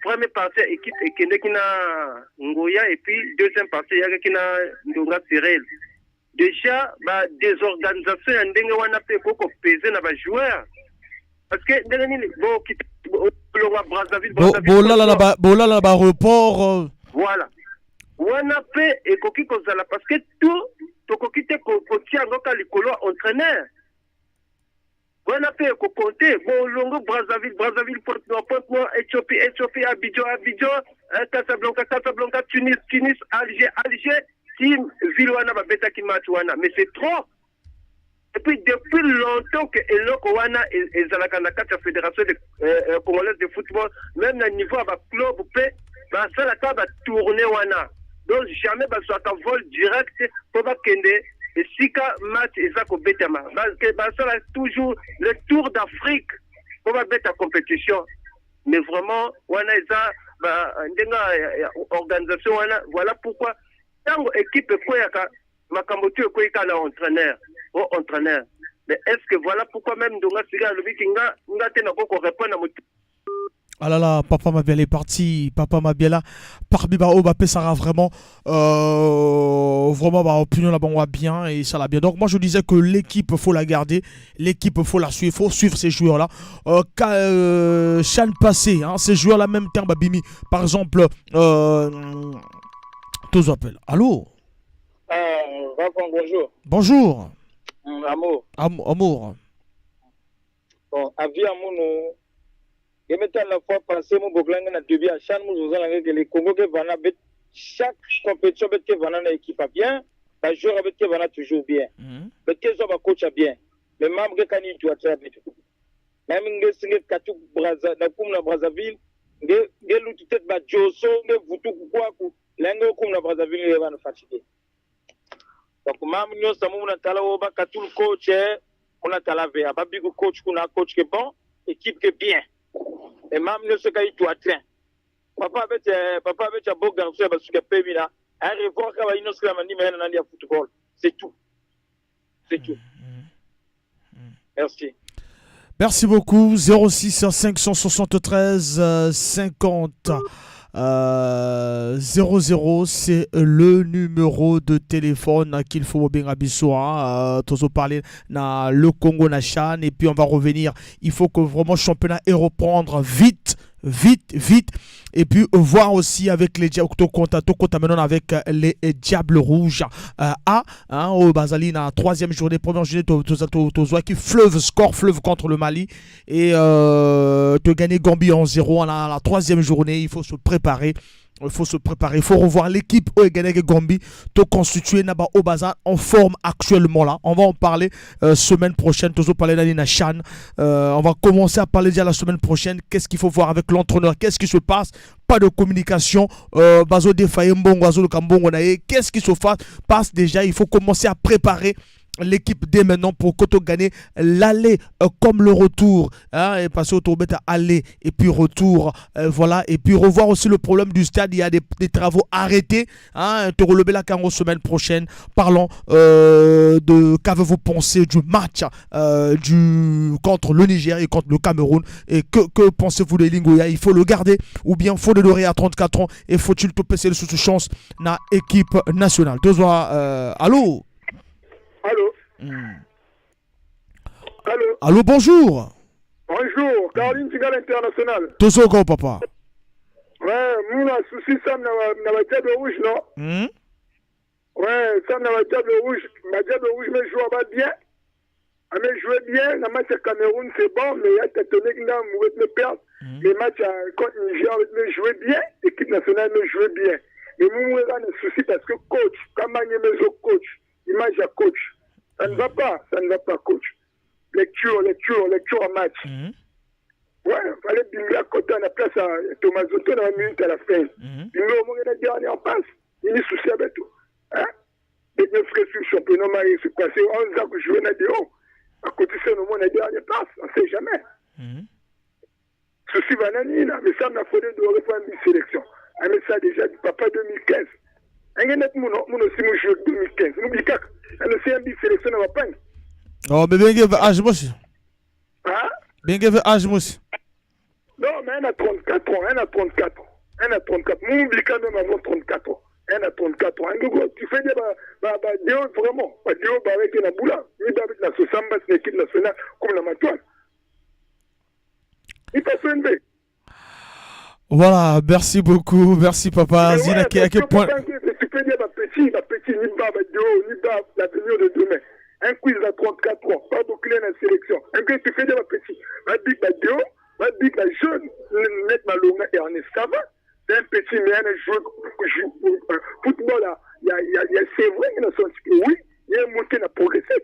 première partie équipe kendaki na Ngoya et puis deuxième partie yakaki na Ndonga Cyril déjà ba désorganisation ya ndenge wana pe koko peser na ba joueurs parce que ndenge nini bo Bolala ba report. Voilà. Wana pe ekoki kozala parce que tout tokoki te kotia ngoka likolo entraîneur. Wana pe ekokonte bolongo Brazzaville Port-Noir Éthiopie Abidjan Casablanca Tunis Alger qui ville wana ba beta ki match wana mais c'est trop. Et puis depuis longtemps que Eloko Wana et Zalakana la fédération congolaise de football, même à niveau à club, ça la table tourner Wana. Donc jamais soit un vol direct pour pas kende et si ka match ezako betama. Parce que ça toujours le Tour d'Afrique pour pas bête compétition. Mais vraiment Wana eza ndenga organisation Wana voilà pourquoi tant équipe koyaka makambotu koyaka na entraîneur. Entraîneur. Mais est-ce que voilà pourquoi même Ndonga Siga le Vikinga n'a pas répondre à mon. Ah là là, Papa Mabiala est parti. Papa Mabiala, parmi Mbappé, ça va vraiment, opinion là-bas, on va bien et ça va bien. Donc moi je disais que l'équipe faut la garder, l'équipe faut la suivre, faut suivre ces joueurs-là. Chan passé, ces joueurs-là même temps, Babimi, par exemple, tous appellent. Allô. Bonjour. Bonjour. Amour. Amour. Bon, avis amour nous. Et maintenant la fois passée mon boklang na début à chaque nous allons que les Congo que vana bet chaque compétition bet que vana na équipe bien, ba joueur bet que vana toujours bien. Bet que ça va coach bien. Mais même que kani tu as très bien. Même nge singe katu Brazza na kum na Brazzaville, nge lutu tête ba Joso nge vutu kwa ku. Lengo kum na Brazzaville les vana fatigué. Donc même nous sommes on a tala oba katul coach on a tala vea ba big coach kuna coach que bon équipe que bien et même nous ce qu'il doit train papa avec un beau garçon parce que pemina un revoir quand il nous sclama ni mais dans le football c'est tout C'est tout. Merci. Merci beaucoup. 06 573 50 00, c'est le numéro de téléphone qu'il faut bien tous parler dans le Congo Nation. Et puis on va revenir. Il faut que vraiment le championnat et reprendre vite. Et puis voir aussi avec les Diables maintenant avec les Diables Rouges au Bazali na 3e journée, première journée qui fleuve contre le Mali et de gagner Gambie en 0 la 3e journée. Il faut se préparer. Il faut revoir l'équipe Gambie to constituer Naba Obaza en forme actuellement là. On va en parler semaine prochaine. Toujours parler d'Alina Chan. On va commencer à parler déjà la semaine prochaine. Qu'est-ce qu'il faut voir avec l'entraîneur? Qu'est-ce qui se passe? Pas de communication. Bazo Defayembo, Bazo Kambongo Nae. Qu'est-ce qui se passe déjà? Il faut commencer à préparer l'équipe dès maintenant pour Koto gagner l'aller comme le retour et passer au tour à aller et puis retour voilà, et puis revoir aussi le problème du stade. Il y a des travaux arrêtés te relever la carrière semaine prochaine. Parlons de qu'avez-vous pensé du match contre le Niger et contre le Cameroun, et que pensez-vous de Lingoya? Il faut le garder ou bien faut le dorer à 34 ans et faut-il te passer sous chance na équipe nationale? Allô? Allô, bonjour. Bonjour, Caroline Tigal International. Tozo go, papa. Ouais, nous, la souci, ça, n'a pas Diable Rouge, non? Ouais, ça, n'a pas Diable Rouge. Ma Diable Rouge, mais joue bien. Mais jouer bien, le match à Cameroun, c'est bon, mais il y a des tonnes qui me perdre. Les matchs contre Niger, mais jouer bien. L'équipe nationale, mais jouer bien. Mais nous, on a un souci parce que coach, quand on a coach, image à coach. Ça ne va pas, coach. Lecture en match. Ouais, il fallait bien à côté, on a place à Thomas Zoto dans la minute à la fin. Il nous a dit, on est en passe. Il y a souci avec tout. Et mes frères sur le championnat, il s'est passé 11 ans que je jouais dans des hauts. À côté de ça, nous, on a dit, on est passe, on ne sait jamais. Souci banani, mais ça, on a fallu de refaire une sélection. Mais ça, déjà, du papa 2015. Mon aussi, moi, je joue 2015. N'oublie pas. Elle aussi, une sélection dans la pagne. Oh, mais bien que âge, moi. Bien que âge, moi. Non, mais elle a 34 ans. Elle a 34 ans. Moi, n'oublie quand même avant 34 ans. Elle a 34 ans. Tu fais des déos vraiment. Pas déos avec la boula. Il avec la Sosamba, c'est l'équipe nationale comme la Matoine. Il passe un B. Voilà, merci beaucoup, merci papa. Zina, à quel point. Tu peux dire ma petit, ni pas l'avenir de demain. Un quiz à 34 ans, pas beaucoup dans la sélection. Un quiz, tu fais dire ma petit, ma big, ma déo, ma big, ma jeune, net ma longue et Ernest Sava. C'est un petit, mais un joueur football là. C'est vrai, il y a son oui, il y a un monté à progresser.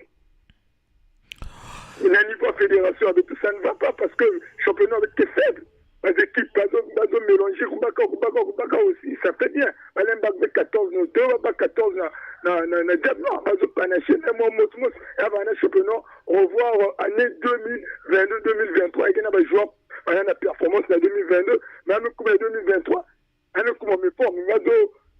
Il y a un niveau fédération avec tout ça ne va pas parce que le championnat est faible. Les équipes, elles mélangé Koubaka aussi, ça fait bien. Elles ont 14 noteurs, 14 na Diable, non, elles ont panaché, et avant le championnat, on voit année 2022-2023, et on a joué à la performance en 2022, mais en 2023, on a comme mes formes, il y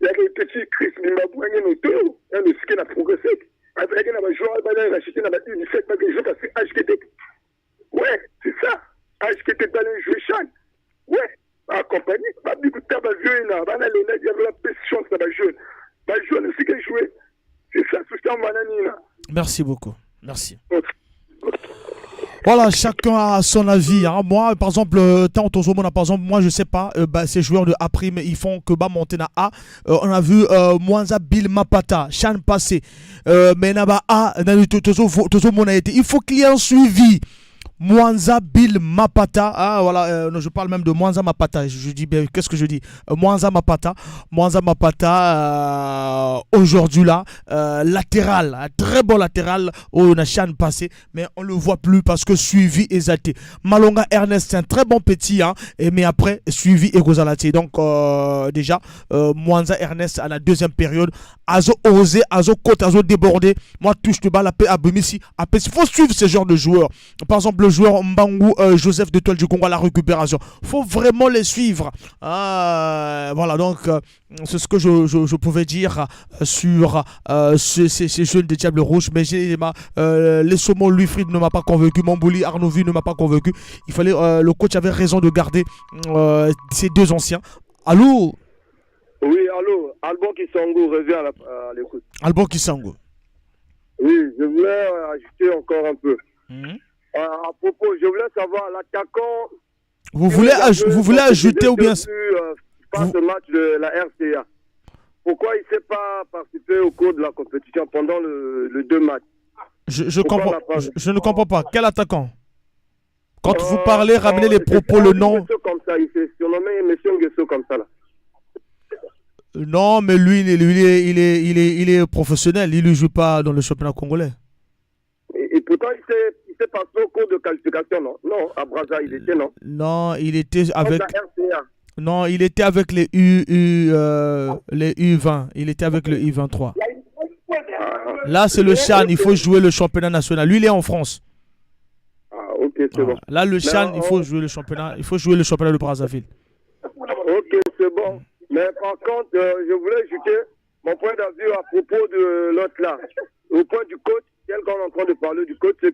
a des petits Chris Mimabou, il y a des noteurs, il y a des skins à progresser. Après, on a joué à la chute, on a Unicef, parce que HKT. Ouais, c'est ça. HKT dans les jeux Chan. Ouais, accompagné, pas beaucoup de tabac jeune, il y avait la chance de la jeune. La jeune aussi qui a joué. C'est ça, tout ça, manani. Merci beaucoup. Merci. Voilà, chacun a son avis. Moi, par exemple, moi, je sais pas, ces joueurs de A', ils font que monter à A. On a vu Mwanza Bill Mapata, Chan passé. Mais là-bas, A, il faut qu'il y ait un suivi. Mwanza Bill Mapata, voilà, je parle même de Mwanza Mapata, je dis, qu'est-ce que je dis, Mwanza Mapata, aujourd'hui là, latéral, un très bon latéral au Nachan passé, mais on le voit plus parce que suivi exalté. Malonga Ernest, c'est un très bon petit, mais après, suivi et Gozalati. Donc, déjà, Mwanza Ernest à la deuxième période, Azo osé, Azo côte, Azo débordé, moi touche de balle à Bemissi, il faut suivre ce genre de joueurs. Par exemple, le joueur Mbangu Joseph de Toile du Congo à la récupération. Faut vraiment les suivre. Voilà, donc c'est ce que je pouvais dire sur ces jeunes des Diables Rouges. Mais les Saumons, Louis-Fried ne m'a pas convaincu. Mambouli, Arnovi ne m'a pas convaincu. Il fallait, le coach avait raison de garder ces deux anciens. Allô? Oui, allô, Albon Kissango revient à l'écoute. Albon Kissango. Oui, je voulais ajouter encore un peu. À propos, je voulais savoir, l'attaquant... Vous voulez ajouter ou bien... Pas ce match de la RCA. Pourquoi il ne s'est pas participé au cours de la compétition pendant le 2 matchs? Je ne comprends pas. Quel attaquant? Quand vous parlez, ramenez les propos, le nom... Comme ça, il s'est surnommé M. Nguesso comme ça, là. Non, mais lui, il est professionnel. Il ne joue pas dans le championnat congolais. Et pourtant, il s'est passé au cours de qualification, non? Non, à Brazza, il était, non? Non, il était avec... RCA. Non, il était avec les U20. Il était avec le U23. Là, c'est le CHAN. Il faut jouer le championnat national. Lui, il est en France. Ah, ok, c'est bon. Là, le CHAN, il faut jouer le championnat. Il faut jouer le championnat de Brazzaville. Ok, c'est bon. Mais par contre, je voulais ajouter mon point d'avis à propos de l'autre là. Au point du coach, tel qu'on est en train de parler du coach, ce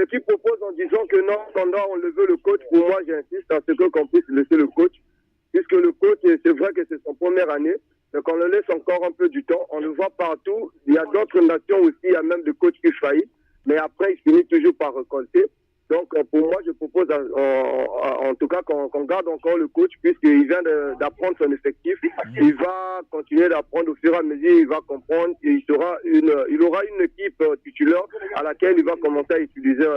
qui propose en disant que non, quand on le veut le coach, pour moi, j'insiste à ce qu'on puisse laisser le coach. Puisque le coach, c'est vrai que c'est son première année, mais qu'on le laisse encore un peu du temps. On le voit partout. Il y a d'autres nations aussi, il y a même des coachs qui faillissent. Mais après, il finit toujours par récolter. Donc, pour moi, je propose en tout cas qu'on garde encore le coach puisqu'il vient d'apprendre son effectif. Il va continuer d'apprendre au fur et à mesure, il va comprendre et il aura une équipe titulaire à laquelle il va commencer à utiliser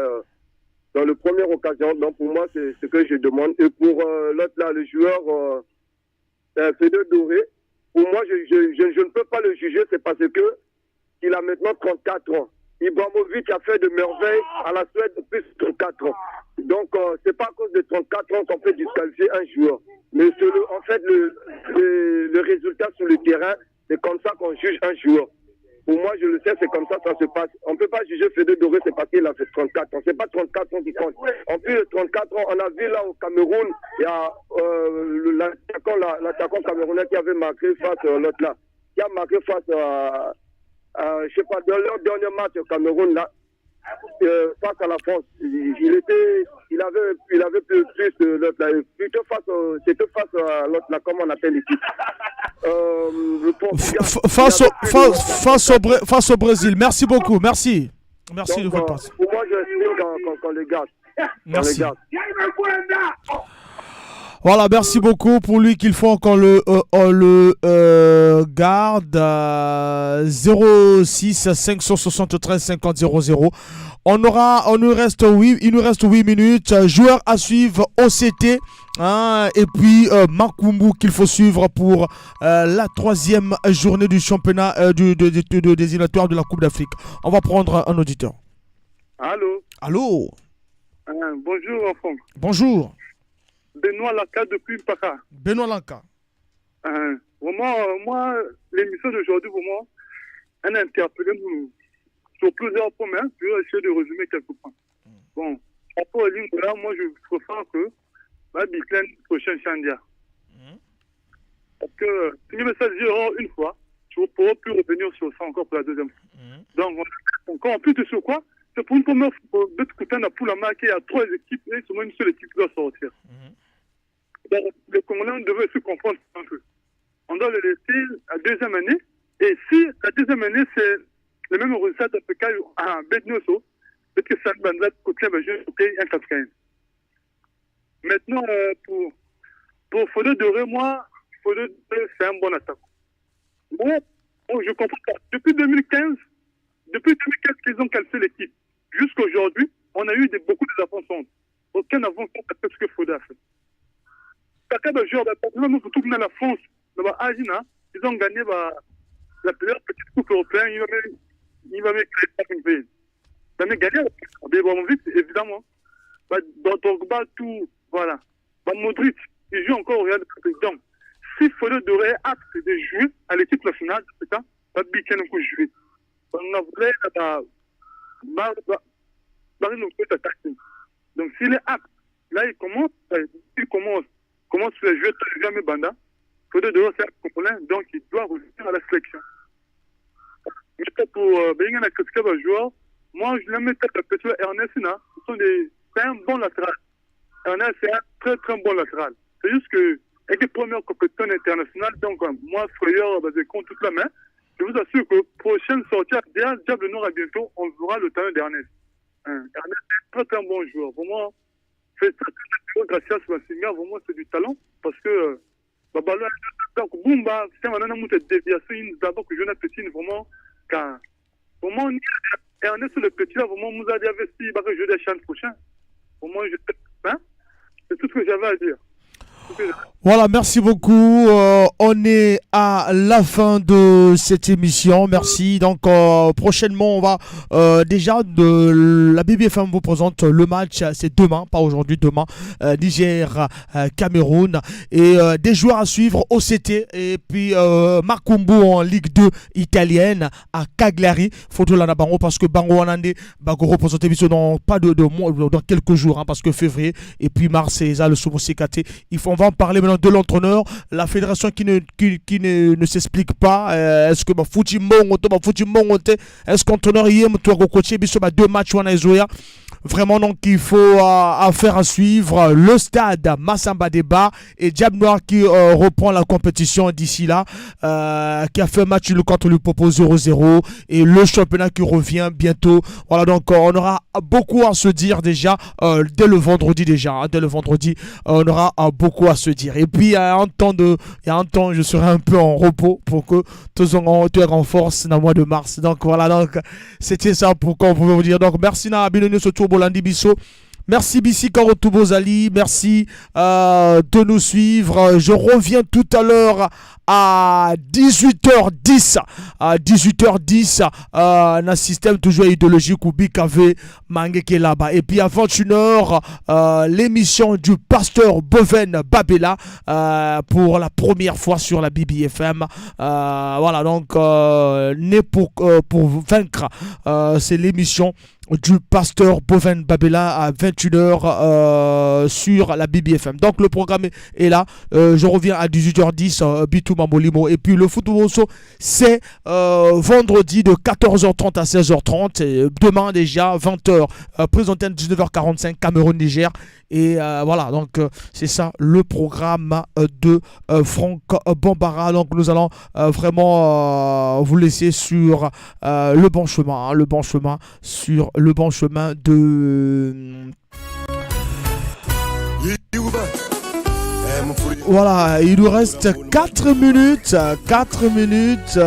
dans le premier occasion. Donc, pour moi, c'est ce que je demande. Et pour l'autre là, le joueur Fédé Doré, pour moi, je ne peux pas le juger, c'est parce que il a maintenant 34 ans. Ibrahimovic a fait de merveilles à la Suède depuis 34 ans. Donc, c'est pas à cause de 34 ans qu'on peut disqualifier un joueur. Mais en fait, le résultat sur le terrain, c'est comme ça qu'on juge un joueur. Pour moi, je le sais, c'est comme ça que ça se passe. On ne peut pas juger Fédé Doré, c'est parce qu'il a fait 34 ans. C'est pas 34 ans qui compte. En plus de 34 ans, on a vu là au Cameroun, il y a l'attaquant camerounais qui avait marqué face à l'autre là. Qui a marqué face à... je sais pas, dans leur dernier match au Cameroun, là, face à la France, il avait plus l'autre là, plutôt c'était face à l'autre là, comment on appelle l'équipe face au Brésil. Merci beaucoup, merci. Merci donc, de votre passe. Pour moi, je estime qu'on les garde. Merci. Voilà, merci beaucoup pour lui qu'il faut encore le garde 06 573 50 00. Il nous reste 8 minutes. Joueurs à suivre OCT et puis Makumbu qu'il faut suivre pour la 3e journée du championnat de désignatoire de la Coupe d'Afrique. On va prendre un auditeur. Allô. Allô. Bonjour enfant. Bonjour. Benoît Lanka depuis Mpaka. Benoît Lanka. Vraiment, moi, l'émission d'aujourd'hui, vraiment, elle a interpellé sur plusieurs points, mais je vais essayer de résumer quelques points. Bon, par rapport à l'Ingola, moi, je préfère que ma Biclen prochaine Chandia. Parce que si je me saisirons une fois, je ne pourrai plus revenir sur ça encore pour la deuxième fois. Donc, encore en plus de ce quoi, c'est pour une première fois, d'autres côtés, on a pour la marquer, il y a 3 équipes, et seulement une seule équipe doit sortir. Donc, les Congolais devaient se comprendre un peu. On doit le laisser la deuxième année, et si la deuxième année, c'est le même résultat à Bednoso, peut-être que ça va être côté un quatrième. Maintenant, pour Fodé Doré, moi, Fodé Doré, c'est un bon attaquant. Bon, je comprends pas. Depuis 2015 qu'ils ont qualifié l'équipe, jusqu'à aujourd'hui, on a eu beaucoup d'avancements. Aucun avancement n'a fait ce que Fodé a fait. Chacun des joueurs, même pour tout la France, ils ont gagné la première petite coupe européenne, il va mettre les pays. Il va gagner vite, évidemment. Dans Drogba, tout, voilà. Modric, il joue encore au Real Madrid. Donc, si Fodé Doré acte de jouer à l'équipe nationale, c'est ça, va bien jouer. On a voulu Donc s'il est apte, là il commence le jeu très bien, mais Banda. Faudrait devoir faire complet, donc il doit revenir à la sélection. Mais pour bien critiquer le joueur, moi je l'aime peut-être Ernest Sina. C'est un bon latéral. Ernest c'est un très très bon latéral. C'est juste que avec les premières compétitions internationales, donc moi frayeur je compte toute la main. Je vous assure que prochaine sortie, Diable Noir à bientôt, on verra le talent d'Ernest. Ernest est un très très bon joueur. Vraiment, c'est très gracias Massimia, vraiment c'est du talent parce que ballon donc Bumba, c'est maintenant une déviation d'abord que je n'ai petit vraiment car vraiment Ernest le petit là vraiment nous a dit investi parce que je des chances prochain. Vraiment c'est tout ce que j'avais à dire. Voilà, merci beaucoup. On est à la fin de cette émission. Merci. Donc, prochainement, on va déjà de la BBFM vous présente le match. C'est demain, pas aujourd'hui, demain. Niger, Cameroun. Et des joueurs à suivre au CT. Et puis, Makumbu en Ligue 2 italienne à Cagliari. Photo là Bango parce que Bango Wanande va représenter dans pas de mois, dans quelques jours, hein, parce que février. Et puis, mars, c'est ça, le Somo CKT. On va en parler maintenant de l'entraîneur, la fédération qui ne s'explique pas. Est-ce que est-ce qu'entraîneur hier toi coacher deux matchs on a joué vraiment donc il faut affaire à suivre. Le stade Massamba Débat et Diable Noir qui reprend la compétition d'ici là, qui a fait un match contre le Popo 0-0 et le championnat qui revient bientôt. Voilà, donc on aura beaucoup à se dire déjà dès le vendredi dès le vendredi on aura beaucoup à se dire. Et puis il y a un temps je serai un peu en repos pour que tous on renforce dans le mois de mars. Donc voilà, donc c'était ça pour qu'on pouvait vous dire. Donc merci na Abinone Soto Bolandi Bisso. Merci Bissi Karotubozali, merci de nous suivre. Je reviens tout à l'heure à 18h10. À 18h10, un système toujours idéologique ou BKV Mangeke là-bas. Et puis à 21h, l'émission du pasteur Boven Babela pour la première fois sur la BBFM. Voilà, donc né pour vaincre. C'est l'émission du pasteur Boven Babela à 21h sur la BBFM. Donc le programme est là. Je reviens à 18h10 Bitou Mamolimo. Et puis le football c'est vendredi de 14h30 à 16h30. Et demain déjà 20h présenté à 19h45 Cameroun Niger. Et voilà, donc c'est ça le programme de Franck Bambara. Donc nous allons vraiment vous laisser sur le bon chemin, hein, le bon chemin de... Voilà, il nous reste 4 minutes. 4 minutes.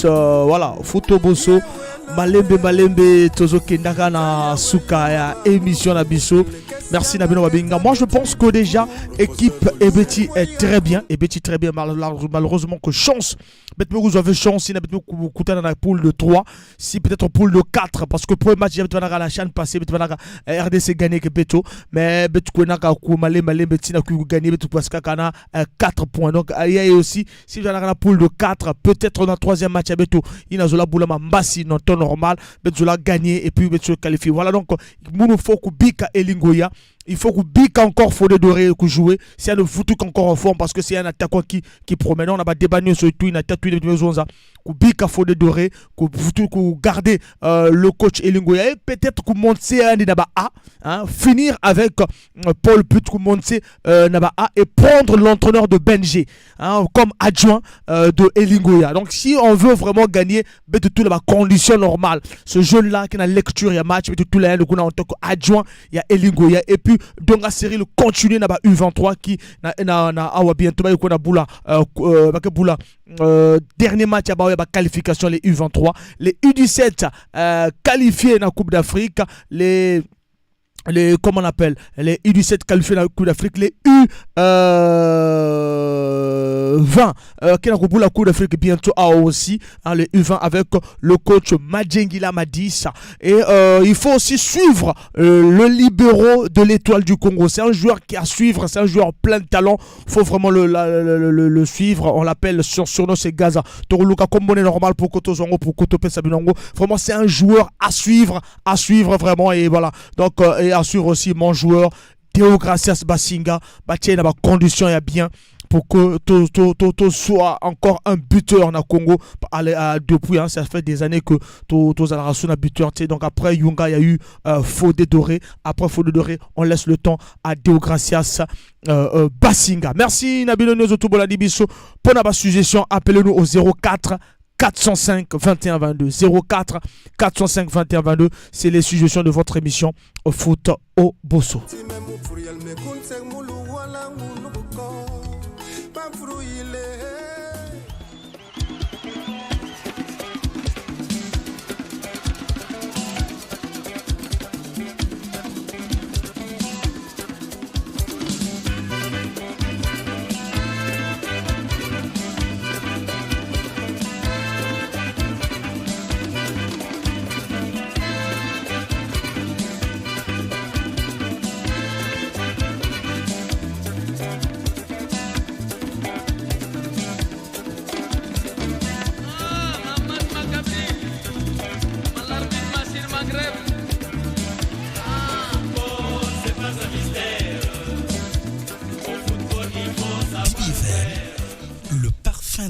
Voilà, Photo Bosso. Malembe Tozo Kendaka na Suka ya émission na biso. Merci Nabino Babinga. Moi je pense que déjà équipe Ebeti est très bien. Ebeti très bien. Malheureusement que chance. Vous avez chance si vous coûtez dans la poule de 3. Si peut-être poule de 4. Parce que pour le match, vous avez la chaîne passée. Vous avez RDC gagné que Beto. Mais vous avez gagné parce qu'il y a 4 points. Donc il y a aussi, si vous avez la poule de 4, peut-être dans le troisième match, Beto, il y a Boulama Mbassi dans le temps normal. Beto a gagné et puis Beto qualifié. Voilà donc, il faut que Bika et Lingoya. Il faut que Bika encore Fodé Doré que jouer. C'est un foutu encore en forme parce que c'est un attaquant qui promet. On a pas débanné sur tout une attaque de besoin ça. Que Bika Fodé Doré, que foutu que garder le coach Elingoya et peut-être que monter un Naba A, hein, finir avec Paul Put que monter Naba A et prendre l'entraîneur de Benji, hein, comme adjoint de Elingoya. Donc si on veut vraiment gagner, mais de tout la condition normale. Ce jeune là qui a lecture, il y a match, mais de tout là en tant qu'adjoint, il y a Elingoya et puis donc la série le continue na ba U23 qui na awa bientôt ba ko na bula dernier match ba qualification les U23, les U17 qualifiés dans la Coupe d'Afrique, les comment on appelle, les U17 qualifiés dans la Coupe d'Afrique, les U20 qui a repris la Coupe d'Afrique bientôt aussi, hein, les U20 avec le coach Madjengila Madissa. Et il faut aussi suivre le libéraux de l'Étoile du Congo. C'est un joueur qui a à suivre, c'est un joueur plein de talent. Il faut vraiment le suivre. On l'appelle surnom, c'est Gaza. Toruluka Kombone normal pour Koto Zongo, pour Koto Pesabinongo. Vraiment, c'est un joueur à suivre vraiment. Et voilà. Donc, et à suivre aussi mon joueur Théo Gracias Basinga. Batia n'a pas condition et bien pour que tu sois encore un buteur na Congo depuis, hein, ça fait des années que tu as un buteur. Donc après Yunga, il y a eu Fodé Doré. Après Fodé Doré, on laisse le temps à Théo Gracias Basinga. Merci Nabilo Nozotubola Dibiso pour notre suggestion. Appelez-nous au 04 405 21 22 04 405 21 22. C'est les suggestions de votre émission au foot au Bosso.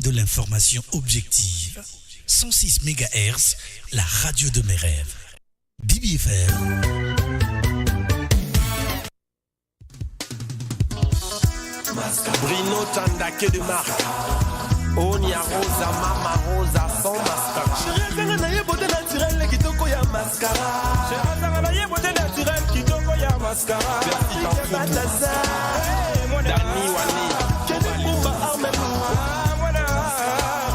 De l'information objective. 106 MHz, la radio de mes rêves. BBFM. Brino Tandake de marque. Onia Rosa, Mama Rosa, sans mascara. Chérie, na ye beauté naturelle qui toko ya mascara. Chérie, na ye beauté naturelle qui toko ya mascara.